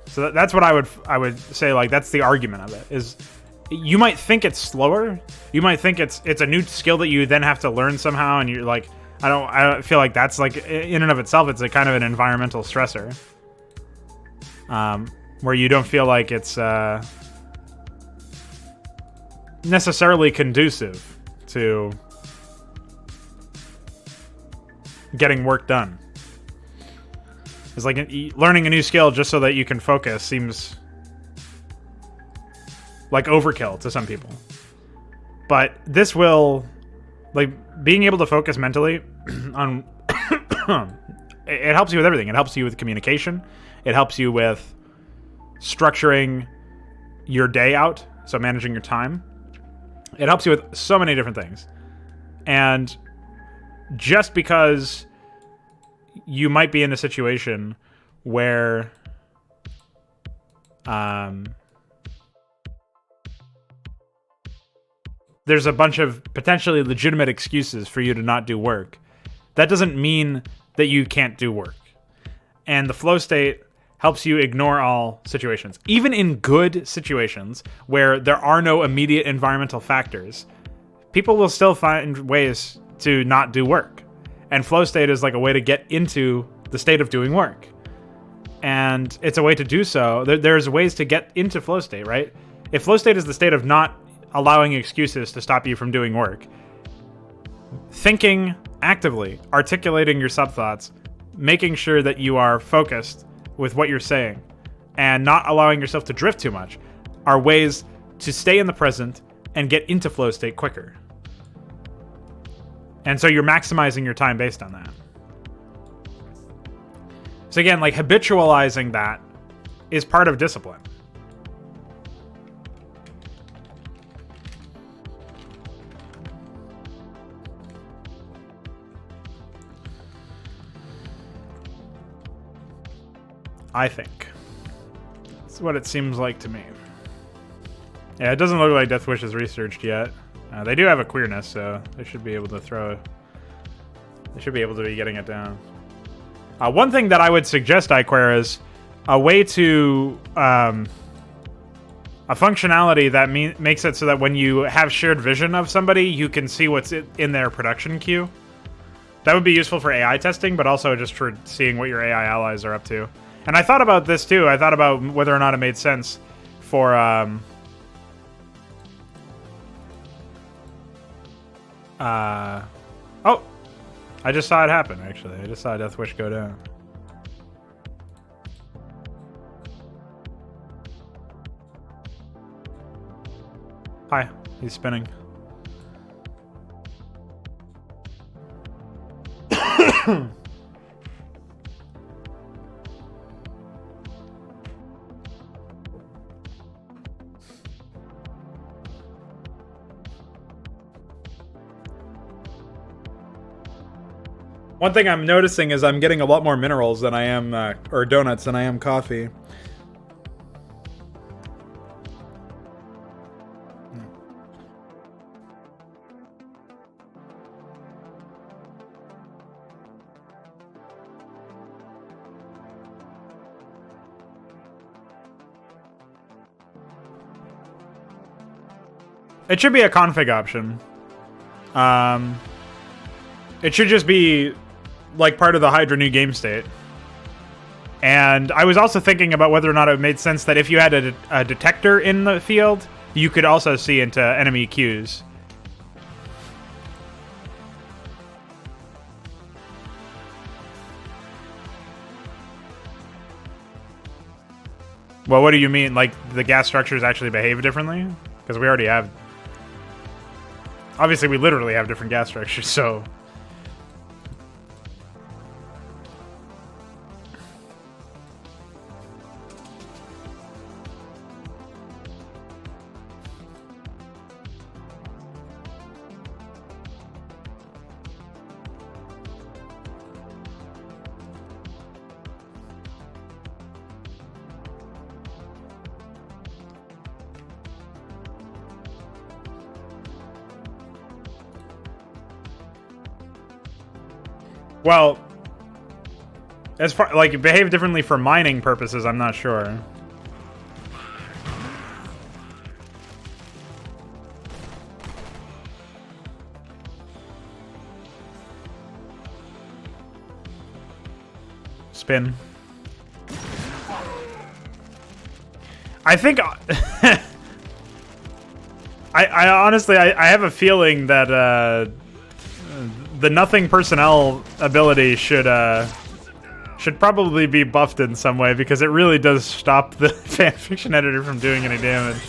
So that's what I would say. Like that's the argument of it. Is you might think it's slower. You might think it's a new skill that you then have to learn somehow, and you're like, I don't feel like that's like in and of itself. It's a kind of an environmental stressor. Where you don't feel like it's necessarily conducive to getting work done. It's like learning a new skill just so that you can focus seems like overkill to some people. But this will, like, being able to focus mentally on it helps you with everything. It helps you with communication. It helps you with structuring your day out, so managing your time. It helps you with so many different things. And just because you might be in a situation where there's a bunch of potentially legitimate excuses for you to not do work, that doesn't mean that you can't do work. And the flow state helps you ignore all situations. Even in good situations where there are no immediate environmental factors, people will still find ways to not do work. And flow state is like a way to get into the state of doing work. And it's a way to do so. There's ways to get into flow state, right? If flow state is the state of not allowing excuses to stop you from doing work, thinking actively, articulating your sub-thoughts, making sure that you are focused with what you're saying, and not allowing yourself to drift too much, are ways to stay in the present and get into flow state quicker. And so you're maximizing your time based on that. So again, like, habitualizing that is part of discipline. I think. That's what it seems like to me. Yeah, it doesn't look like Death Wish is researched yet. They do have a queerness, so they should be able to They should be able to be getting it down. One thing that I would suggest, iQuare, is a way to... a functionality that makes it so that when you have shared vision of somebody, you can see what's in their production queue. That would be useful for AI testing, but also just for seeing what your AI allies are up to. And I thought about this too. I thought about whether or not it made sense for oh, I just saw it happen, actually. I just saw Death Wish go down. Hi, he's spinning. One thing I'm noticing is I'm getting a lot more minerals than I am, or donuts than I am coffee. It should be a config option. It should just be like part of the Hydra new game state. And I was also thinking about whether or not it made sense that if you had a detector in the field, you could also see into enemy queues. Well, what do you mean? Like, the gas structures actually behave differently? Because we already have... Obviously, we literally have different gas structures, so... Well, as far like behave differently for mining purposes, I'm not sure. Spin. I think I honestly I have a feeling that the nothing personnel ability should probably be buffed in some way, because it really does stop the fanfiction editor from doing any damage.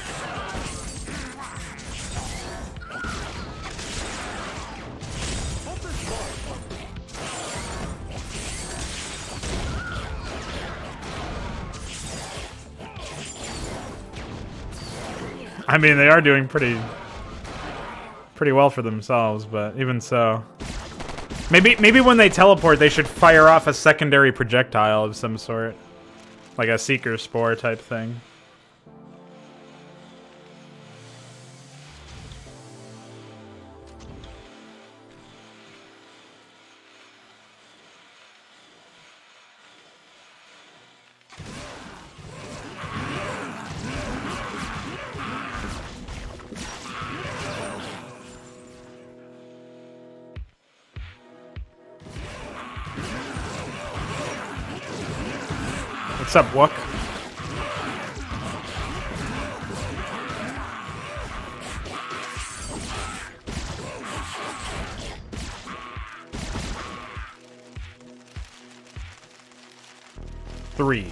I mean, they are doing pretty well for themselves, but even so. Maybe when they teleport, they should fire off a secondary projectile of some sort. Like a Seeker Spore type thing. What's up, Wook? Three.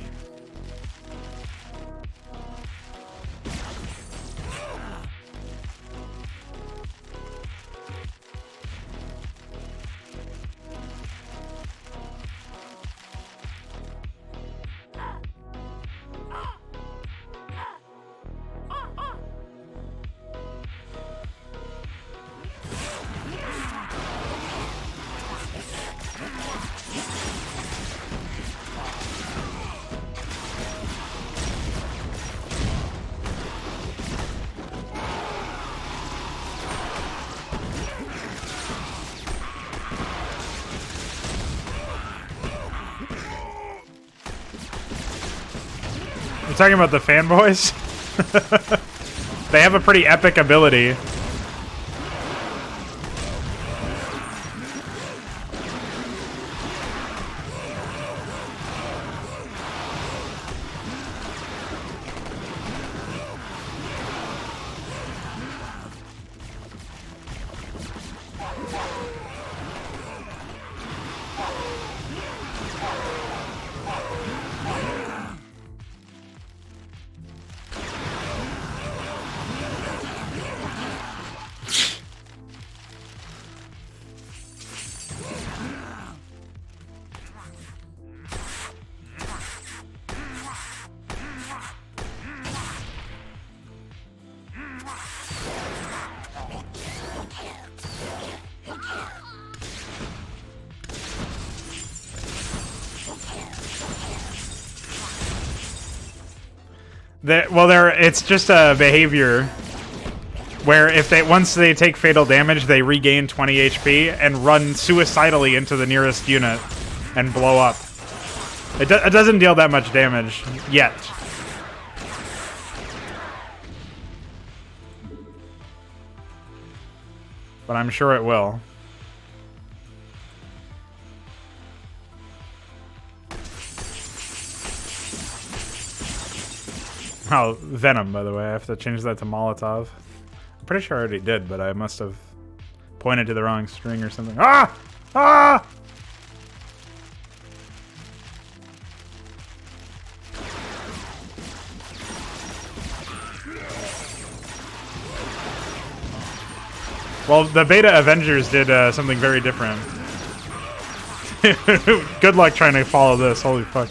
You're talking about the fanboys? They have a pretty epic ability. It's just a behavior where if once they take fatal damage, they regain 20 HP and run suicidally into the nearest unit and blow up. It doesn't deal that much damage yet. But I'm sure it will. Oh, Venom, by the way. I have to change that to Molotov. I'm pretty sure I already did, but I must have pointed to the wrong string or something. Ah! Ah! Well, the Beta Avengers did something very different. Good luck trying to follow this. Holy fuck.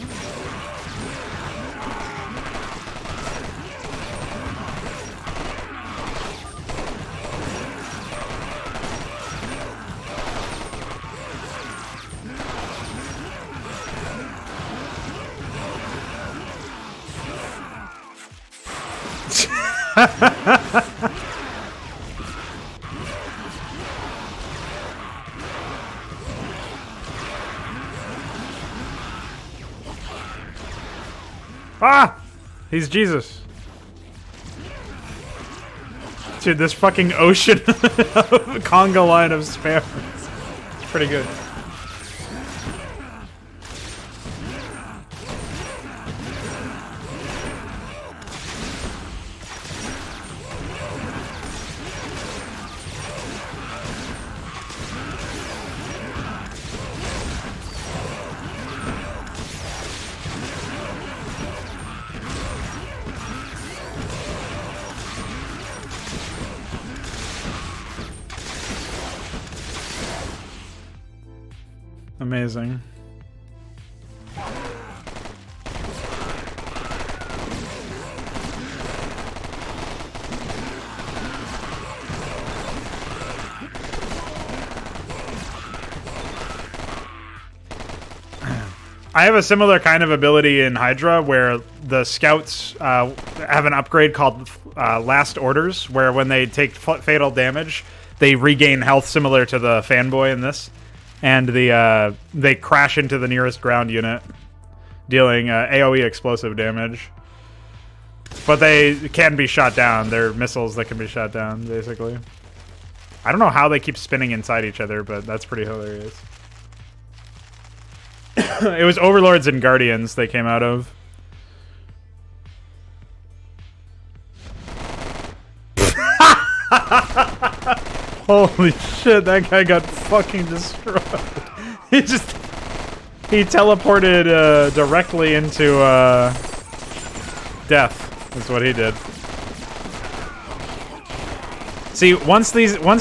Ah! He's Jesus. Dude, this fucking ocean of conga line of spam. It's pretty good. Amazing. I have a similar kind of ability in Hydra where the scouts have an upgrade called Last Orders, where when they take fatal damage, they regain health similar to the fanboy in this, and they crash into the nearest ground unit, dealing AoE explosive damage. But they can be shot down. They're missiles that can be shot down, basically. I don't know how they keep spinning inside each other, but that's pretty hilarious. It was Overlords and Guardians they came out of. Holy shit, that guy got fucking destroyed. He teleported directly into death. That's what he did. See, once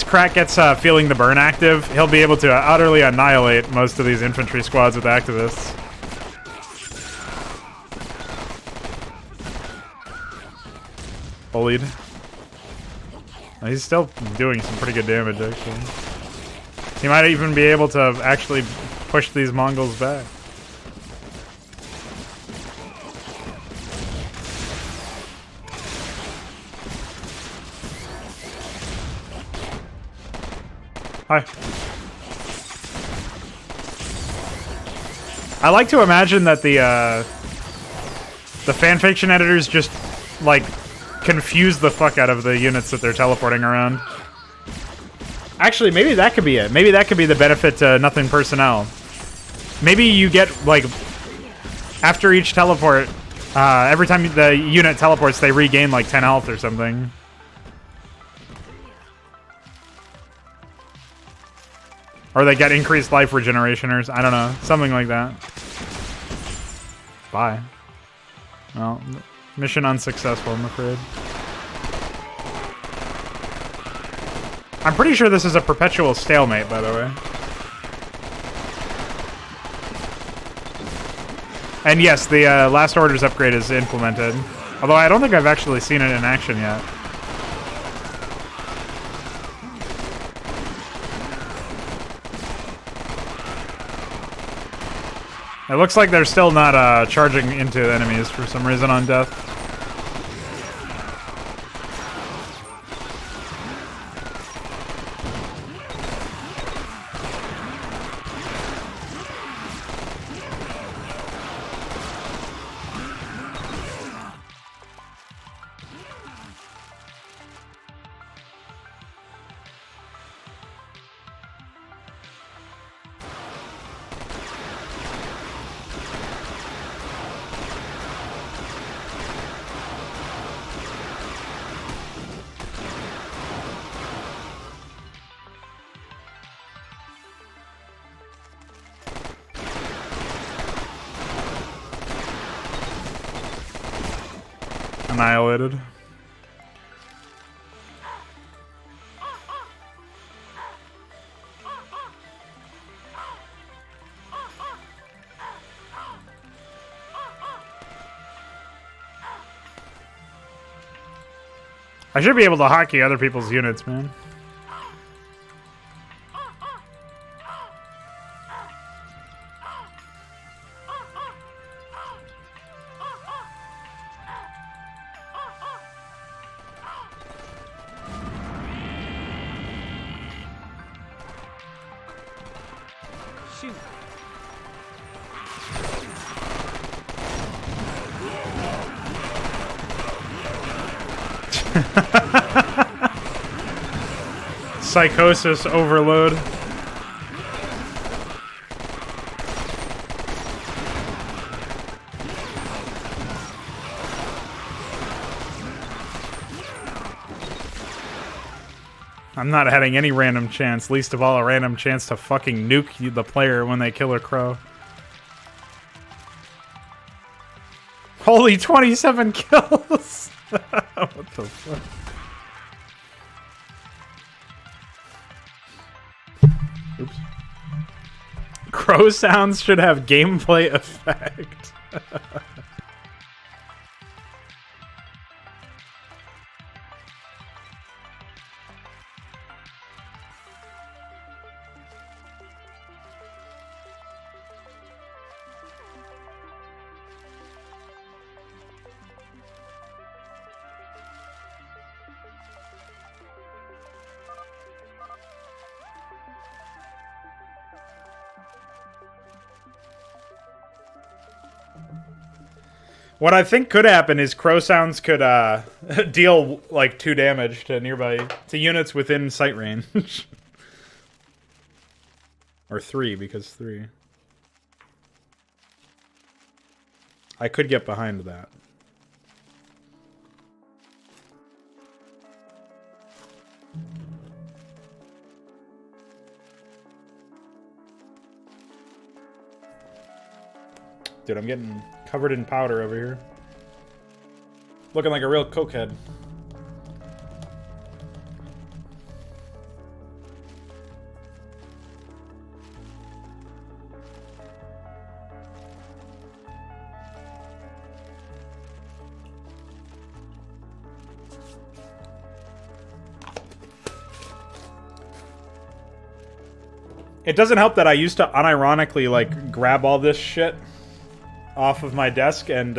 Crack gets feeling the burn active, he'll be able to utterly annihilate most of these infantry squads with activists. Bullied. He's still doing some pretty good damage, actually. He might even be able to actually push these Mongols back. Hi. I like to imagine that the fanfiction editors just, like, confuse the fuck out of the units that they're teleporting around. Actually, maybe that could be it. Maybe that could be the benefit to Nothing Personnel. Maybe you get, like, after each teleport, every time the unit teleports, they regain, like, 10 health or something. Or they get increased life regeneration or I don't know. Something like that. Bye. Well, mission unsuccessful, I'm afraid. I'm pretty sure this is a perpetual stalemate, by the way. And yes, the Last Orders upgrade is implemented. Although I don't think I've actually seen it in action yet. It looks like they're still not charging into enemies for some reason on death. Annihilated. I should be able to hotkey other people's units, man. Shoot. Psychosis overload. I'm not having any random chance, least of all a random chance to fucking nuke the player when they kill a crow. Holy 27 kills! What the fuck? Oops. Crow sounds should have gameplay effect. What I think could happen is crow sounds could deal like 2 damage to units within sight range. Or 3, because 3. I could get behind that. Dude, I'm getting covered in powder over here. Looking like a real cokehead. It doesn't help that I used to unironically, like, grab all this shit off of my desk and,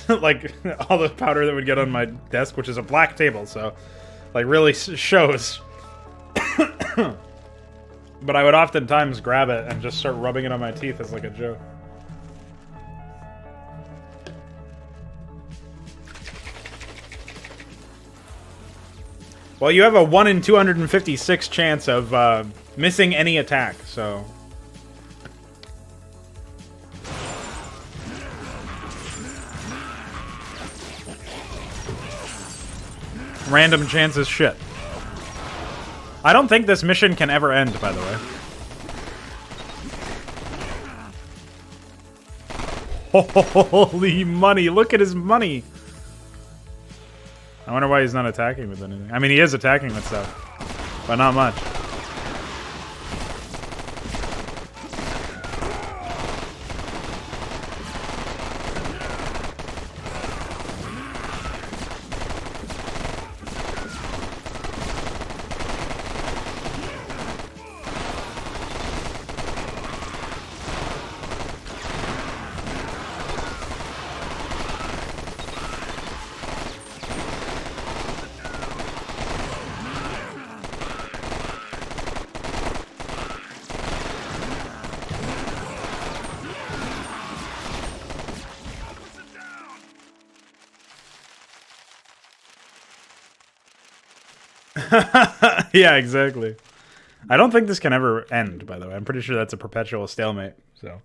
like, all the powder that would get on my desk, which is a black table, so, like, really shows. But I would oftentimes grab it and just start rubbing it on my teeth as, like, a joke. Well, you have a 1 in 256 chance of, missing any attack, so... Random chances shit. I don't think this mission can ever end, by the way. Holy money, look at his money! I wonder why he's not attacking with anything. I mean, he is attacking with stuff, but not much. Yeah, exactly. I don't think this can ever end, by the way. I'm pretty sure that's a perpetual stalemate, so...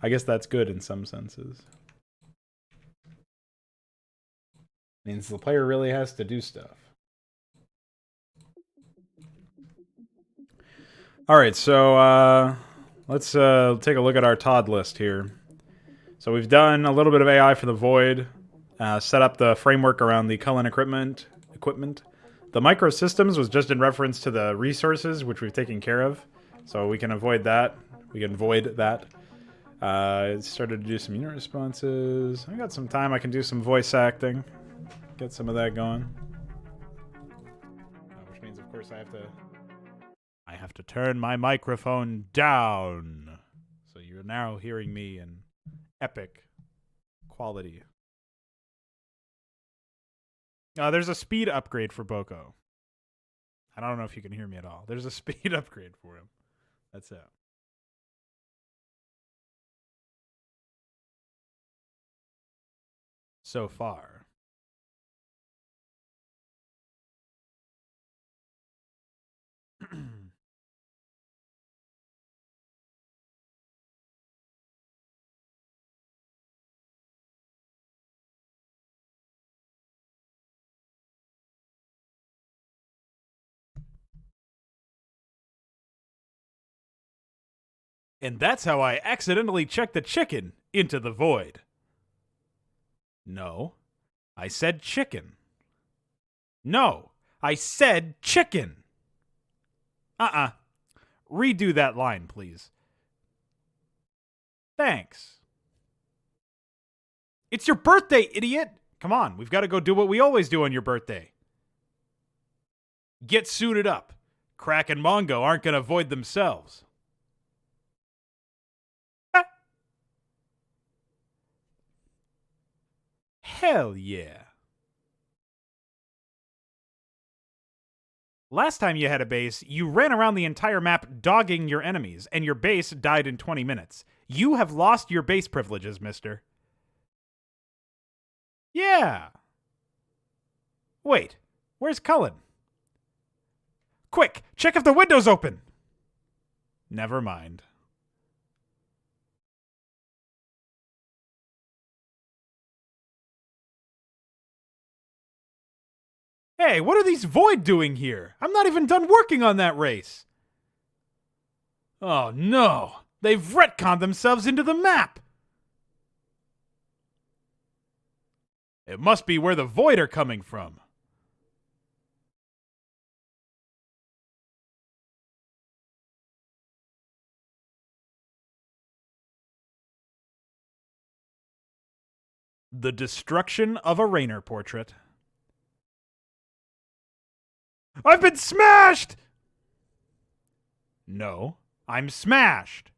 I guess that's good in some senses. Means the player really has to do stuff. Alright, so, let's take a look at our Todd list here. So we've done a little bit of AI for the Void, set up the framework around the Cullen equipment. The microsystems was just in reference to the resources, which we've taken care of. So we can avoid that. We can void that. Started to do some unit responses. I got some time. I can do some voice acting. Get some of that going. Which means, of course, I have to turn my microphone down. So you're now hearing me in epic quality. There's a speed upgrade for Boko. I don't know if you can hear me at all. There's a speed upgrade for him. That's it. So far. And that's how I accidentally checked the chicken into the void. No, I said chicken. No, I said chicken. Redo that line, please. Thanks. It's your birthday, idiot! Come on, we've got to go do what we always do on your birthday. Get suited up. Crack and Mongo aren't going to void themselves. Hell yeah. Last time you had a base, you ran around the entire map dogging your enemies, and your base died in 20 minutes. You have lost your base privileges, mister. Yeah. Wait, where's Cullen? Quick, check if the window's open. Never mind. Hey, what are these Void doing here? I'm not even done working on that race. Oh no, they've retconned themselves into the map. It must be where the Void are coming from. The destruction of a Rainer portrait. I've been smashed! No, I'm smashed.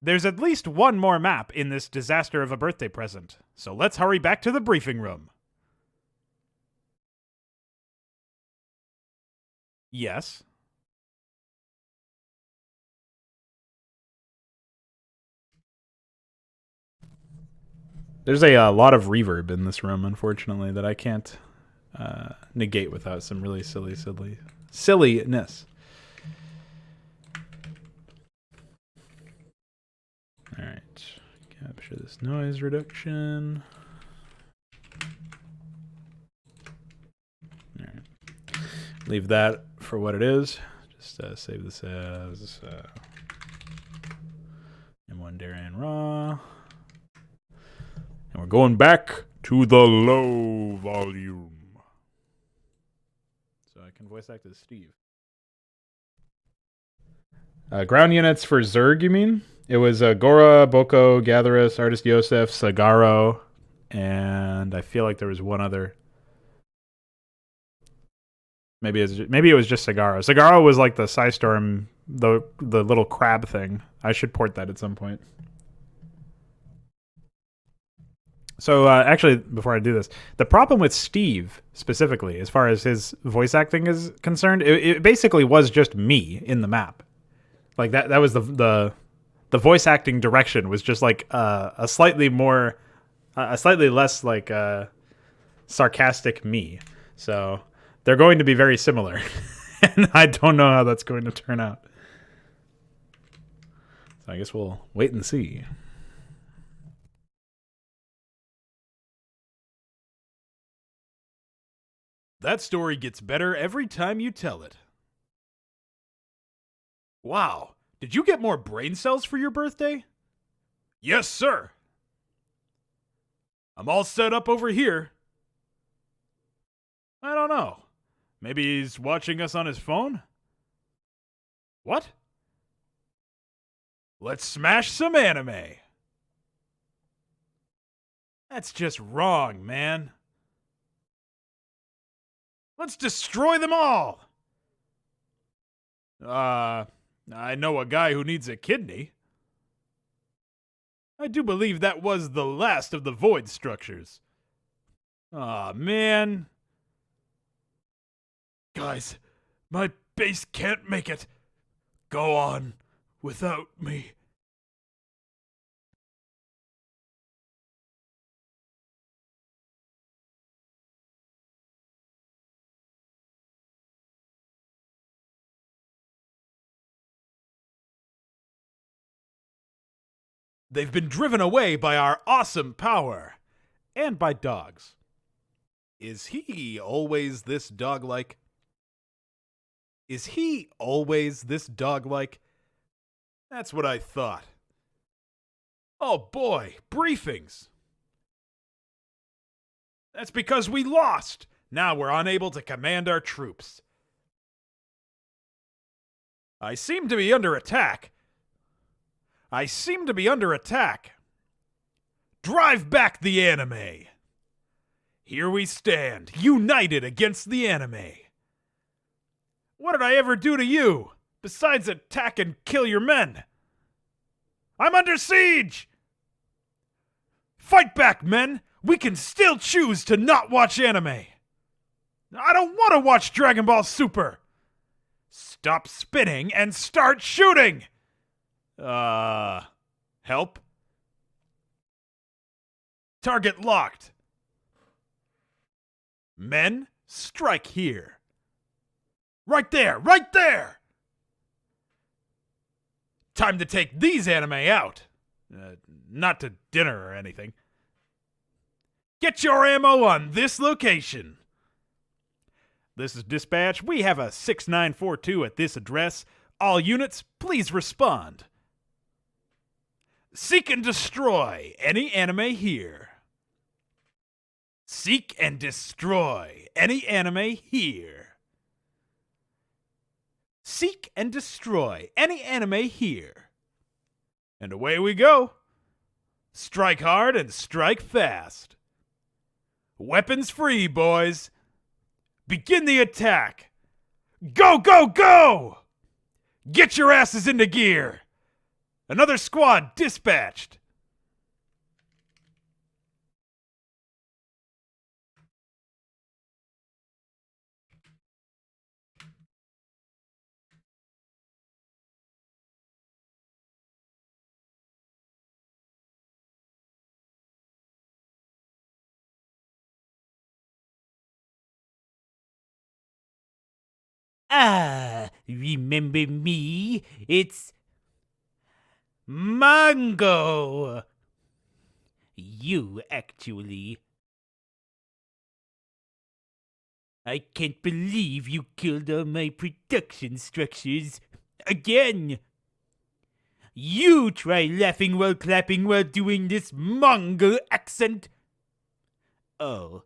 There's at least one more map in this disaster of a birthday present, so let's hurry back to the briefing room. Yes. There's a lot of reverb in this room, unfortunately, that I can't negate without some really silliness. All right, capture this noise reduction. All right, leave that for what it is. Just save this as M1 Darien Raw. And we're going back to the low volume. So I can voice act as Steve. Ground units for Zerg, you mean? It was Gora, Boko, Gatherus, Artist Yosef, Sagaro, and I feel like there was one other. Maybe it was just Sagaro. Sagaro was like the Psystorm, the little crab thing. I should port that at some point. So actually, before I do this, the problem with Steve specifically, as far as his voice acting is concerned, it basically was just me in the map. Like that was the voice acting direction was just like a slightly less like sarcastic me. So they're going to be very similar, and I don't know how that's going to turn out. So I guess we'll wait and see. That story gets better every time you tell it. Wow, did you get more brain cells for your birthday? Yes, sir. I'm all set up over here. I don't know. Maybe he's watching us on his phone? What? Let's smash some anime. That's just wrong, man. Let's destroy them all! I know a guy who needs a kidney. I do believe that was the last of the Void structures. Aw, man. Guys, my base can't make it. Go on without me. They've been driven away by our awesome power. And by dogs. Is he always this dog-like? Is he always this dog-like? That's what I thought. Oh boy, briefings. That's because we lost. Now we're unable to command our troops. I seem to be under attack. Drive back the anime. Here we stand, united against the anime. What did I ever do to you, besides attack and kill your men? I'm under siege! Fight back, men! We can still choose to not watch anime. I don't want to watch Dragon Ball Super. Stop spinning and start shooting! Help? Target locked. Men, strike here. Right there, right there! Time to take these anime out. Not to dinner or anything. Get your ammo on this location. This is dispatch. We have a 6942 at this address. All units, please respond. Seek and destroy any anime here. Seek and destroy any anime here. Seek and destroy any anime here. And away we go. Strike hard and strike fast. Weapons free, boys. Begin the attack. Go, go, go! Get your asses into gear. Another squad dispatched. Remember me? It's Mongo. You, actually. I can't believe you killed all my production structures. Again. You try laughing while clapping while doing this Mongol accent. Oh.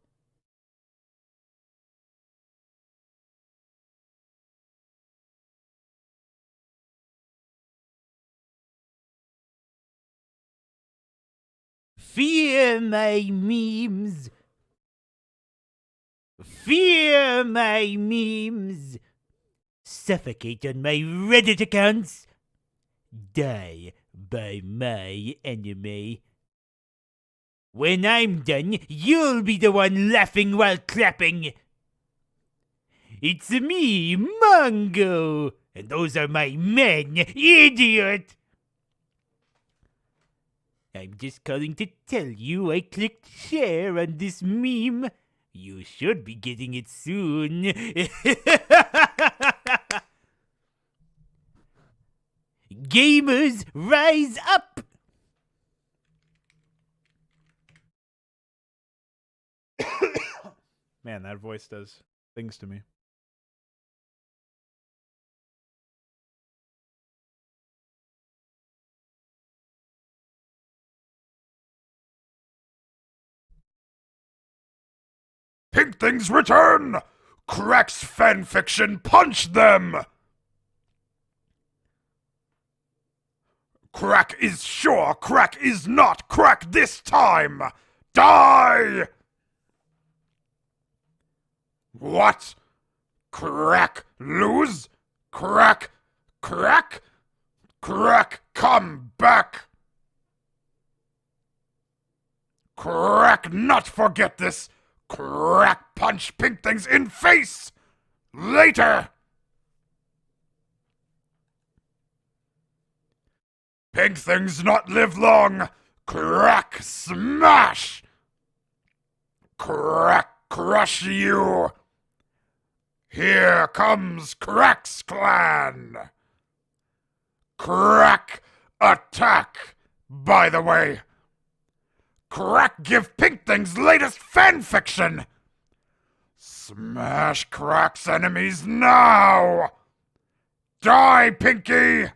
Fear my memes. Fear my memes. Suffocate on my Reddit accounts. Die by my enemy. When I'm done, you'll be the one laughing while clapping. It's me, Mongo. And those are my men, idiot. I'm just calling to tell you I clicked share on this meme. You should be getting it soon. Gamers, rise up! Man, that voice does things to me. Pink Things return! Cracks fanfiction, punch them! Crack is sure, crack is not, crack this time! Die! What? Crack lose? Crack, crack? Crack come back! Crack not forget this! Crack punch Pink Things in face! Later! Pink Things not live long! Crack smash! Crack crush you! Here comes Crack's clan! Crack attack! By the way, Crack give Pink Things latest fanfiction! Smash Crack's enemies now! Die, Pinky!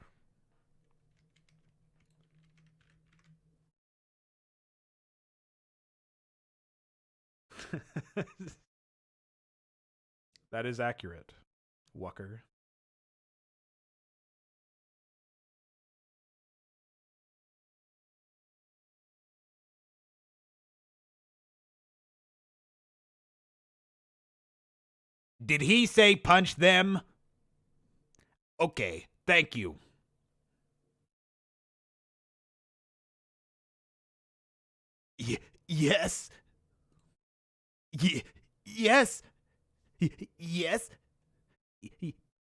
That is accurate, Wucker. Did he say punch them? Okay, thank you. Yes. Yes. Yes.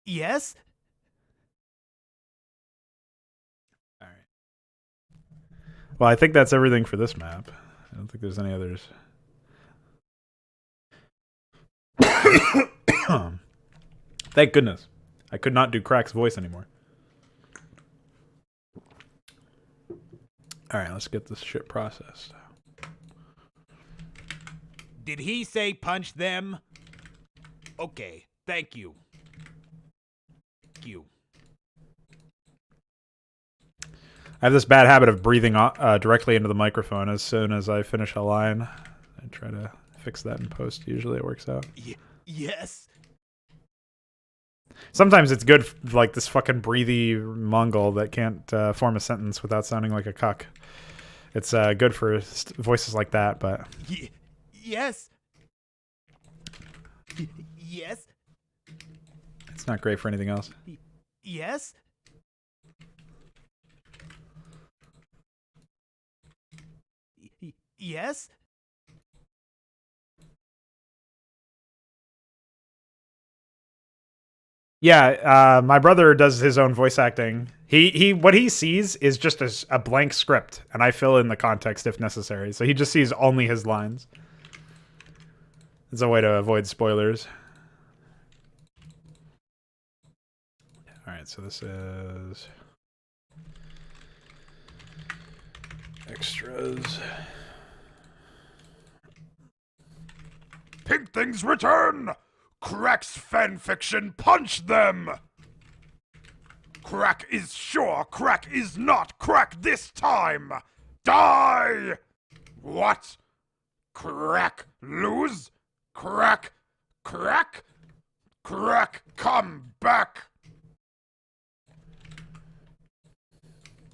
Yes. All right. Well, I think that's everything for this map. I don't think there's any others. Thank goodness. I could not do Crack's voice anymore. Alright, let's get this shit processed. Did he say punch them? Okay, thank you. Thank you. I have this bad habit of breathing directly into the microphone as soon as I finish a line. I try to fix that in post. Usually it works out. Yes? Sometimes it's good, like this fucking breathy Mongol that can't form a sentence without sounding like a cuck. It's good for voices like that, but... Yes? Yes? It's not great for anything else. Yes? Yes? Yeah, my brother does his own voice acting. He what he sees is just a blank script, and I fill in the context if necessary. So he just sees only his lines. It's a way to avoid spoilers. All right, so this is extras. Pink Things return! Crack's fanfiction, punch them! Crack is sure, Crack is not, Crack this time! Die! What? Crack lose? Crack, Crack? Crack come back!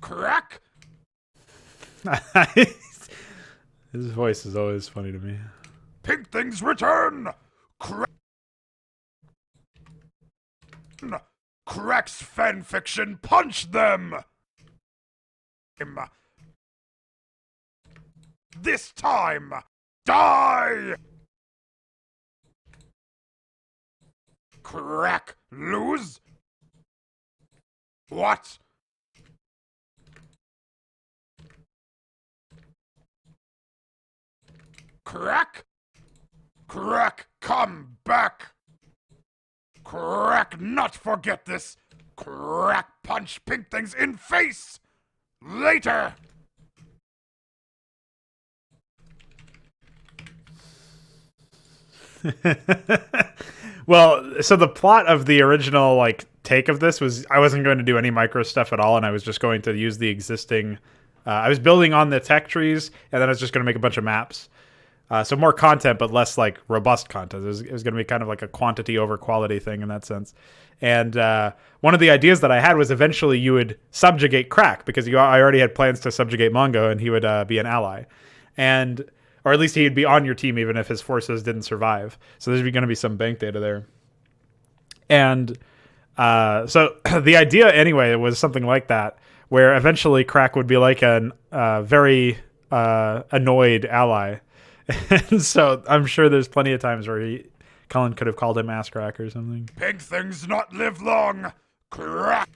Crack? His voice is always funny to me. Pink Things return! Crack's fanfiction, punch them! This time, die! Crack lose? What? Crack? Crack come back! Crack not forget this! Crack punch Pink Things in face! Later! Well, so the plot of the original like take of this was I wasn't going to do any micro stuff at all, and I was just going to use the existing. I was building on the tech trees, and then I was just going to make a bunch of maps. So more content, but less like robust content. It was going to be kind of like a quantity over quality thing in that sense. And one of the ideas that I had was eventually you would subjugate Crack because I already had plans to subjugate Mongo, and he would be an ally, or at least he'd be on your team even if his forces didn't survive. So there's going to be some bank data there. And so the idea anyway was something like that, where eventually Crack would be like an very annoyed ally. And so I'm sure there's plenty of times where Cullen could have called him ass crack or something. Pink Things not live long! Crack!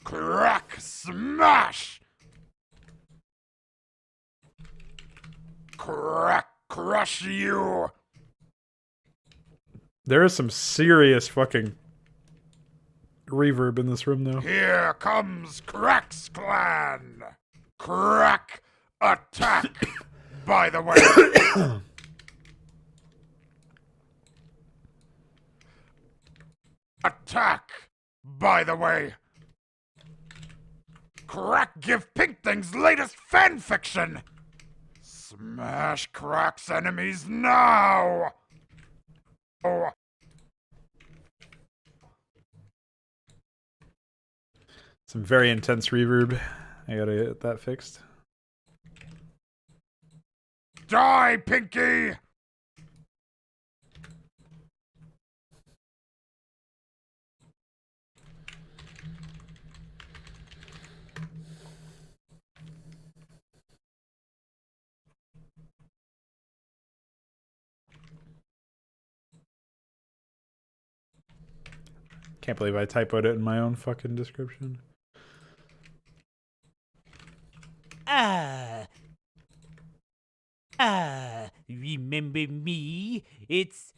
Crack smash! Crack crush you! There is some serious fucking reverb in this room, though. Here comes Crack's clan! Crack attack! By the way... Attack! By the way... Crack give Pink Things latest fanfiction! Smash Crack's enemies now! Oh. Some very intense reverb. I gotta get that fixed. Die, Pinky! Can't believe I typoed it in my own fucking description. Remember me? It's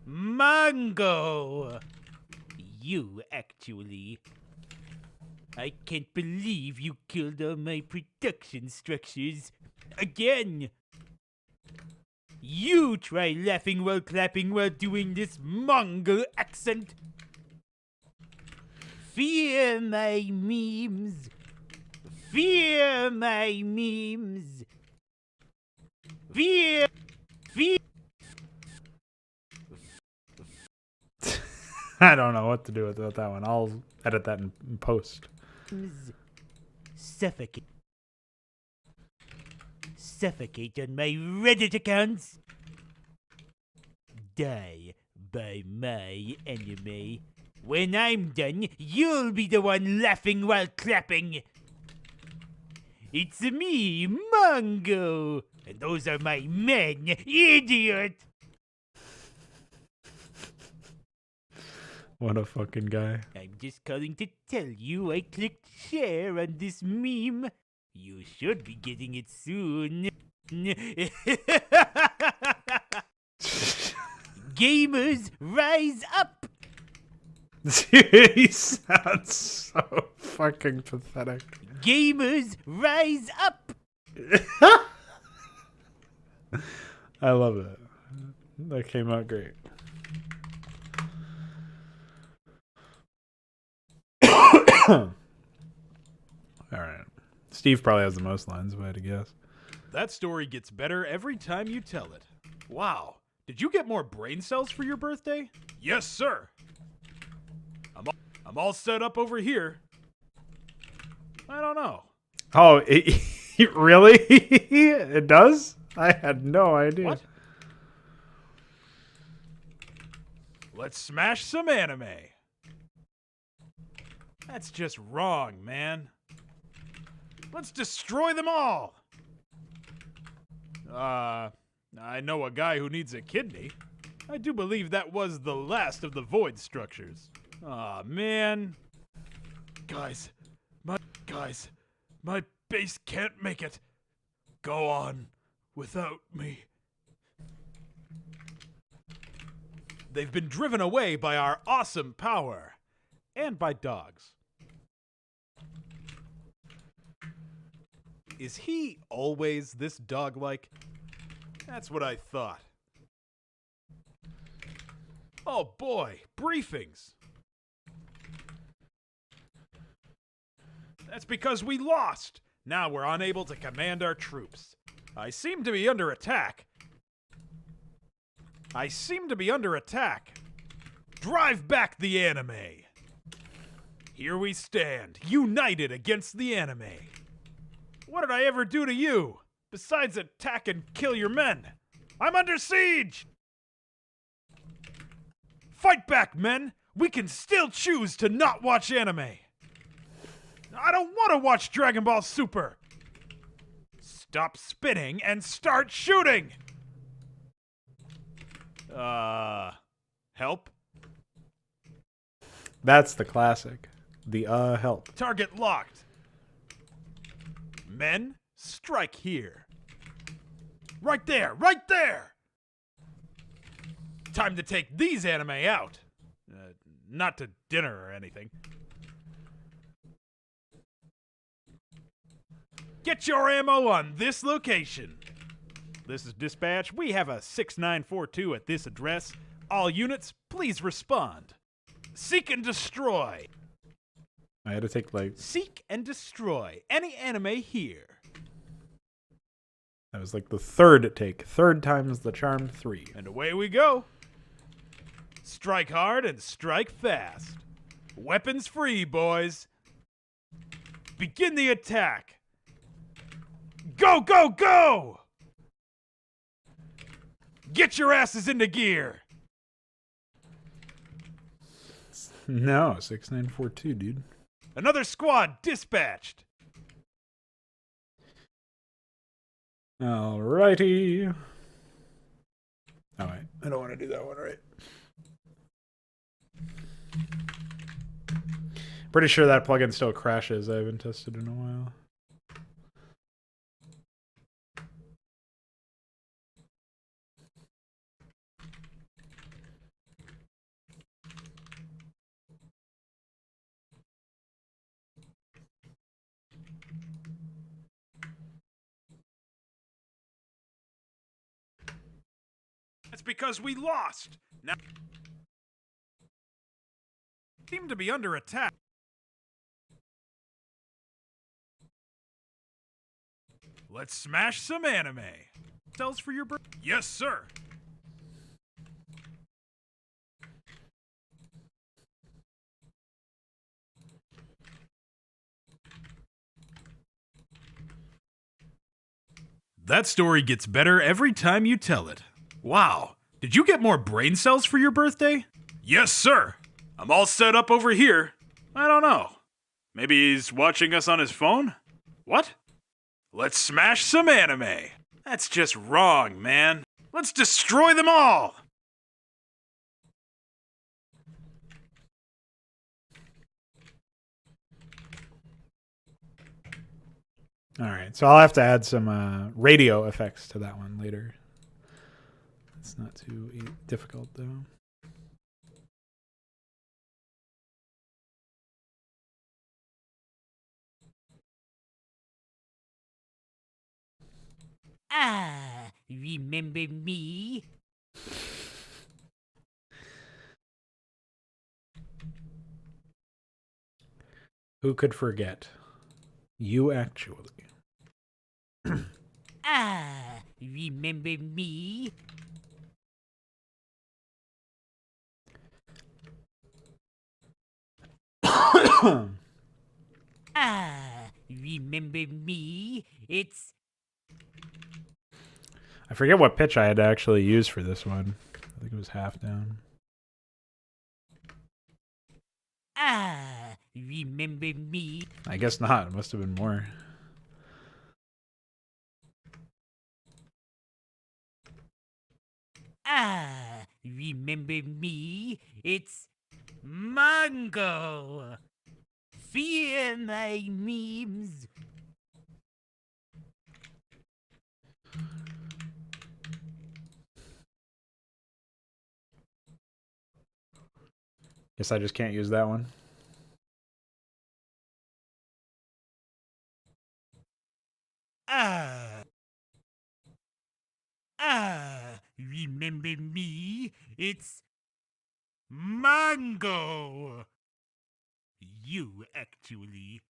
Mango. You, actually. I can't believe you killed all my production structures. Again. You try laughing while clapping while doing this Mongol accent. Fear my memes. Fear my memes. Fear. I don't know what to do with that one. I'll edit that in post. Suffocate. Suffocate on my Reddit accounts. Die by my enemy. When I'm done, you'll be the one laughing while clapping. It's me, Mongo. And those are my men, idiot. What a fucking guy. I'm just calling to tell you I clicked share on this meme. You should be getting it soon. Gamers, rise up! He sounds so fucking pathetic. Gamers, rise up! I love it. That came out great. Alright. Steve probably has the most lines, if I had to guess. That story gets better every time you tell it. Wow. Did you get more brain cells for your birthday? Yes, sir. I'm all set up over here. I don't know. Oh, really? It does? I had no idea. What? Let's smash some anime. That's just wrong, man. Let's destroy them all. I know a guy who needs a kidney. I do believe that was the last of the void structures. Aw, man. Guys, my base can't make it. Go on without me. They've been driven away by our awesome power. And by dogs. Is he always this dog-like? That's what I thought. Oh boy, briefings. That's because we lost. Now we're unable to command our troops. I seem to be under attack. Drive back the anime. Here we stand, united against the anime. What did I ever do to you, besides attack and kill your men? I'm under siege! Fight back, men! We can still choose to not watch anime. I don't want to watch Dragon Ball Super! Stop spinning and start shooting! Help? That's the classic. The help. Target locked. Men, strike here. Right there, right there! Time to take these anime out. Not to dinner or anything. Get your ammo on this location. This is dispatch. We have a 6942 at this address. All units, please respond. Seek and destroy. I had to take like... Seek and destroy any anime here. That was like the third take. Third time's the charm 3. And away we go. Strike hard and strike fast. Weapons free, boys. Begin the attack. Go, go, go! Get your asses into gear. No, 6942, dude. Another squad dispatched. Alrighty. Oh, wait. I don't want to do that one, right? Pretty sure that plugin still crashes. I haven't tested in a while. That's because we lost. Now seem to be under attack. Let's smash some anime. Sells for your birthday? Yes, sir. That story gets better every time you tell it. Wow, did you get more brain cells for your birthday? Yes, sir. I'm all set up over here. I don't know. Maybe he's watching us on his phone? What? Let's smash some anime. That's just wrong, man. Let's destroy them all. All right, so I'll have to add some radio effects to that one later. It's not too difficult, though. Ah, remember me? Who could forget? You actually. Ah, remember me? Ah, remember me? It's... I forget what pitch I had to actually use for this one. I think it was half down. Ah, remember me? I guess not. It must have been more. Ah, remember me? It's Mongo. Fear my memes. Guess I just can't use that one. Ah, remember me? It's Mongo. You actually.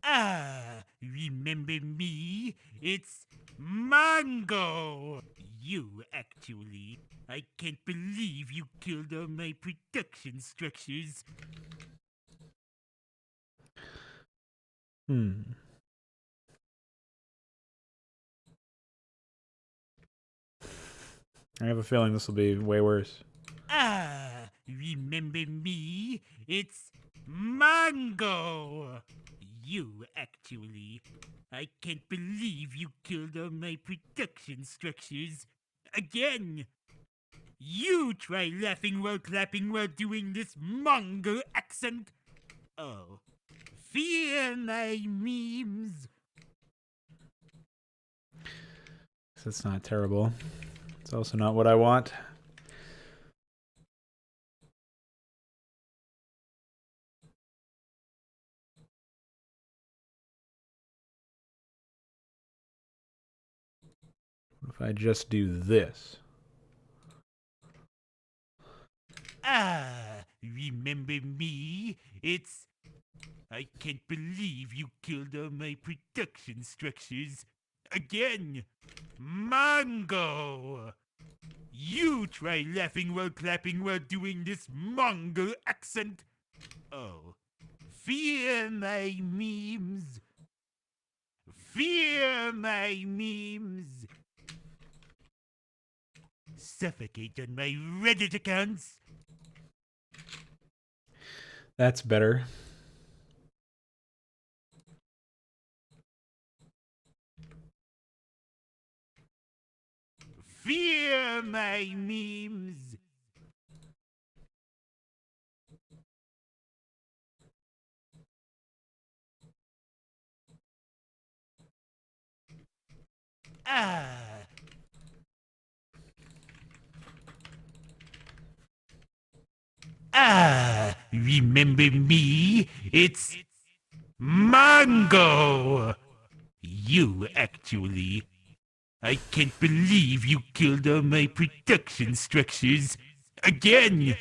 Ah, remember me? It's Mongo. You actually. I can't believe you killed all my production structures. I have a feeling this will be way worse. Ah, remember me? It's Mongo. You actually. I can't believe you killed all my production structures. Again. You try laughing while clapping while doing this Mongo accent. Oh. Fear my memes. That's not terrible. It's also not what I want. What if I just do this? Ah, remember me? It's... I can't believe you killed all my production structures. Again! Mongo! You try laughing while clapping while doing this Mongo accent. Oh. Fear my memes. Fear my memes. Suffocate on my Reddit accounts. That's better. Fear my memes. Ah. Ah, remember me? It's Mango! You, actually. I can't believe you killed all my protection structures. Again!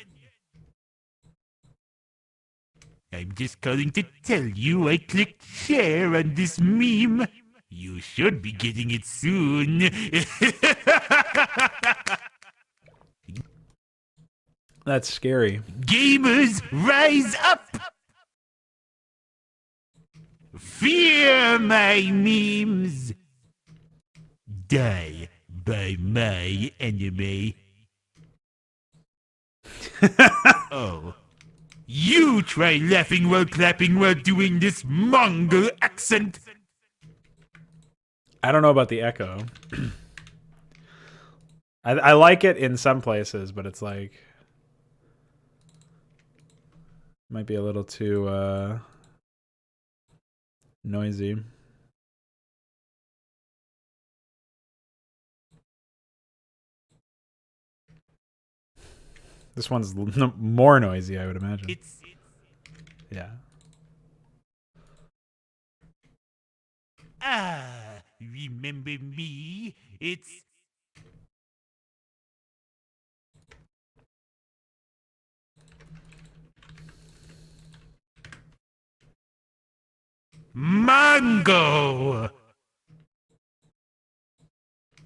I'm just calling to tell you I clicked share on this meme. You should be getting it soon. That's scary. Gamers, rise up! Fear my memes! Die by my enemy. Oh. You try laughing while clapping while doing this Mongol accent. I don't know about the echo. I like it in some places, but it's like might be a little too noisy. This one's more noisy, I would imagine. Yeah. Ah, remember me? It's Mango!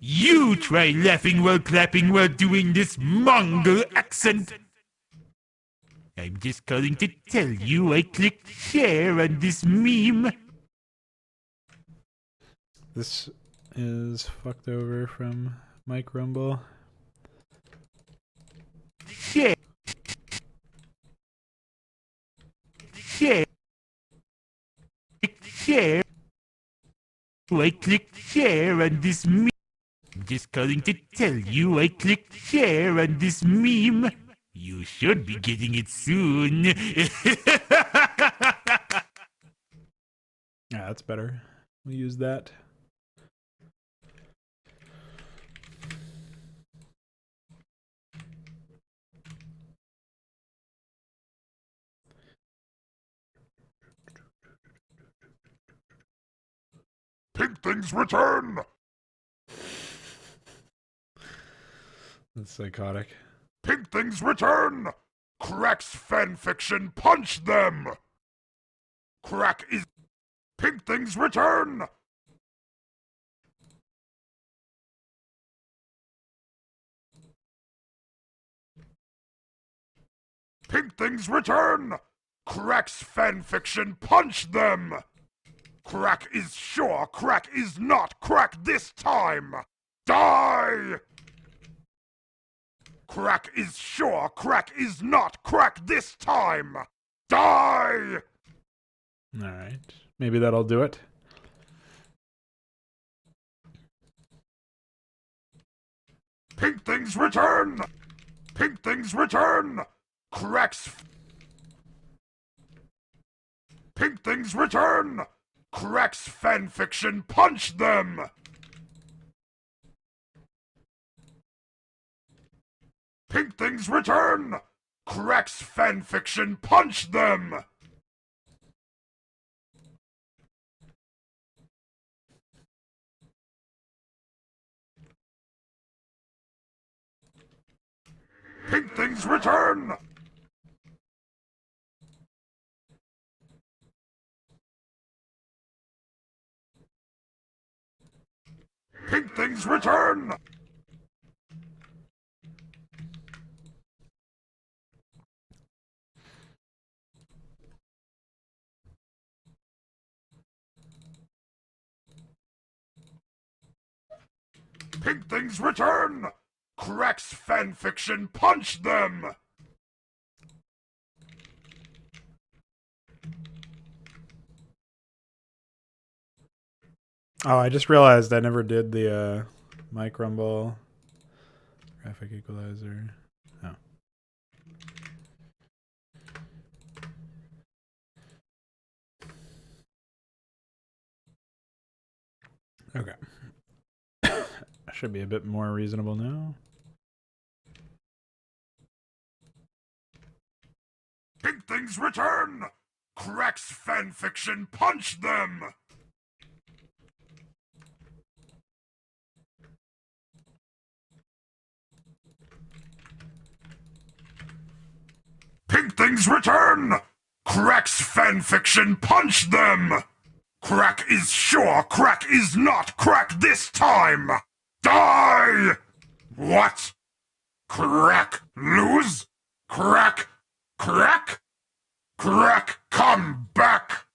You try laughing while clapping while doing this Mongol accent. I'm just calling to tell you I clicked share on this meme. This is fucked over from Mike Rumble. Share. Share. Share. I clicked share on this meme. I'm just calling to tell you I clicked share on this meme. You should be getting it soon. Yeah, that's better. We'll use that. Pink things return! That's psychotic. Pink things return! Crack's fanfiction, punch them! Crack is... Pink things return! Pink things return! Crack's fanfiction, punch them! Crack is sure, crack is not, crack this time! Die! Crack is sure, crack is not, crack this time! Die! Alright. Maybe that'll do it. Pink things return! Pink things return! Crack's... Pink things return! Crack's fanfiction, punch them! Pink things return! Crack's fanfiction, punch them! Pink things return! Pink things return! Pink things return! Crack's fanfiction, punch them! Oh, I just realized I never did the Mike Rumble Graphic equalizer. Oh. Okay. Should be a bit more reasonable now. Pink things return! Cracks fanfiction, punch them! Pink things return! Cracks fanfiction, punch them! Crack is sure, crack is not, crack this time! Die! What? Crack lose? Crack? Crack? Crack come back!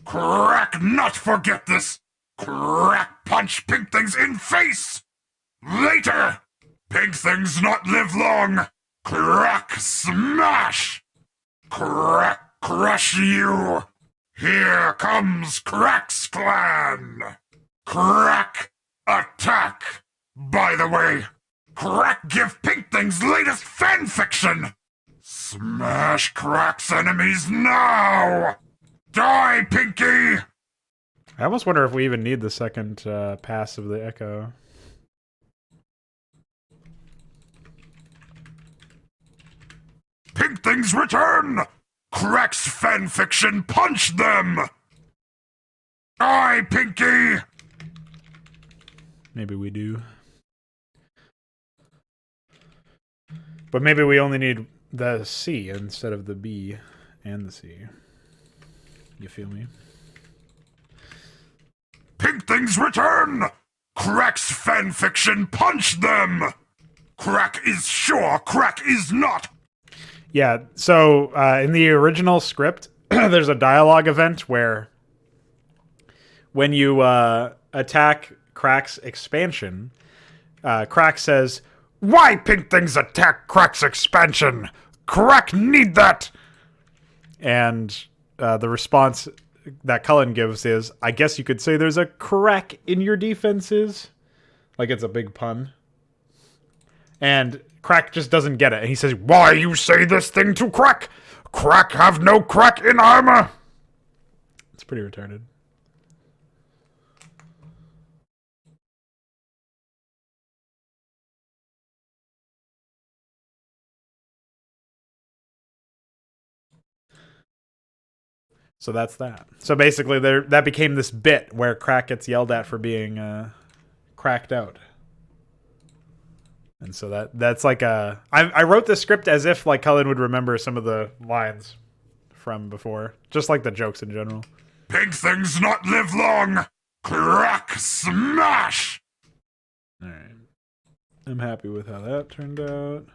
Crack not forget this! Crack punch pink things in face! Later! Pink things not live long! Crack smash! Crack crush you! Here comes Crack's clan! Crack attack! By the way, Crack give pink things latest fanfiction! Smash Crack's enemies now! Die, Pinky! I almost wonder if we even need the second pass of the echo. Pink things return! Crack's fanfiction, punch them! Die, Pinky! Maybe we do. But maybe we only need the C instead of the B and the C. You feel me? Pink things return! Crack's fanfiction, punch them! Crack is sure, crack is not! Yeah, so in the original script, there's a dialogue event where when you attack Crack's expansion, Crack says, "Why pink things attack Crack's expansion? Crack need that!" And the response that Cullen gives is, "I guess you could say there's a crack in your defenses." Like it's a big pun. And Crack just doesn't get it. And he says, "Why you say this thing to Crack? Crack have no crack in armor." It's pretty retarded. So that's that. So basically that became this bit where Crack gets yelled at for being cracked out. And so that's like I wrote the script as if like Cullen would remember some of the lines from before, just like the jokes in general. Pink things not live long. Crack smash. All right, I'm happy with how that turned out.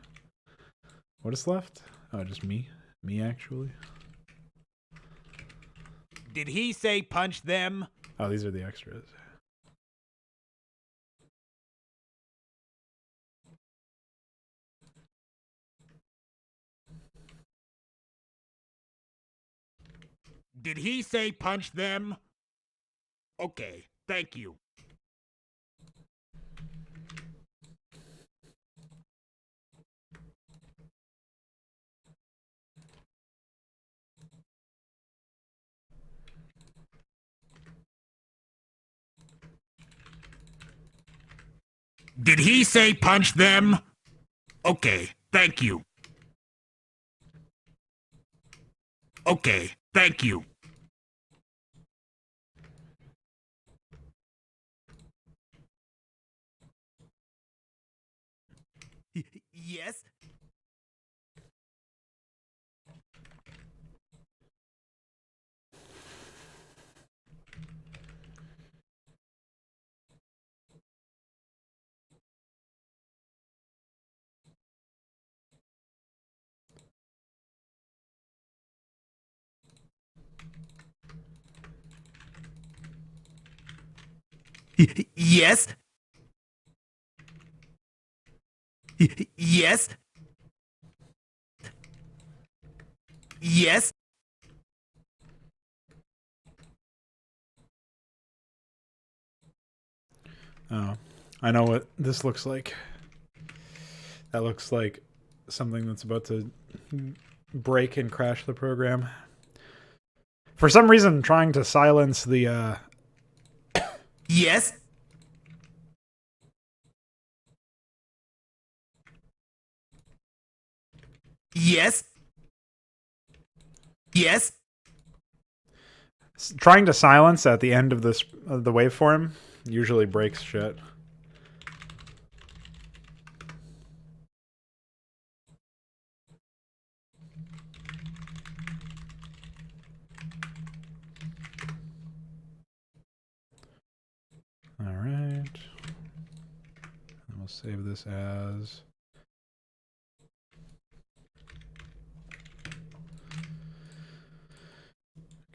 What is left? Oh, just me actually. Did he say punch them? Oh, these are the extras. Did he say punch them? Okay, thank you. Did he say punch them? Okay, thank you. Okay, thank you. Yes? Yes? Yes? Yes? Oh, I know what this looks like. That looks like something that's about to break and crash the program. For some reason, trying to silence the Yes. Yes. Yes. trying to silence at the end of the waveform usually breaks shit. All right. And we'll save this as.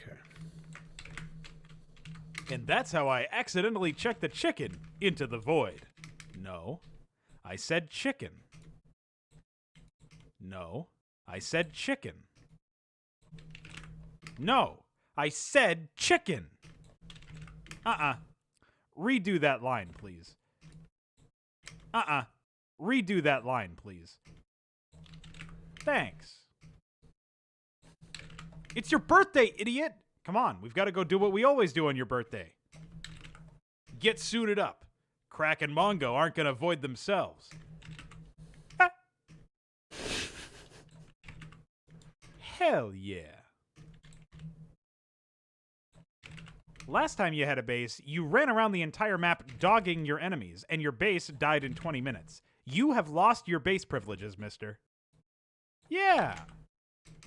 Okay. And that's how I accidentally checked the chicken into the void. No, I said chicken. No, I said chicken. No, I said chicken. Redo that line, please. Redo that line, please. Thanks. It's your birthday, idiot! Come on, we've got to go do what we always do on your birthday. Get suited up. Crack and Mongo aren't going to void themselves. Hell yeah. Last time you had a base, you ran around the entire map dogging your enemies, and your base died in 20 minutes. You have lost your base privileges, mister. Yeah.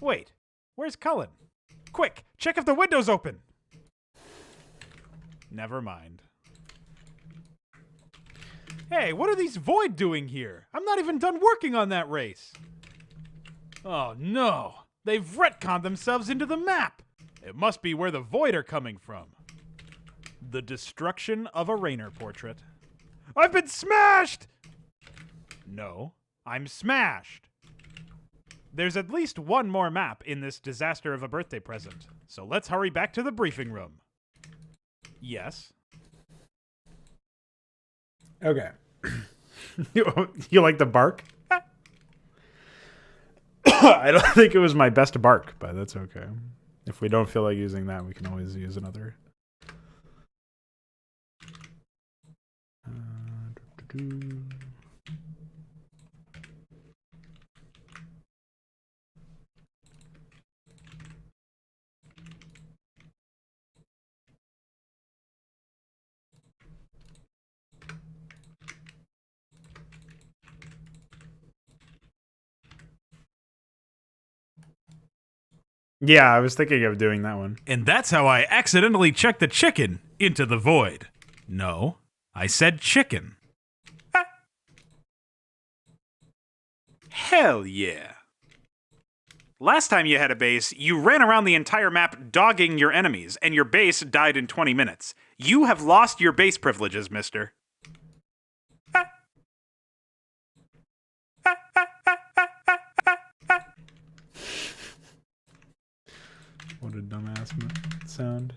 Wait, where's Cullen? Quick, check if the window's open. Never mind. Hey, what are these Void doing here? I'm not even done working on that race. Oh no, they've retconned themselves into the map. It must be where the Void are coming from. The destruction of a Rainer portrait. I've been smashed! No, I'm smashed. There's at least one more map in this disaster of a birthday present, so let's hurry back to the briefing room. Yes. Okay. You like the bark? I don't think it was my best bark, but that's okay. If we don't feel like using that, we can always use another. Yeah, I was thinking of doing that one. And that's how I accidentally checked the chicken into the void. No, I said chicken. Hell yeah. Last time you had a base, you ran around the entire map dogging your enemies, and your base died in 20 minutes. You have lost your base privileges, mister. What a dumbass sound.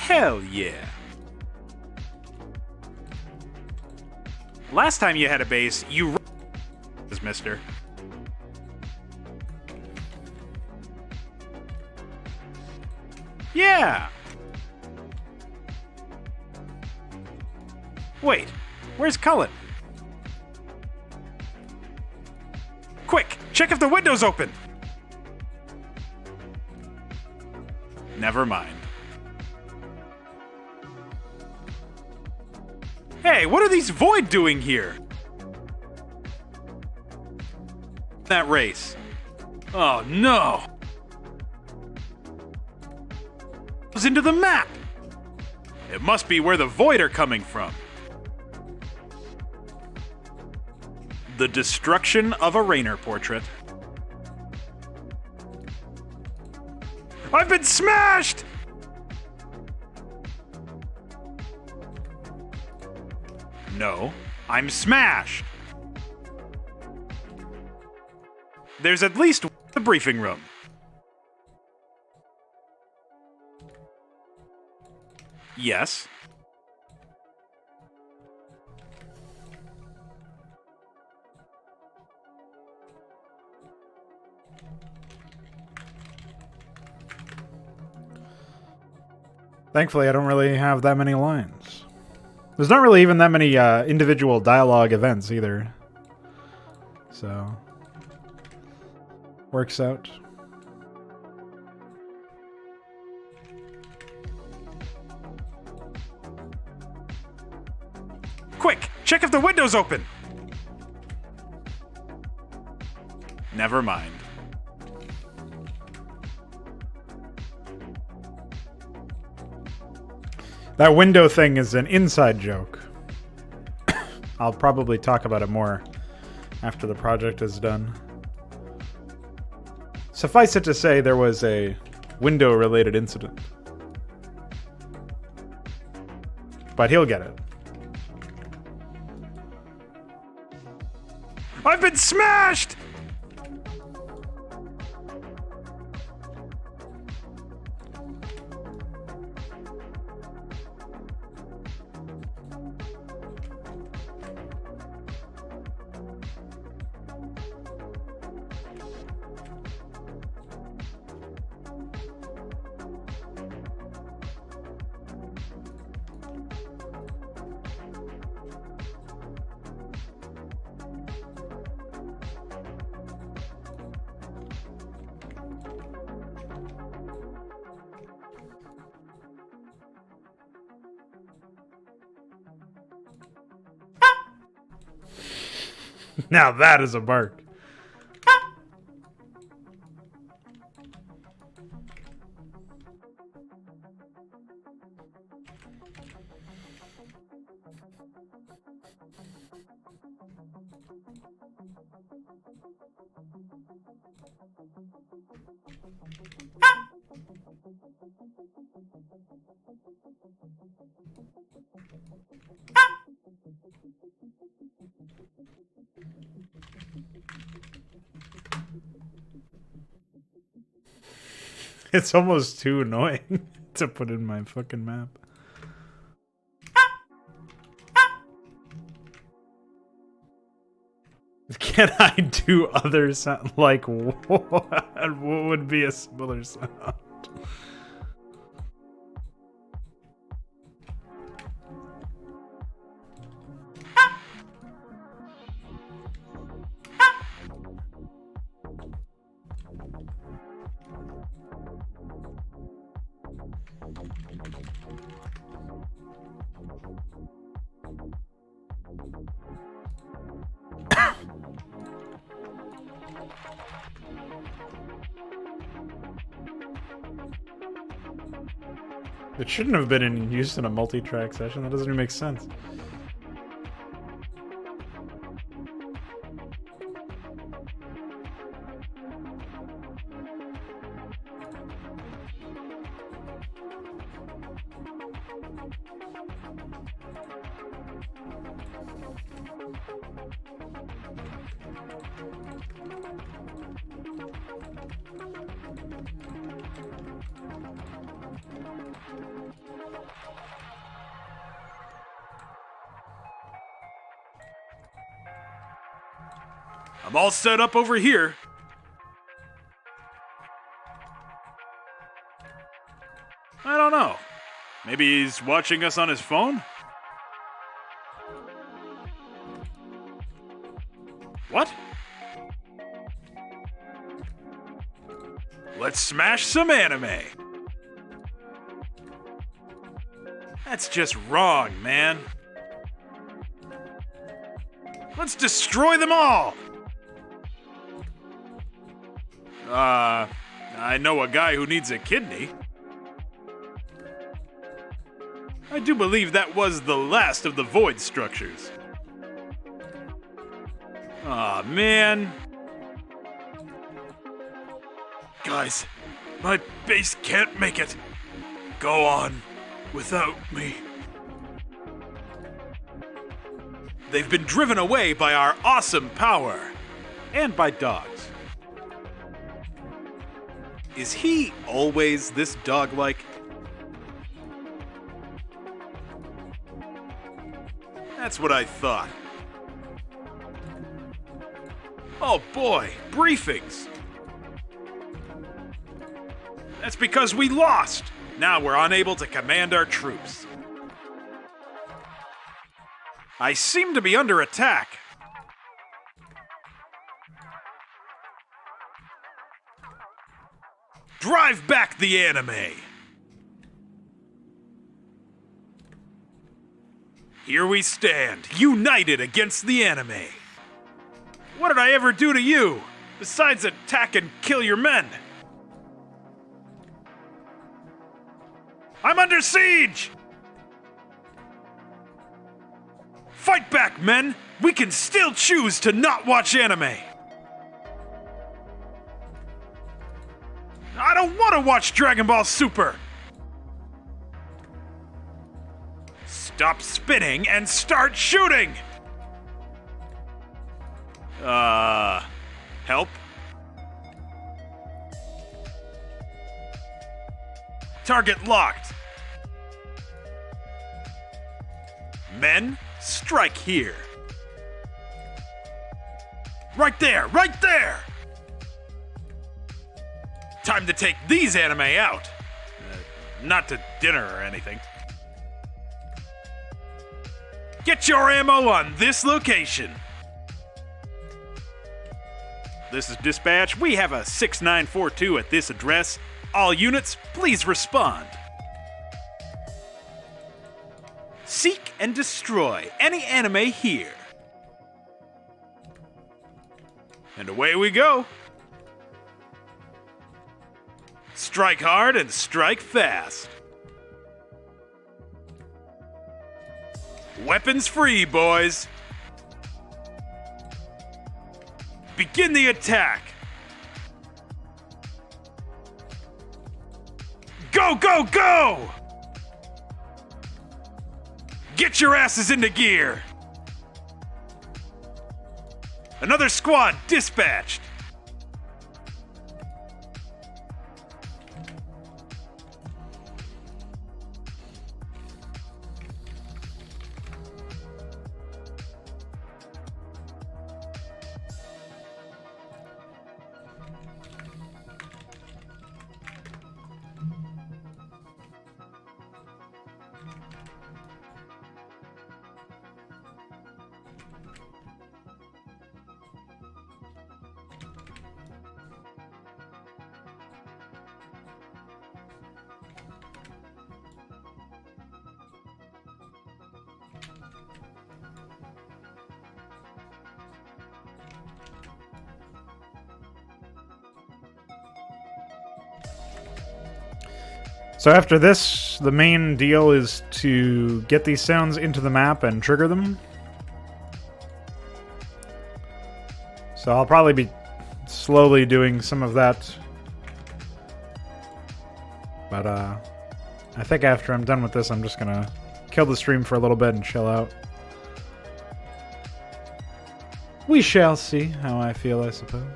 Hell yeah. Last time you had a base, you mister. Yeah. Wait, where's Cullen? Quick, check if the window's open. Never mind. Hey, what are these Void doing here? That race. Oh no! Goes into the map. It must be where the Void are coming from. The destruction of a Rainer portrait. I've been smashed! No, I'm smashed. There's at least the briefing room. Yes. Thankfully, I don't really have that many lines. There's not really even that many individual dialogue events either. So, works out. Quick, check if the window's open. Never mind. That window thing is an inside joke. I'll probably talk about it more after the project is done. Suffice it to say, there was a window-related incident. But he'll get it. I've been smashed! Now that is a bark. It's almost too annoying to put in my fucking map. Can I do other sound? Like, what would be a similar sound? It shouldn't have been in use in a multi-track session. That doesn't even make sense. I'm all set up over here. I don't know. Maybe he's watching us on his phone? What? Let's smash some anime. That's just wrong, man. Let's destroy them all! I know a guy who needs a kidney. I do believe that was the last of the void structures. Aw, man. Guys, my base can't make it. Go on without me. They've been driven away by our awesome power. And by dogs. Is he always this dog-like? That's what I thought. Oh boy, briefings. That's because we lost. Now we're unable to command our troops. I seem to be under attack. Drive back the anime. Here we stand, united against the anime. What did I ever do to you, besides attack and kill your men? I'm under siege! Fight back, men! We can still choose to not watch anime! I don't want to watch Dragon Ball Super! Stop spinning and start shooting! Help? Target locked. Men, strike here. Right there, right there! Time to take these anime out. Not to dinner or anything. Get your ammo on this location. This is dispatch. We have a 6942 at this address. All units, please respond. Seek and destroy any anime here. And away we go. Strike hard and strike fast. Weapons free, boys. Begin the attack. Go, go, go! Get your asses into gear. Another squad dispatched. So after this, the main deal is to get these sounds into the map and trigger them. So I'll probably be slowly doing some of that. But I think after I'm done with this, I'm just gonna kill the stream for a little bit and chill out. We shall see how I feel, I suppose.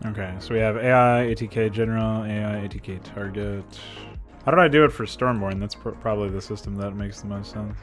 Okay, so we have AI, ATK General, AI, ATK Target. How did I do it for Stormborn? That's probably the system that makes the most sense.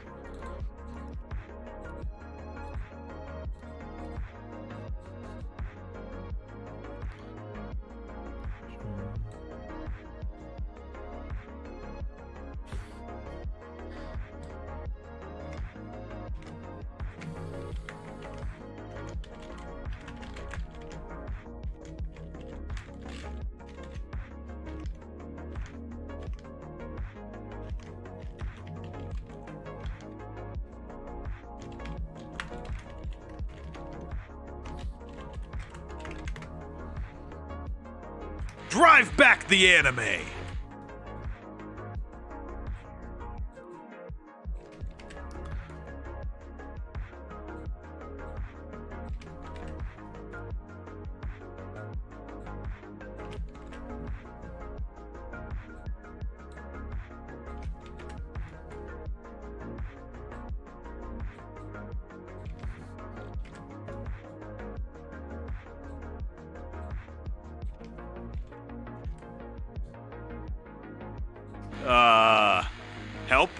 Drive back the anime! Help?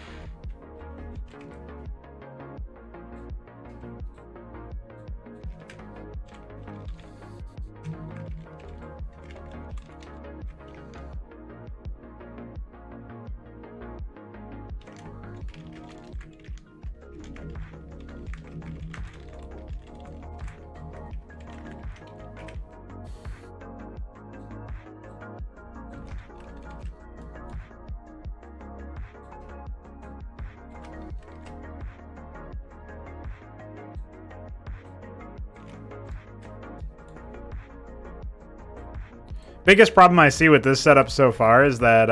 Biggest problem I see with this setup so far is that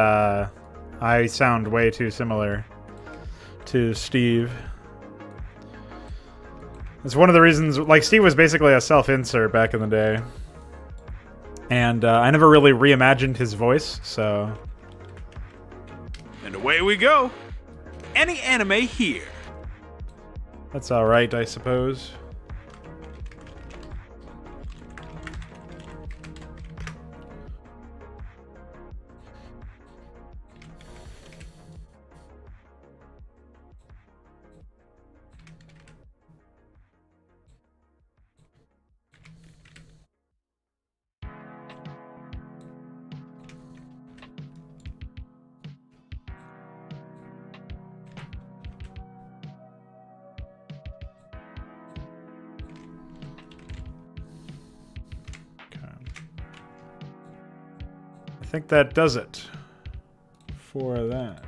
I sound way too similar to Steve. It's one of the reasons, like, Steve was basically a self-insert back in the day. And I never really reimagined his voice, so... And away we go. Any anime here. That's alright, I suppose. I think that does it for that.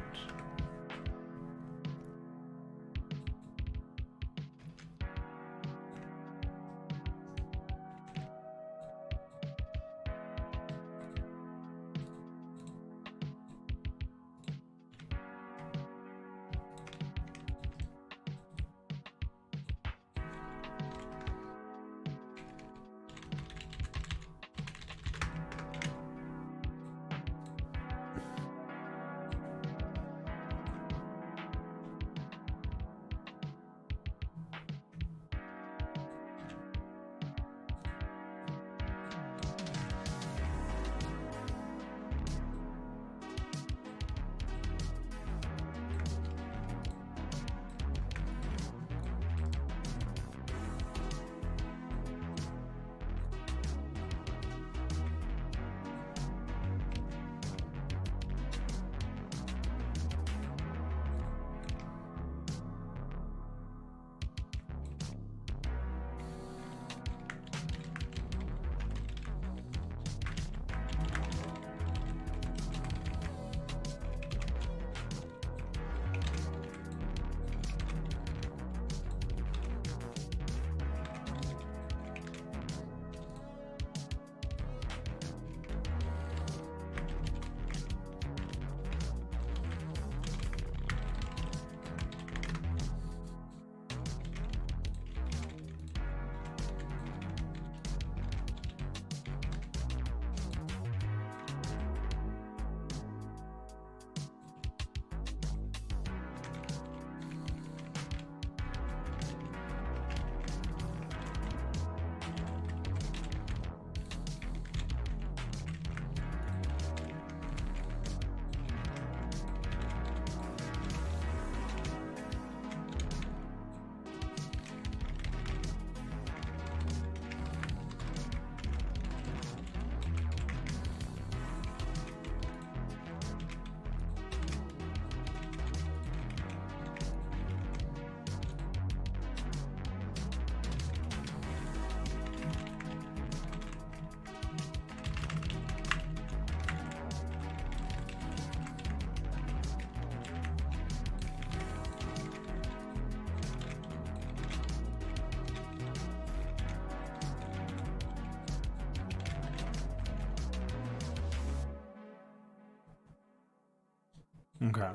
Okay.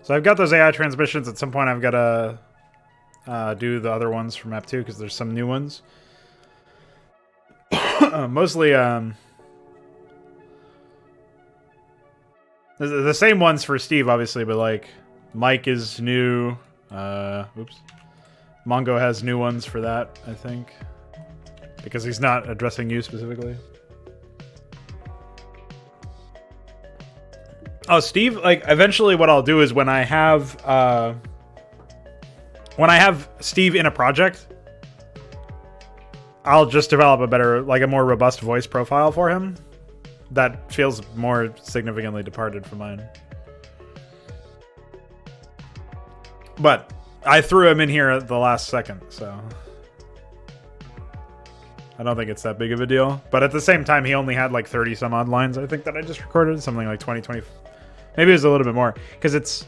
So I've got those AI transmissions. At some point, I've got to do the other ones for map 2 because there's some new ones. Mostly the same ones for Steve, obviously, but like Mike is new. Oops. Mongo has new ones for that, I think, because he's not addressing you specifically. Oh, Steve, like, eventually what I'll do is when I have Steve in a project, I'll just develop a better, like, a more robust voice profile for him that feels more significantly departed from mine. But I threw him in here at the last second, so I don't think it's that big of a deal. But at the same time, he only had like 30 some odd lines, I think, that I just recorded. Something like 20. Maybe it was a little bit more. Because it's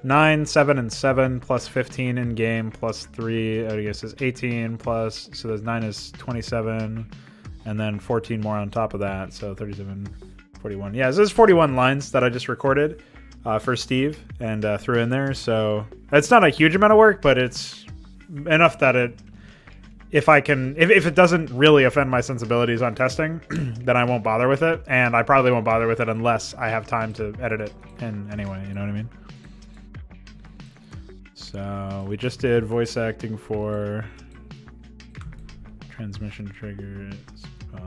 9, 7, and 7 plus 15 in game plus 3. I guess it's 18 plus. So there's 9 is 27. And then 14 more on top of that. So 37, 41. Yeah, so there's 41 lines that I just recorded for Steve and threw in there. So it's not a huge amount of work, but it's enough that if it doesn't really offend my sensibilities on testing, then I won't bother with it. And I probably won't bother with it unless I have time to edit it in anyway, you know what I mean? So we just did voice acting for transmission triggers. Oh.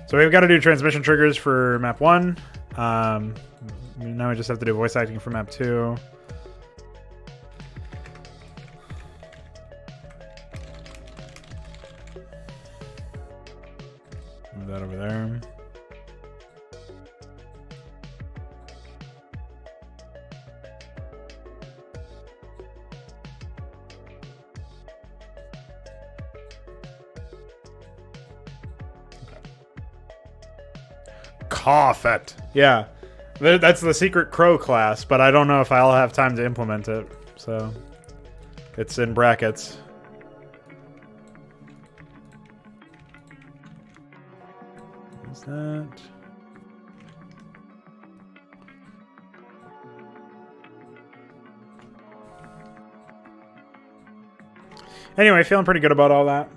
So we've got to do transmission triggers for map 1. Now we just have to do voice acting for map 2. Move that over there. Cough it. Yeah. That's the secret crow class, but I don't know if I'll have time to implement it. So it's in brackets. Is that? Anyway, feeling pretty good about all that.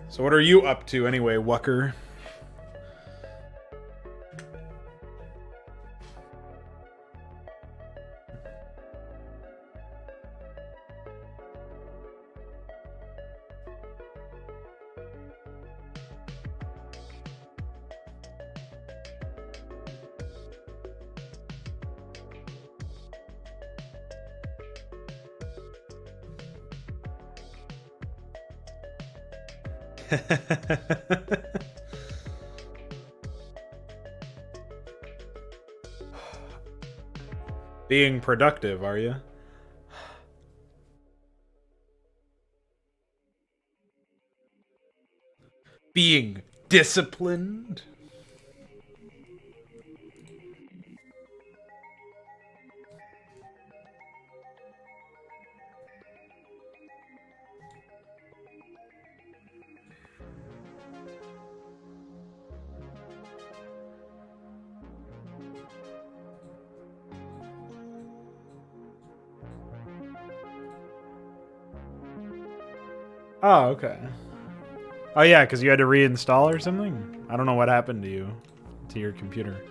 So what are you up to anyway, Wucker? Being productive, are you? Being disciplined? Oh, okay. Oh, yeah, because you had to reinstall or something? I don't know what happened to you, to your computer.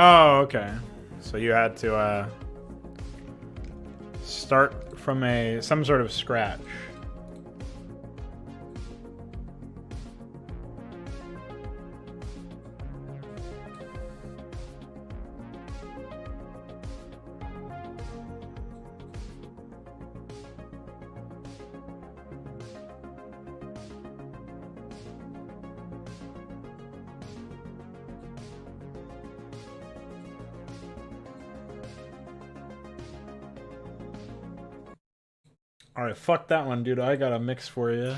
Oh, okay. So you had to start from some sort of scratch. Alright, fuck that one, dude. I got a mix for you.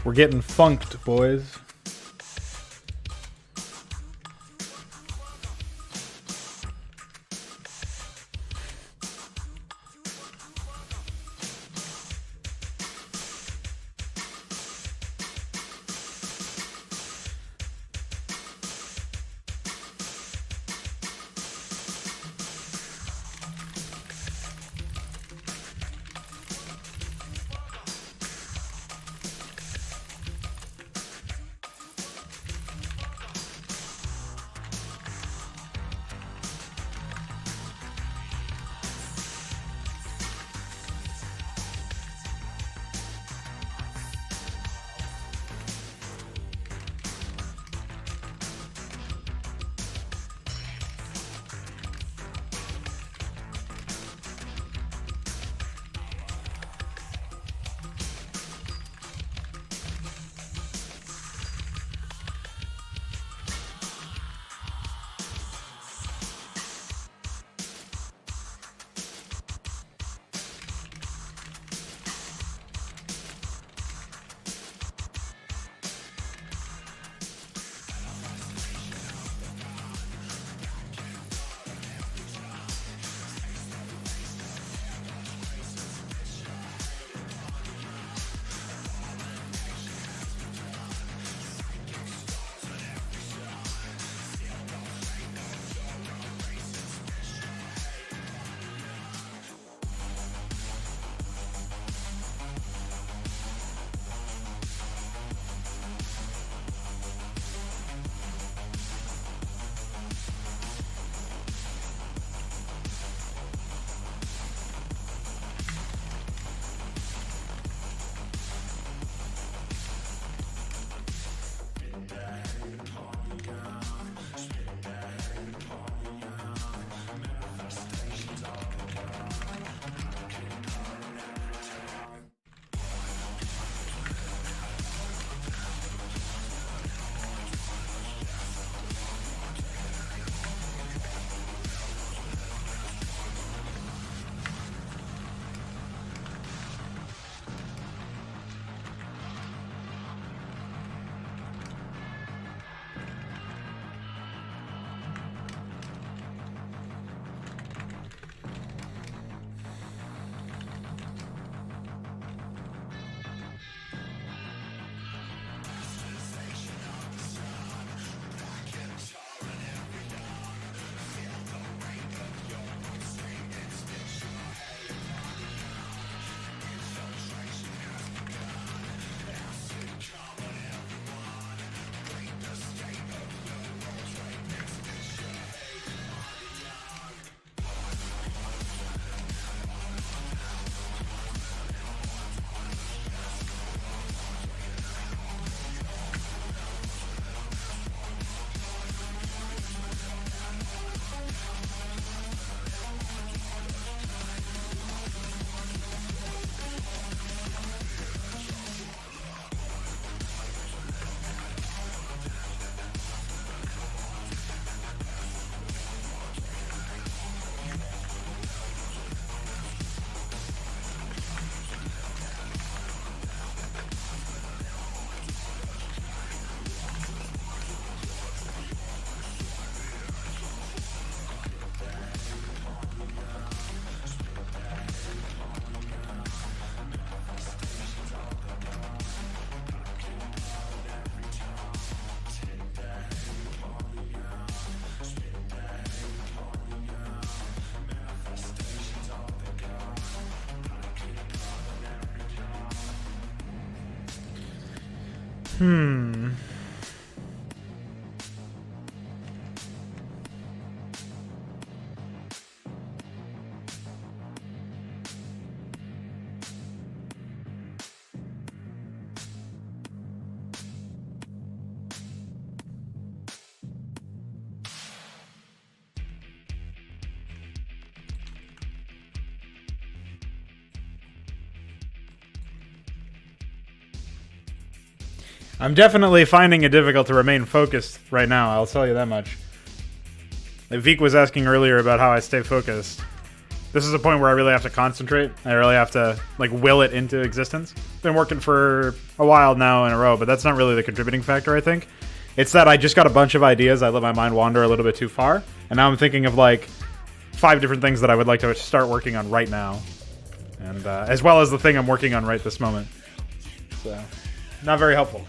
We're getting funked, boys. I'm definitely finding it difficult to remain focused right now, I'll tell you that much. Like Veek was asking earlier about how I stay focused. This is a point where I really have to concentrate. I really have to, like, will it into existence. Been working for a while now in a row, but that's not really the contributing factor, I think. It's that I just got a bunch of ideas. I let my mind wander a little bit too far. And now I'm thinking of, like, 5 different things that I would like to start working on right now. And as well as the thing I'm working on right this moment. So, not very helpful.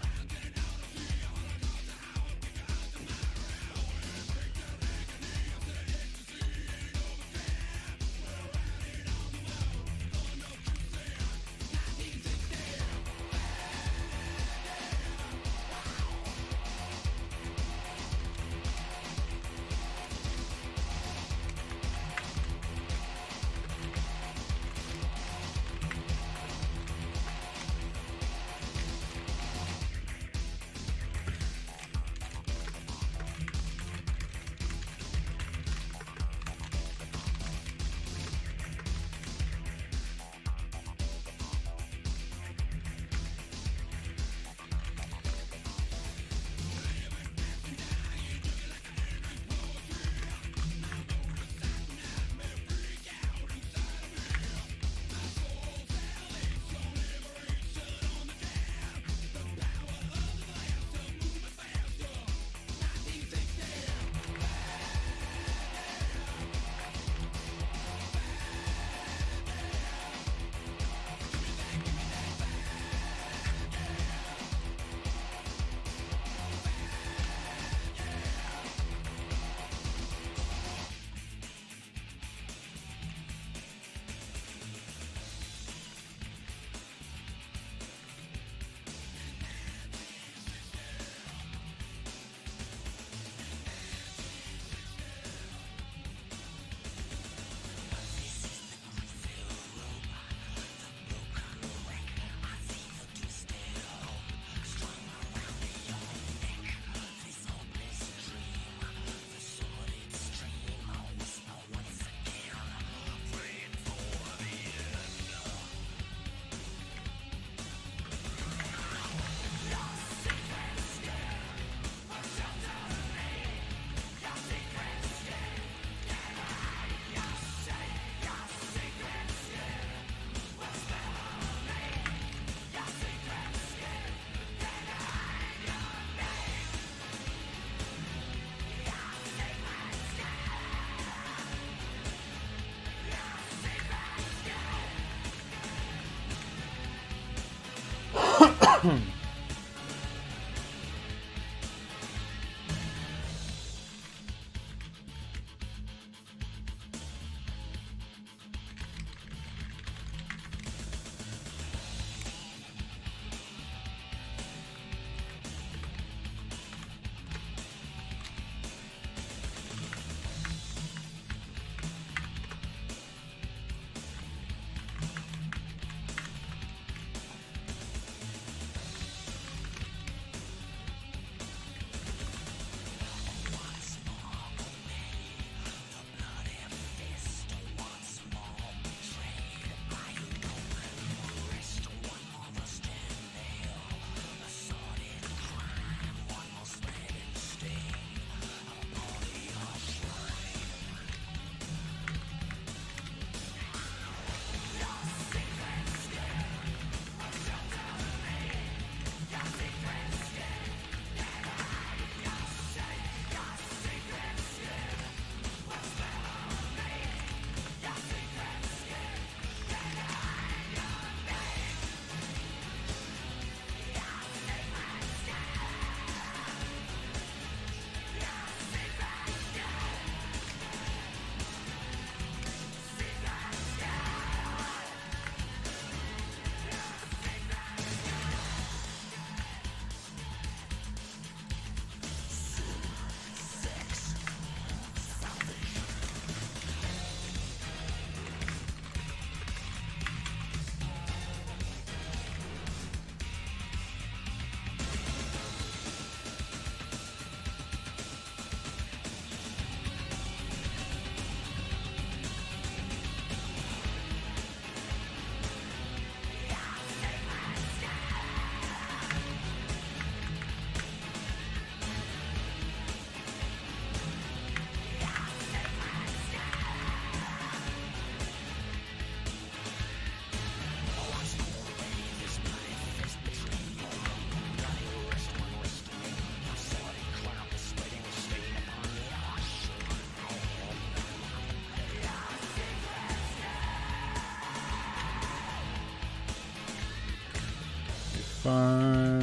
5.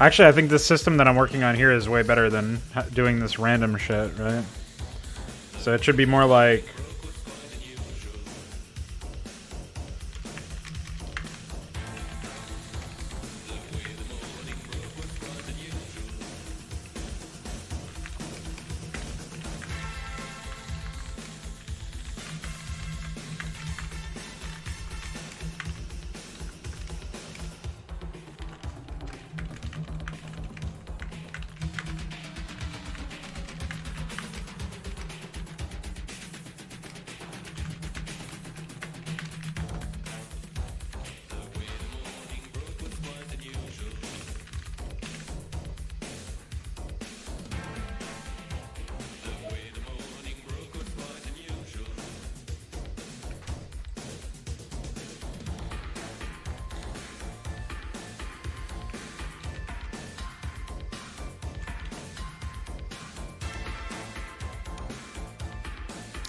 Actually, I think the system that I'm working on here is way better than doing this random shit, right? So it should be more like...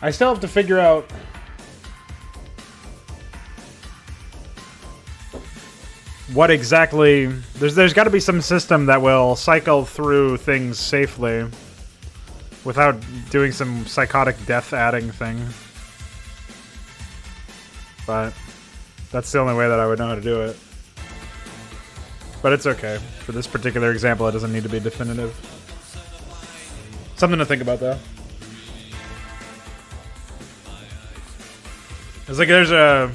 I still have to figure out what exactly... There's got to be some system that will cycle through things safely without doing some psychotic death adding thing. But that's the only way that I would know how to do it. But it's okay. For this particular example, it doesn't need to be definitive. Something to think about, though. It's like there's a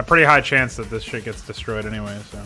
pretty high chance that this shit gets destroyed anyway, so...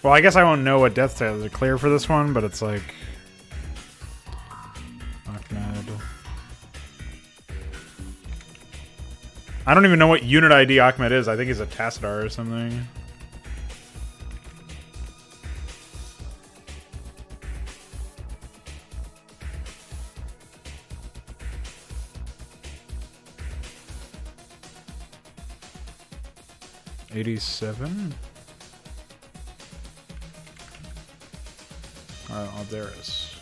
Well, I guess I won't know what death titles are clear for this one, but it's like... Ahmed. I don't even know what unit ID Ahmed is. I think he's a Tassadar or something. $87? Oh, there is.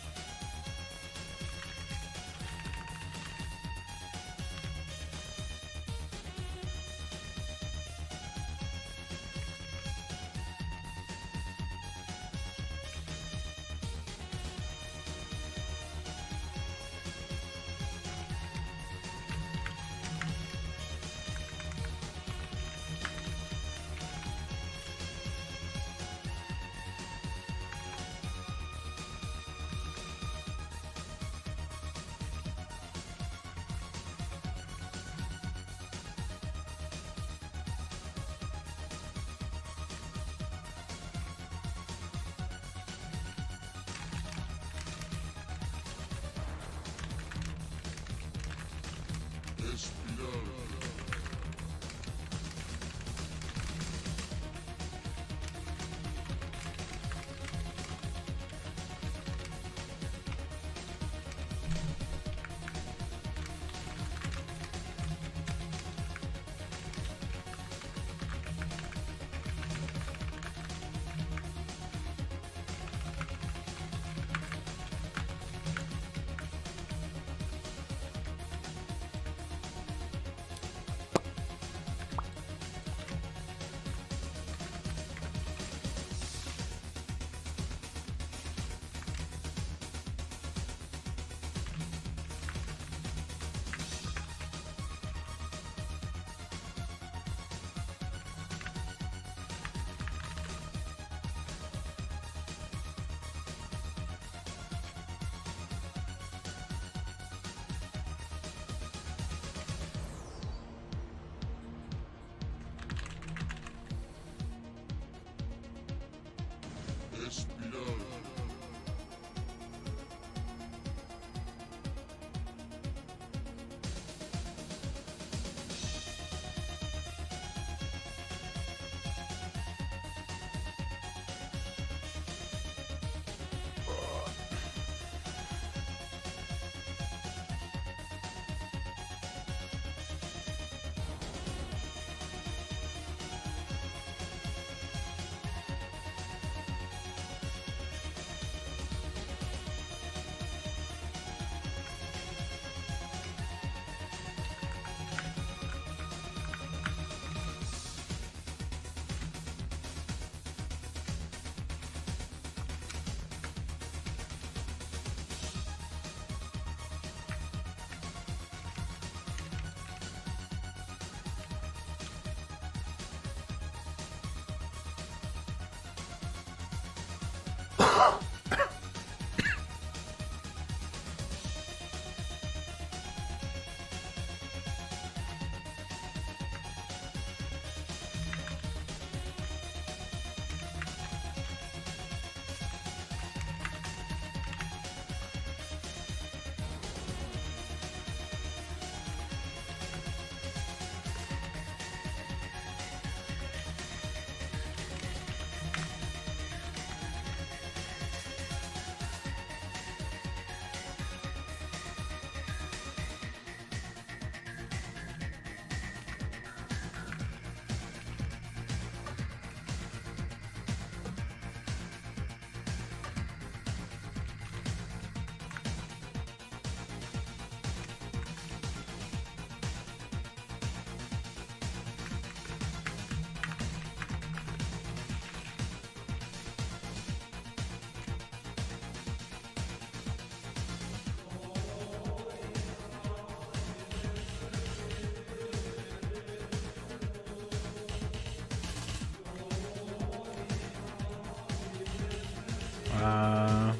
Alright.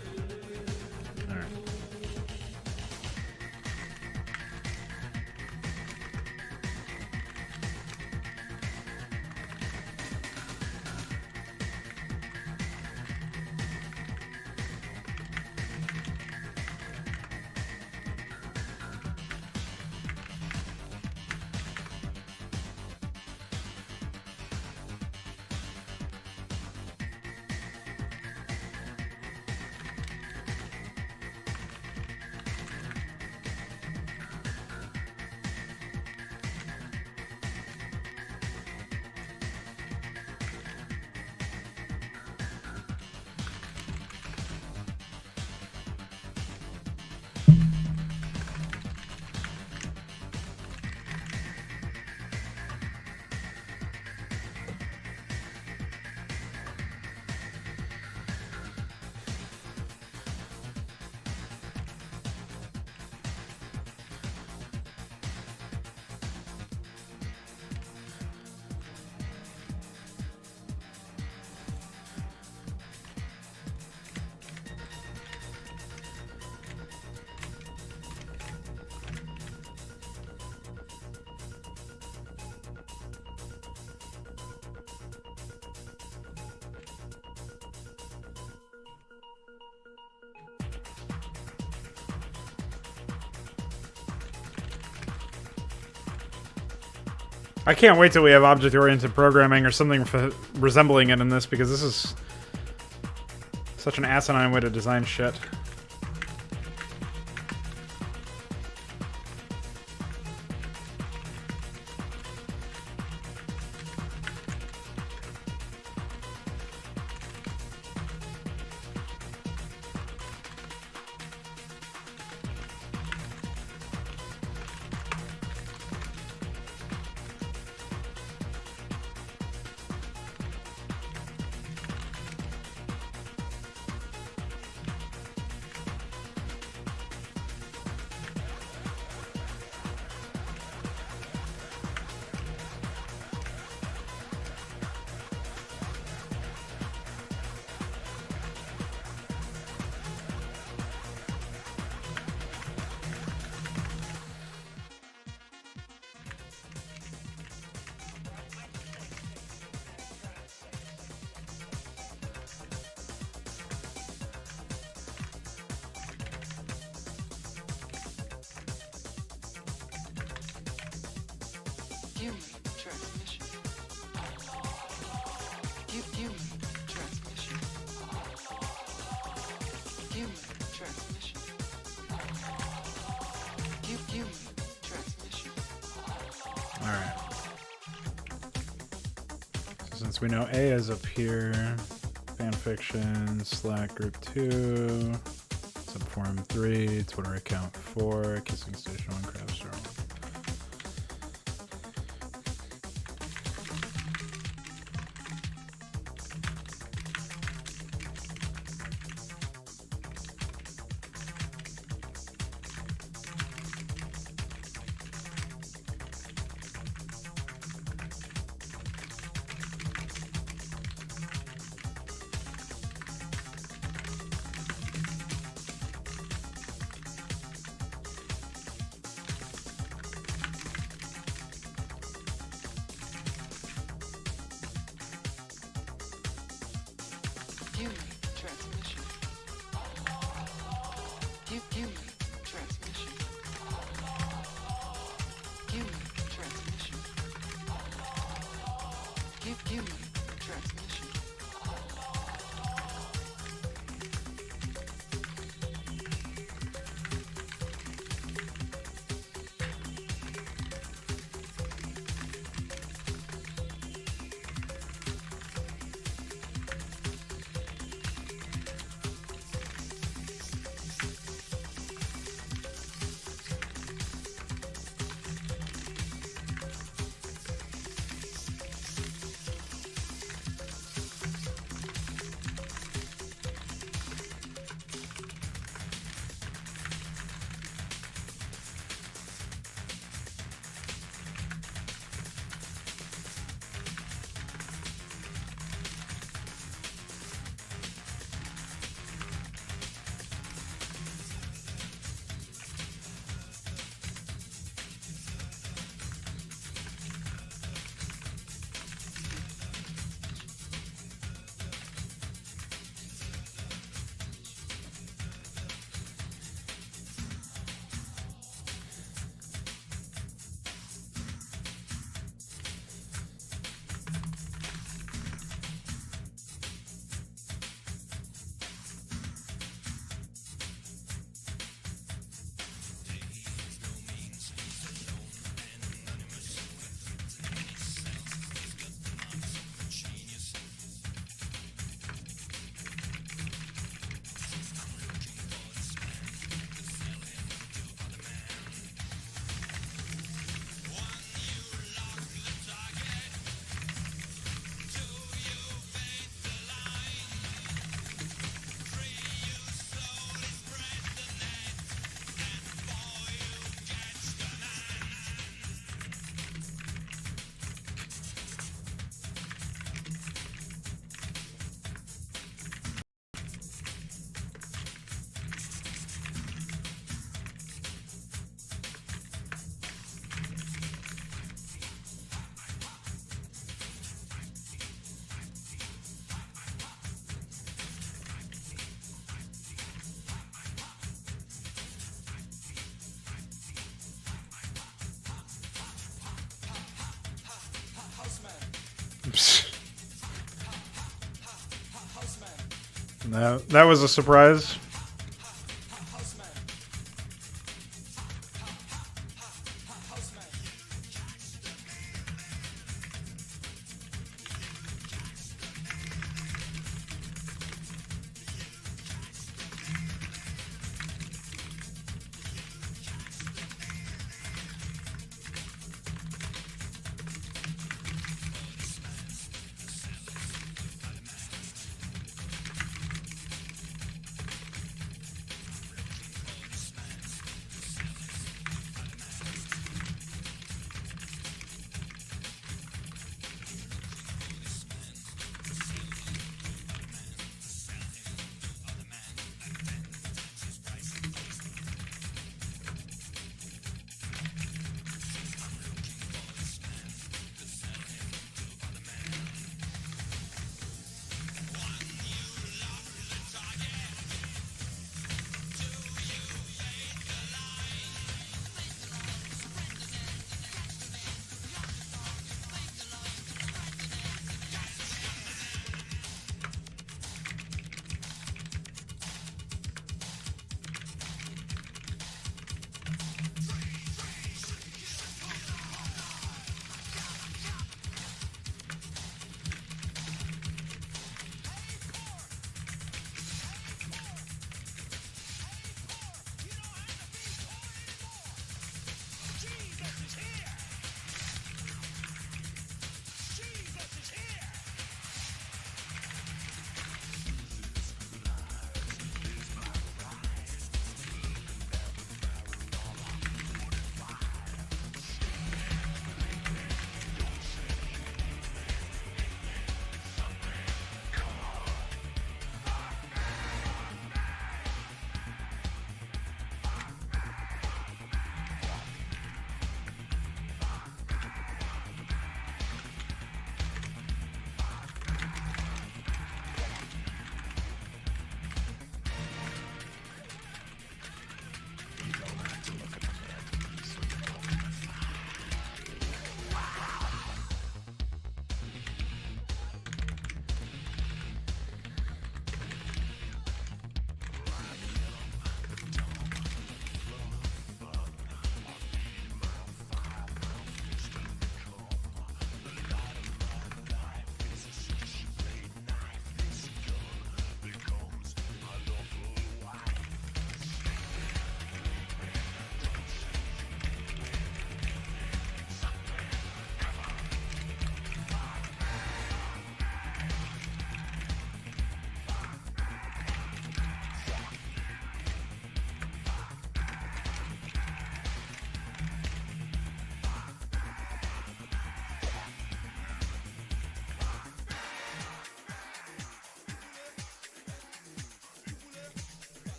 I can't wait till we have object-oriented programming or something resembling it in this, because this is such an asinine way to design shit. Human transmission. Human transmission. Human transmission. Human transmission. Alright. So since we know A is up here, fanfiction, Slack group 2, subforum 3, Twitter account 4, kissing station 1, craft store 1. Human transmission. Human transmission. Human transmission. Human transmission. That was a surprise.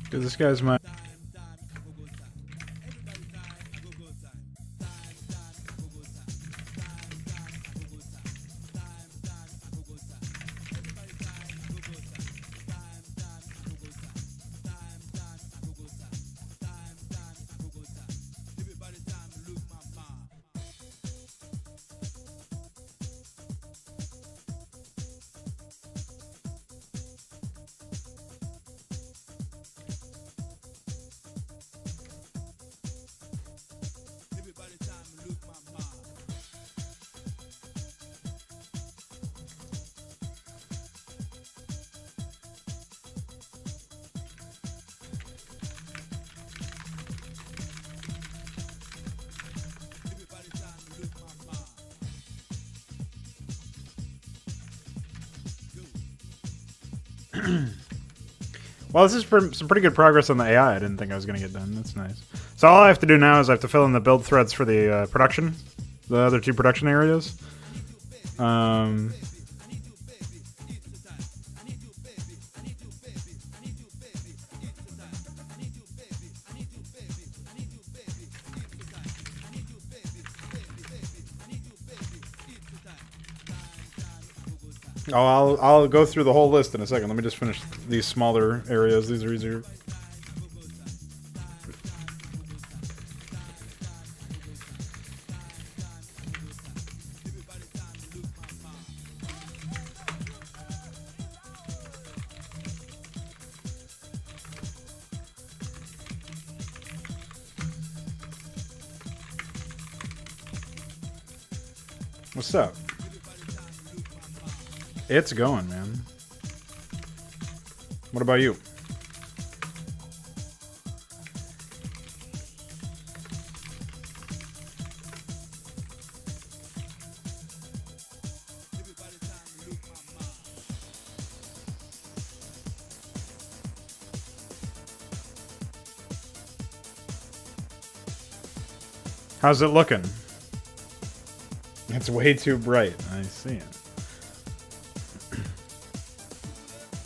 Because this guy's my... Well, this is some pretty good progress on the AI. I didn't think I was going to get done. That's nice. So all I have to do now is I have to fill in the build threads for the production, the other two production areas. Oh, I'll go through the whole list in a second. Let me just finish these smaller areas. These are easier. What's up? It's going, man. What about you? How's it looking? It's way too bright. I see it.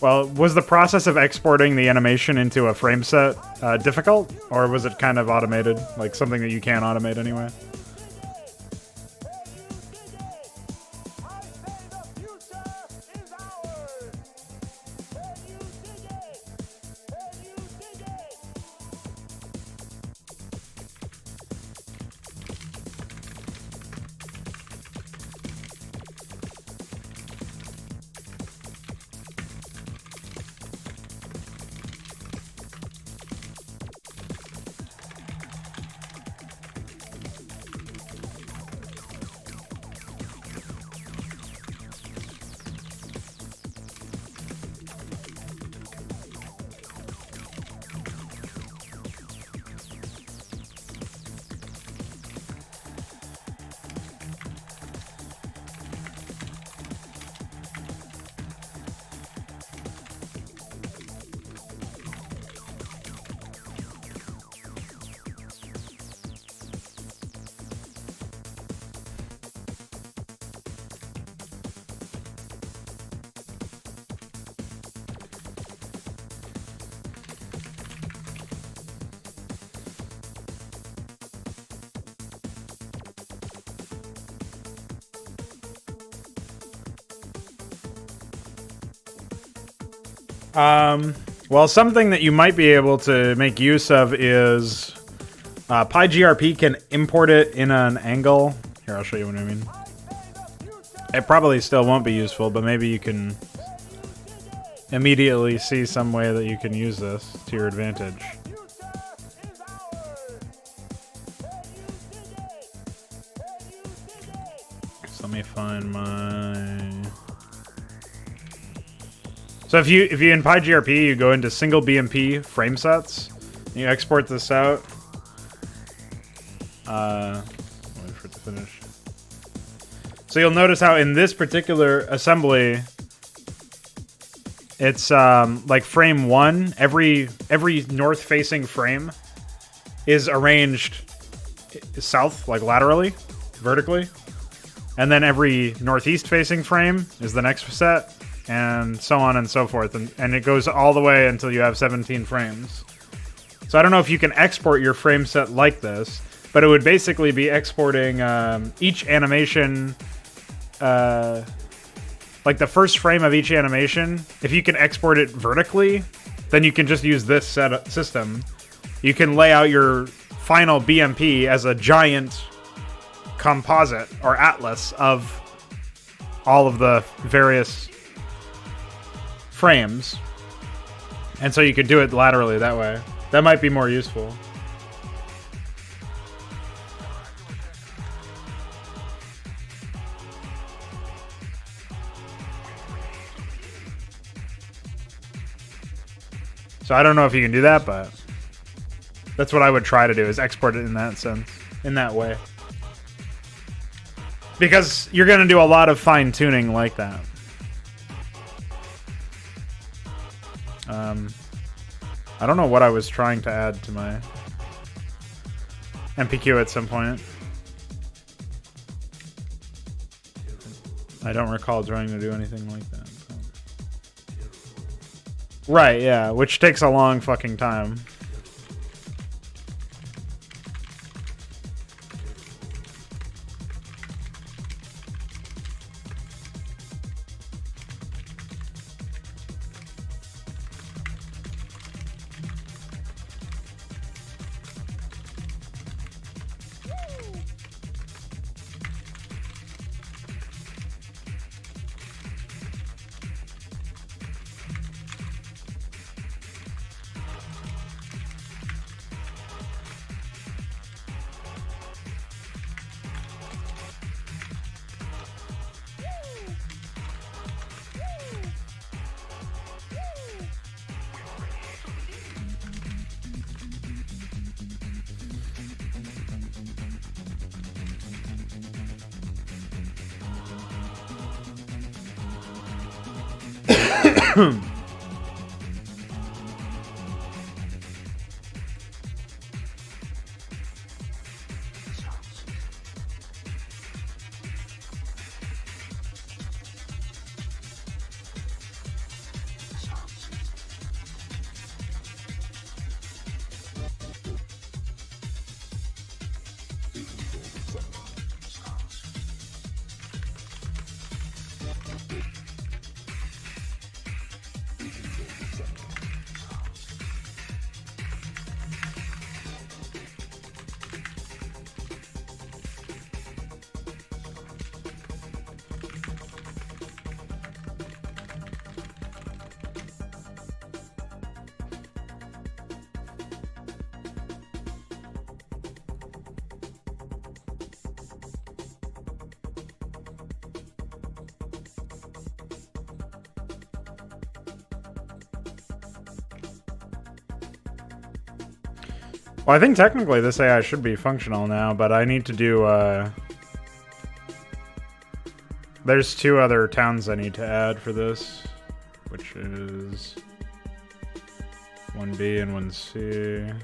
Well, was the process of exporting the animation into a frame set difficult? Or was it kind of automated? Like something that you can automate anyway? Well, something that you might be able to make use of is PyGRP can import it in an angle. Here, I'll show you what I mean. It probably still won't be useful, but maybe you can immediately see some way that you can use this to your advantage. So let me find my... So if you in PyGRP you go into single BMP frame sets, and you export this out. Wait for it to finish. So you'll notice how in this particular assembly, it's like frame 1. Every north-facing frame is arranged south, like laterally, vertically, and then every northeast-facing frame is the next set. And so on and so forth. And it goes all the way until you have 17 frames. So I don't know if you can export your frame set like this, but it would basically be exporting each animation, like the first frame of each animation. If you can export it vertically, then you can just use this system. You can lay out your final BMP as a giant composite or atlas of all of the various frames, and so you could do it laterally that way. That might be more useful. So I don't know if you can do that, but that's what I would try to do, is export it in that sense, in that way, because you're going to do a lot of fine-tuning like that. I don't know what I was trying to add to my MPQ at some point. I don't recall trying to do anything like that. So. Right, yeah, which takes a long fucking time. Well, I think technically this AI should be functional now, but I need to do, there's 2 other towns I need to add for this, which is 1B and 1C.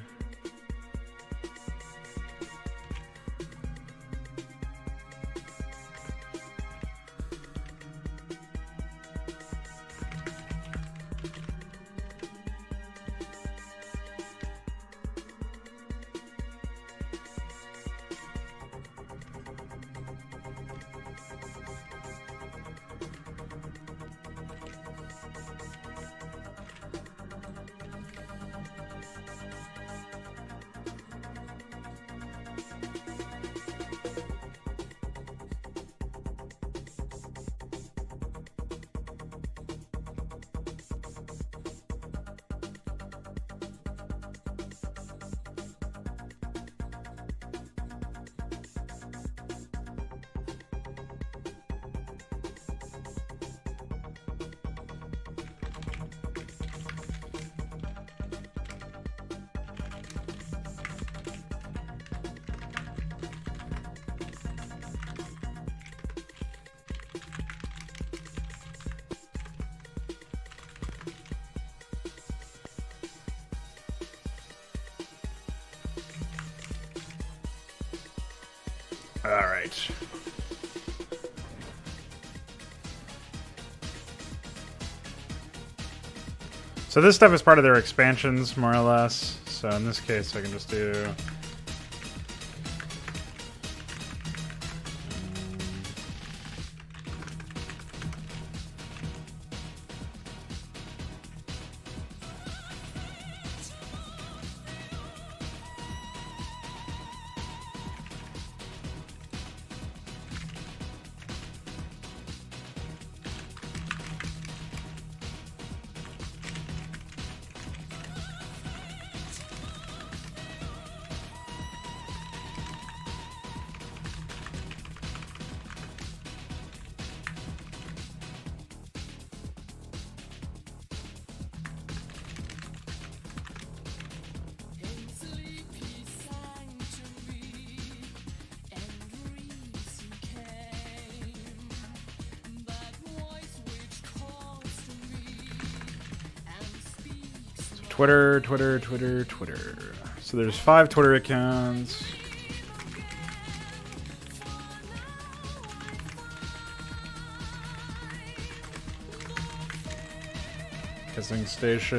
Alright. So this stuff is part of their expansions, more or less. So in this case, I can just do... Twitter. So there's 5 Twitter accounts. Kissing station.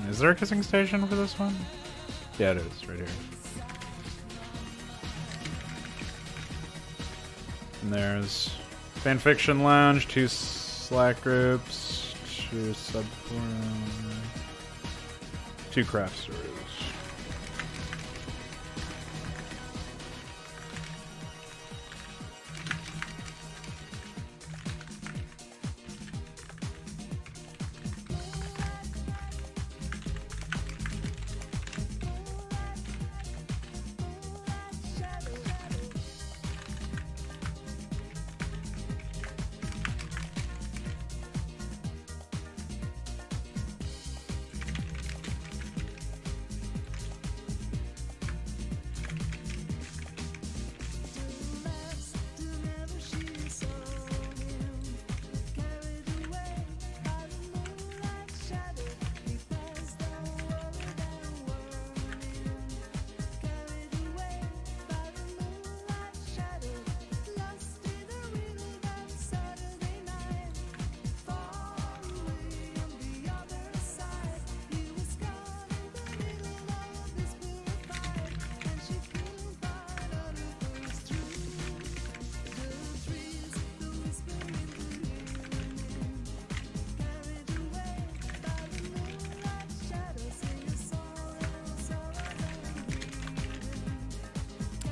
Is there a kissing station for this one? Yeah, it is, right here. And there's Fanfiction Lounge, 2 Slack groups, 2 subforums, 2 craft stores.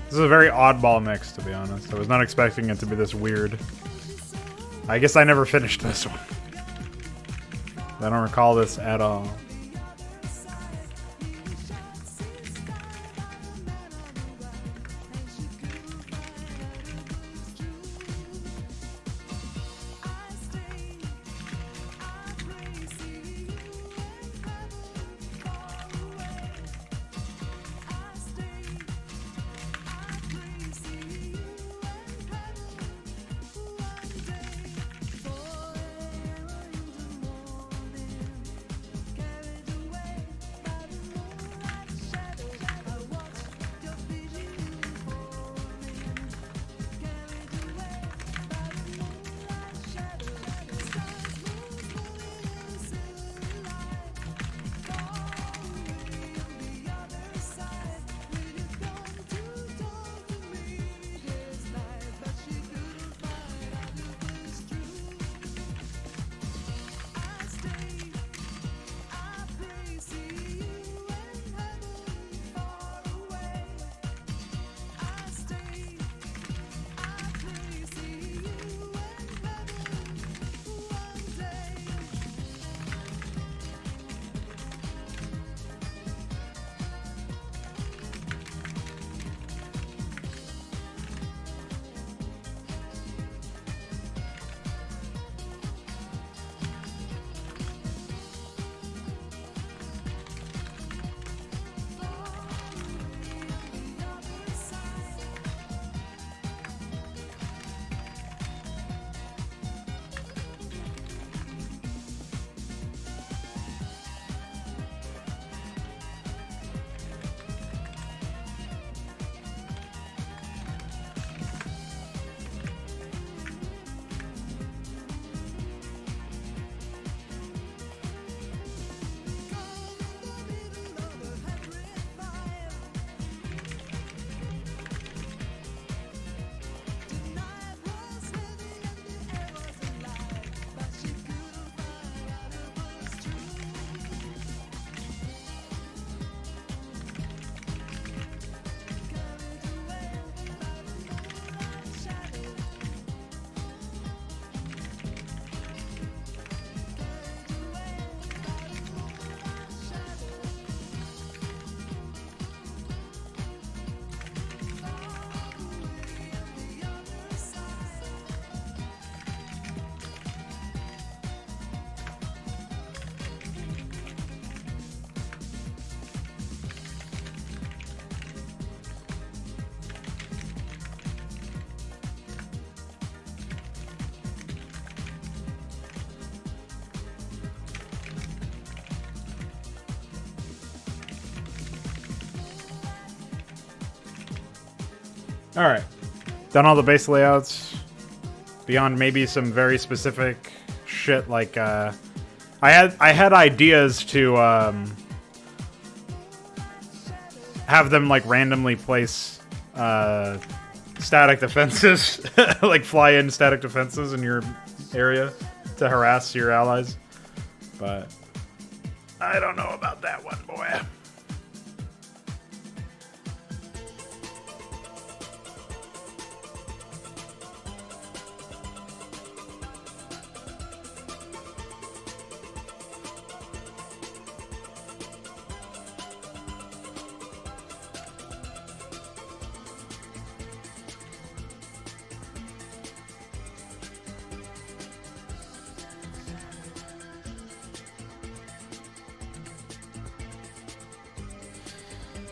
This is a very oddball mix, to be honest. I was not expecting it to be this weird. I guess I never finished this one. I don't recall this at all. Alright. Done all the base layouts. Beyond maybe some very specific shit like I had ideas to have them like randomly place static defenses like fly in static defenses in your area to harass your allies. But I don't know about that one, boy.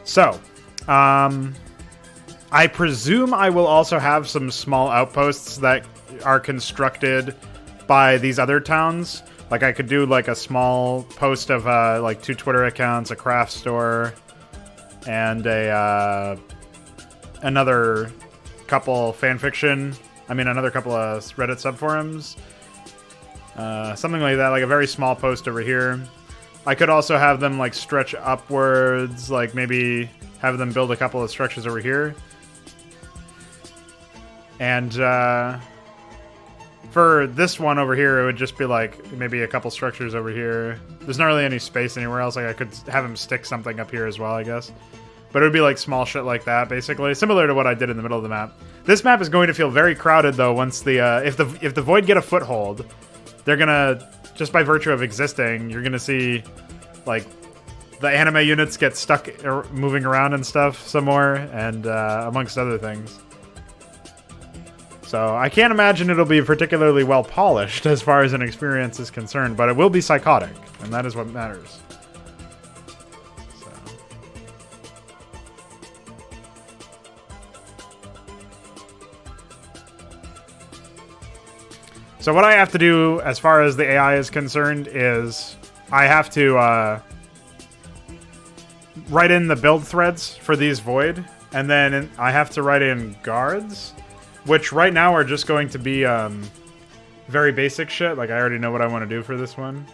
So, I presume I will also have some small outposts that are constructed by these other towns. Like, I could do, like, a small post of, like, 2 Twitter accounts, a craft store, and another couple fanfiction. Another couple of Reddit subforums. Something like that, like a very small post over here. I could also have them, like, stretch upwards, like, maybe have them build a couple of structures over here. And, for this one over here, it would just be, like, maybe a couple structures over here. There's not really any space anywhere else. Like, I could have them stick something up here as well, I guess. But it would be like small shit like that, basically, similar to what I did in the middle of the map. This map is going to feel very crowded though once the if the Void get a foothold, they're gonna, just by virtue of existing, you're gonna see like the anime units get stuck moving around and stuff some more, and amongst other things. So I can't imagine it'll be particularly well polished as far as an experience is concerned, but it will be psychotic, and that is what matters. So what I have to do as far as the AI is concerned is I have to write in the build threads for these Void, and then I have to write in guards, which right now are just going to be very basic shit. Like, I already know what I want to do for this one.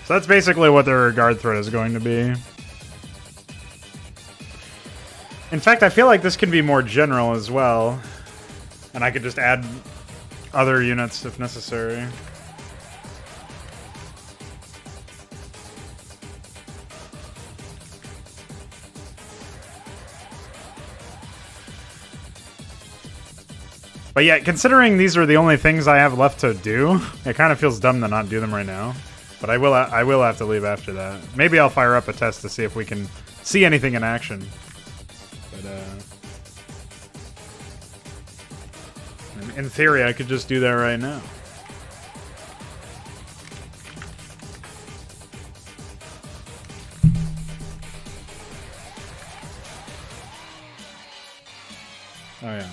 So that's basically what their guard threat is going to be. In fact, I feel like this can be more general as well. And I could just add other units if necessary. But yeah, considering these are the only things I have left to do, it kind of feels dumb to not do them right now. But I will have to leave after that. Maybe I'll fire up a test to see if we can see anything in action. But in theory, I could just do that right now. Oh yeah.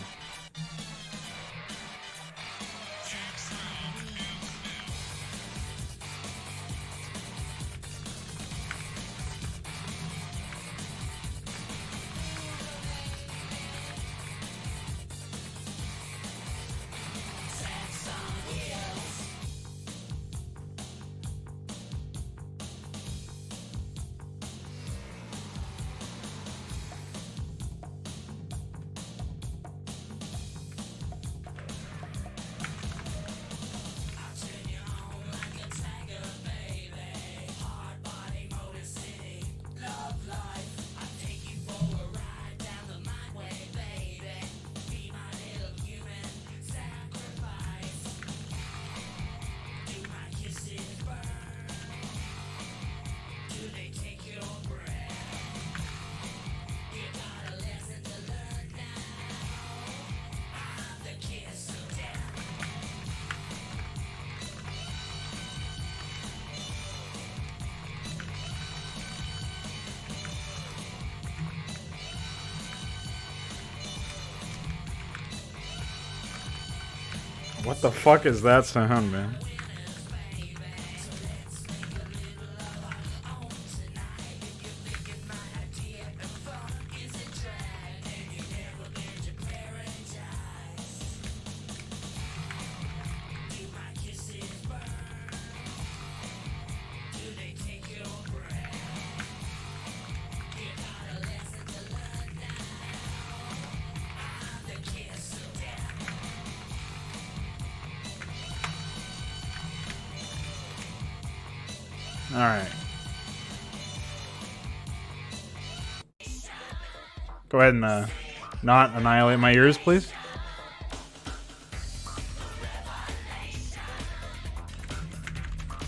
What the fuck is that sound, man? Alright. Go ahead and not annihilate my ears, please.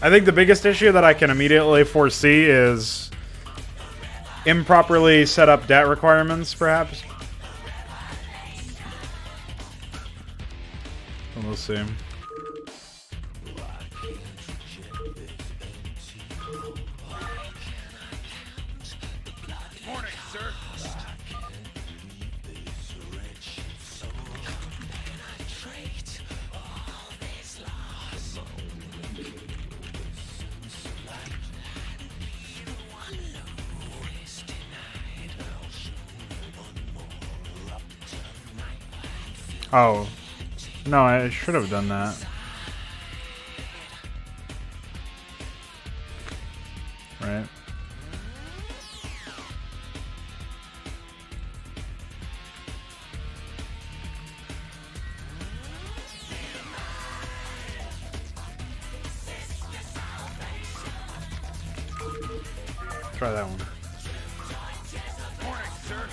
I think the biggest issue that I can immediately foresee is improperly set up DAT requirements, perhaps. We'll see. Morning, sir. Oh. No, I should have done that. Right. Try that one. Morning, sir.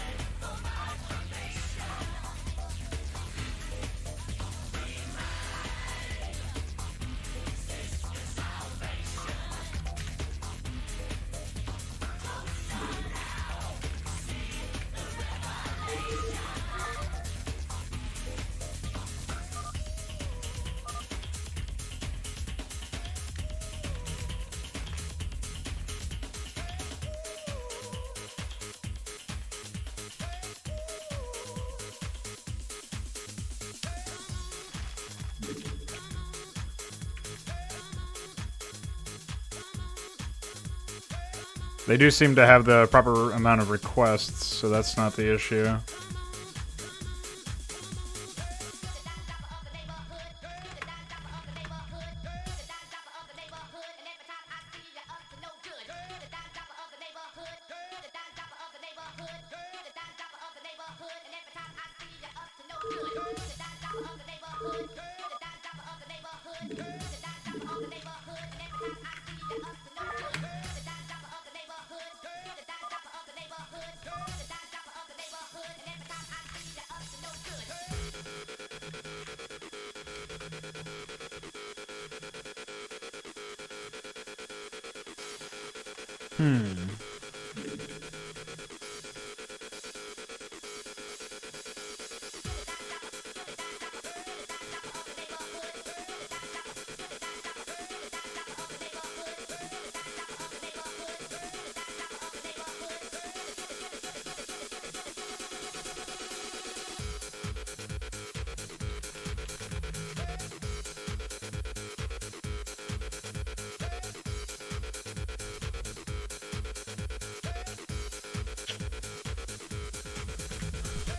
They do seem to have the proper amount of requests, so that's not the issue.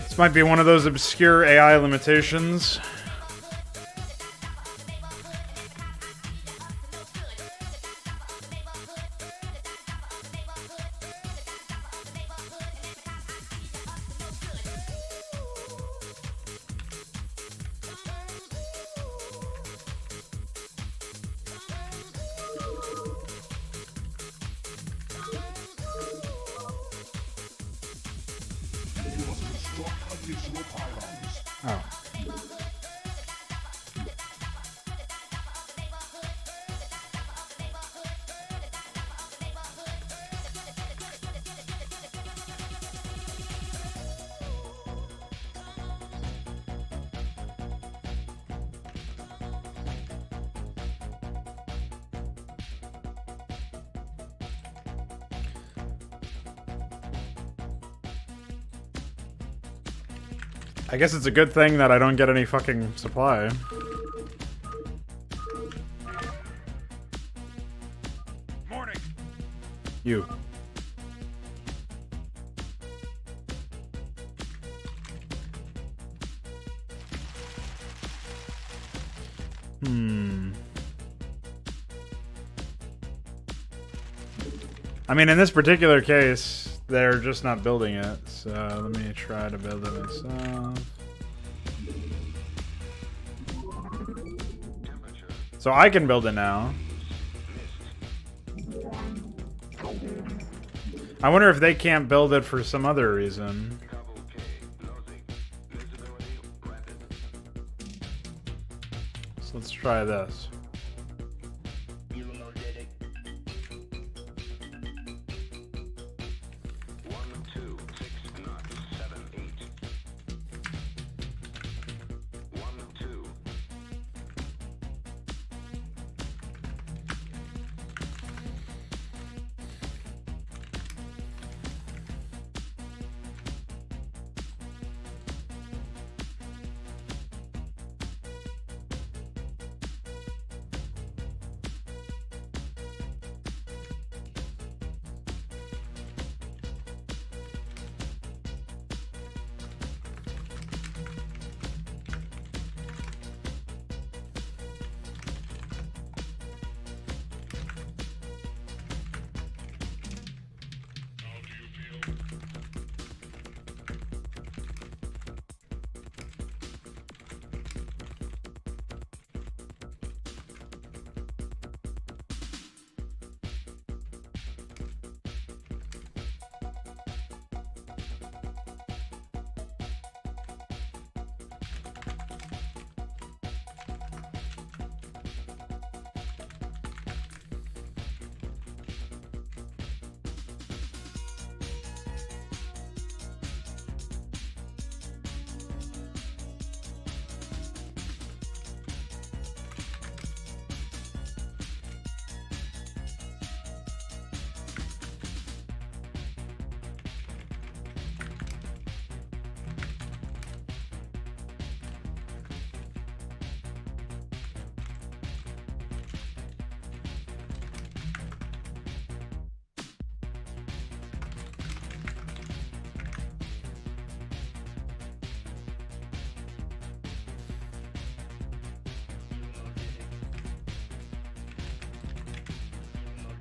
This might be one of those obscure AI limitations. Oh. I guess it's a good thing that I don't get any fucking supply. You. I mean, in this particular case, they're just not building it. So let me try to build it myself. So I can build it now. I wonder if they can't build it for some other reason. So let's try this.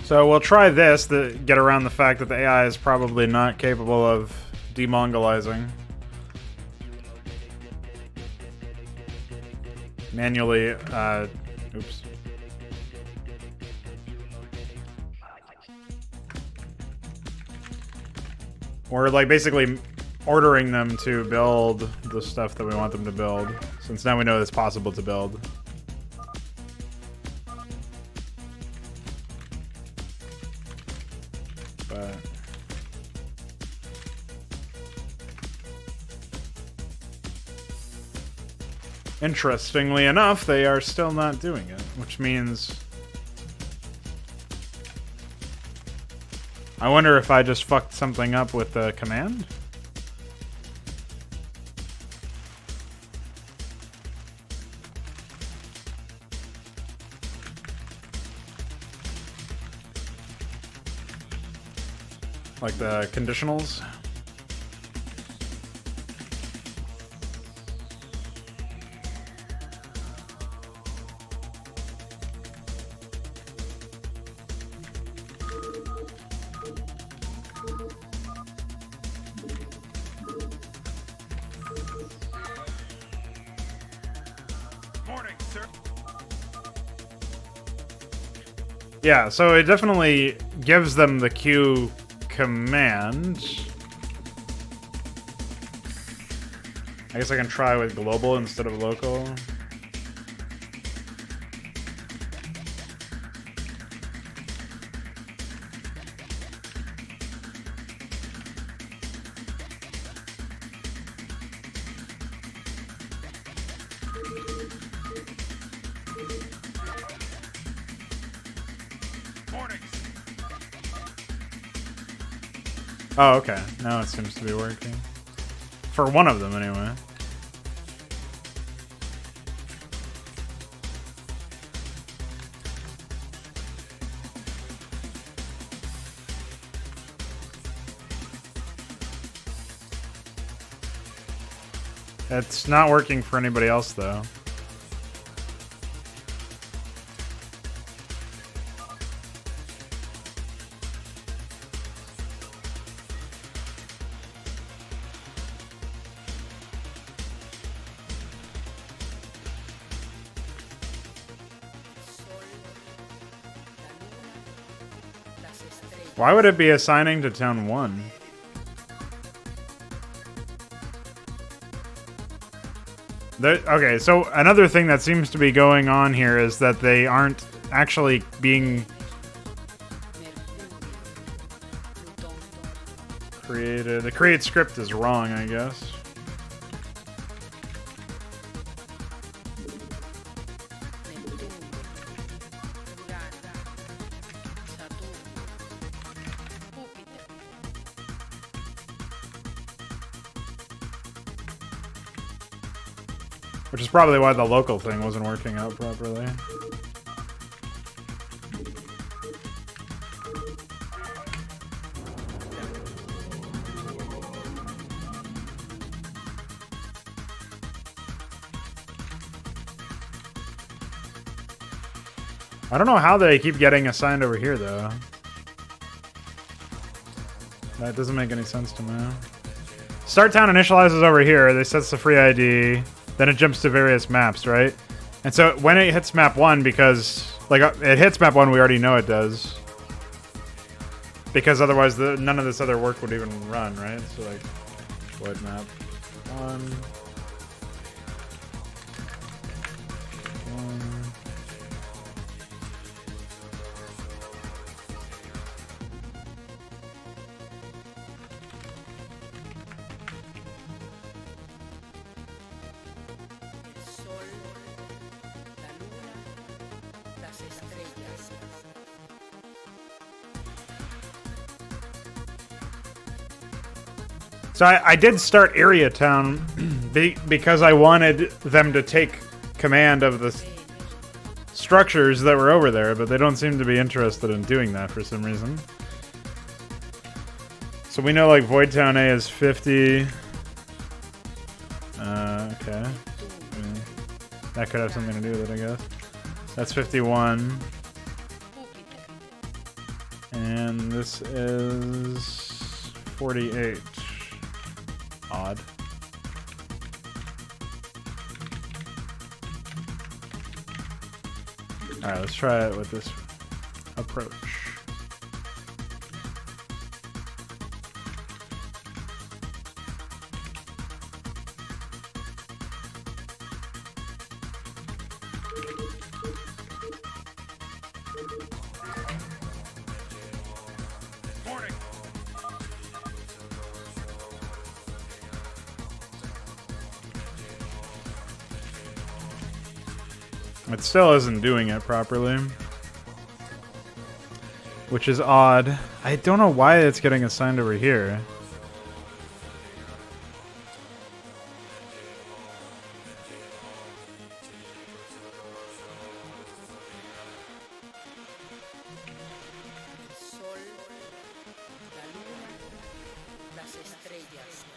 So we'll try this to get around the fact that the AI is probably not capable of demongolizing. Manually, oops. Or like basically ordering them to build the stuff that we want them to build, since now we know it's possible to build. But interestingly enough, they are still not doing it, which means I wonder if I just fucked something up with the command? Like the conditionals? Morning, sir. Yeah, so it definitely gives them the Q command. I guess I can try with global instead of local. Oh, okay. Now it seems to be working. For one of them, anyway. It's not working for anybody else, though. Why would it be assigning to town 1? Okay, so another thing that seems to be going on here is that they aren't actually being created. The create script is wrong, I guess. Which is probably why the local thing wasn't working out properly. I don't know how they keep getting assigned over here, though. That doesn't make any sense to me. Start town initializes over here. They sets the free ID. Then it jumps to various maps, right? And so when it hits map 1, because like it hits map 1, we already know it does. Because otherwise none of this other work would even run, right? So like, what map 1? So I did start Area Town because I wanted them to take command of the structures that were over there, but they don't seem to be interested in doing that for some reason. So we know like Void Town A is 50. Okay. That could have something to do with it, I guess. That's 51. And this is 48. Odd. Alright, let's try it with this approach. It still isn't doing it properly, which is odd. I don't know why it's getting assigned over here.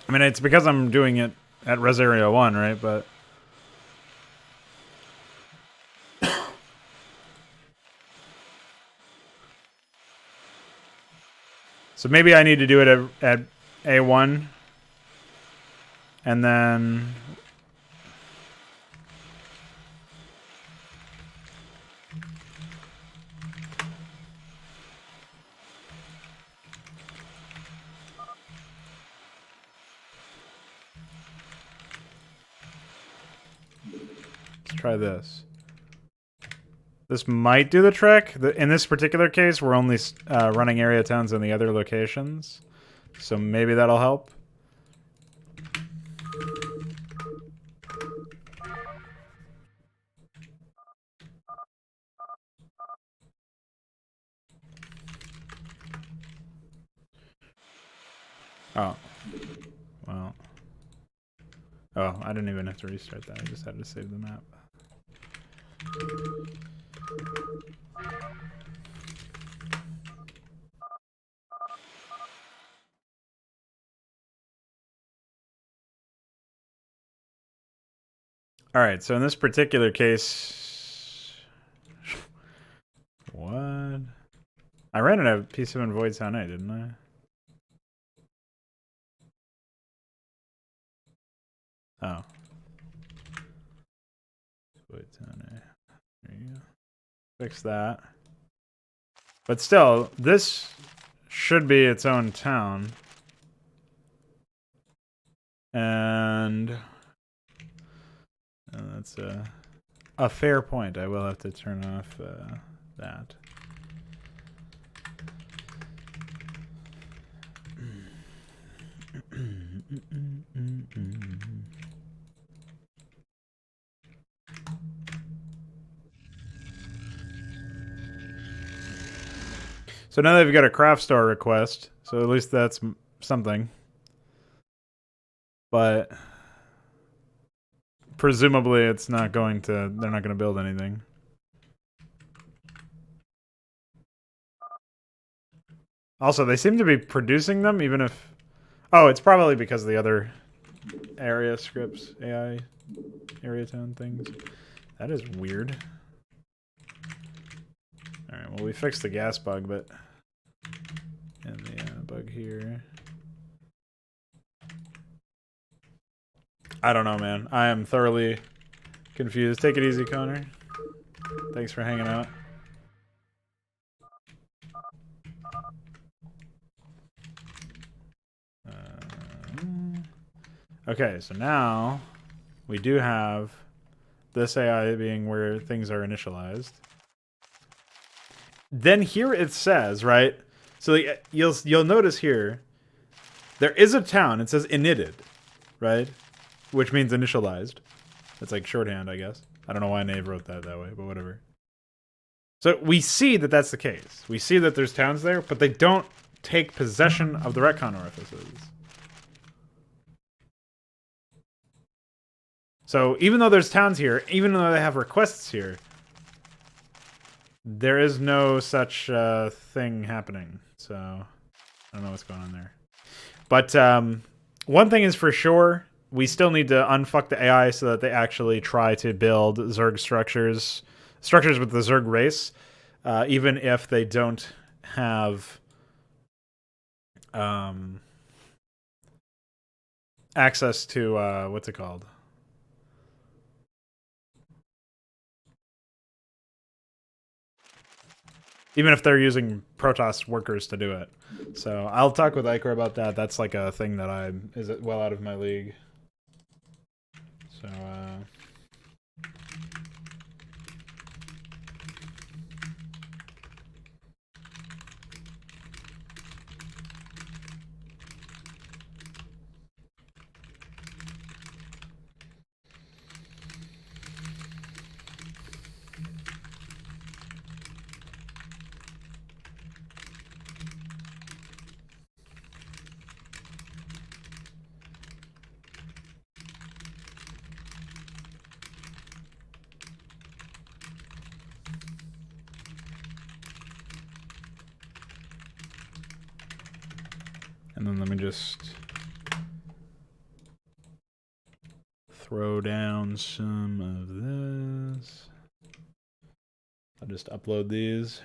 I mean, it's because I'm doing it at Res Area 1, right? But so maybe I need to do it at A1 and then let's try this. This might do the trick. In this particular case, we're only running area towns in the other locations. So maybe that'll help. Oh. Well. Oh, I didn't even have to restart that. I just had to save the map. All right, so in this particular case, what? I ran out of P7 Void Sound A, didn't I? Oh. Void Sound A. There you go. Fix that. But still, this should be its own town. And that's a fair point. I will have to turn off that. So now they've got a craft store request, so at least that's something. But presumably it's not going to, they're not going to build anything. Also, they seem to be producing them even if, oh, it's probably because of the other area scripts, AI area town things. That is weird. Alright, well we fixed the gas bug, but and the bug here. I don't know, man. I am thoroughly confused. Take it easy, Connor. Thanks for hanging out. Okay, so now we do have this AI being where things are initialized. Then here it says, right? So you'll notice here, there is a town. It says initted, right? Which means initialized. That's like shorthand, I guess. I don't know why Nave wrote that way, but whatever. So we see that that's the case. We see that there's towns there, but they don't take possession of the retcon orifices. So even though there's towns here, even though they have requests here, there is no such thing happening. So I don't know what's going on there. But one thing is for sure, we still need to unfuck the AI so that they actually try to build Zerg structures with the Zerg race, even if they don't have access to what's it called? Even if they're using Protoss workers to do it. So I'll talk with Iker about that. That's like a thing that is well out of my league. So and then let me just throw down some of this. I'll just upload these.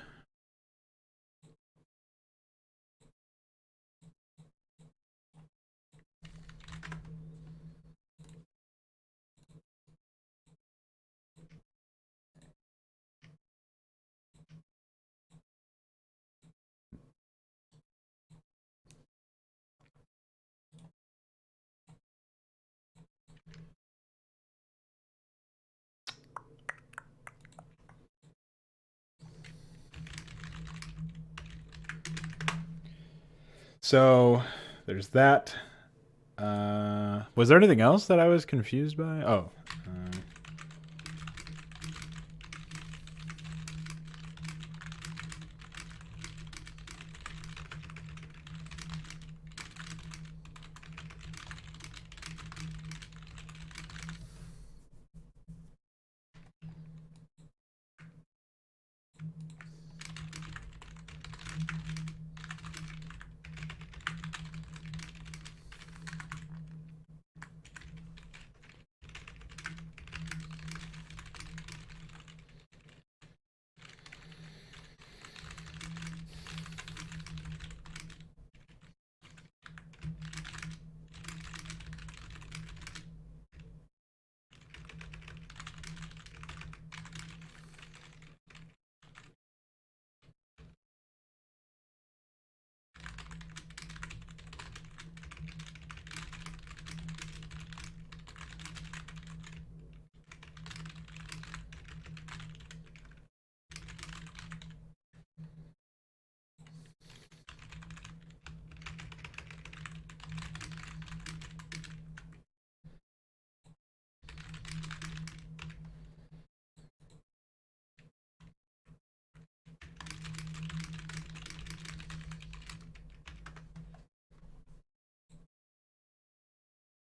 So there's that. Was there anything else that I was confused by? Oh.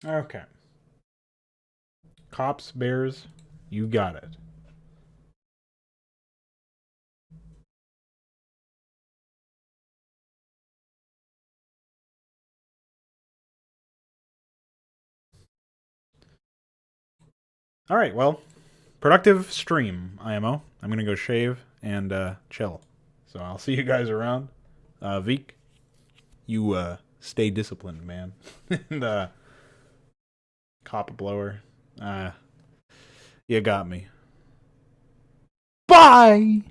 Okay. Cops, bears, you got it. All right, well, productive stream, IMO. I'm going to go shave and chill. So I'll see you guys around. Veek, you stay disciplined, man. And cop blower, you got me. Bye!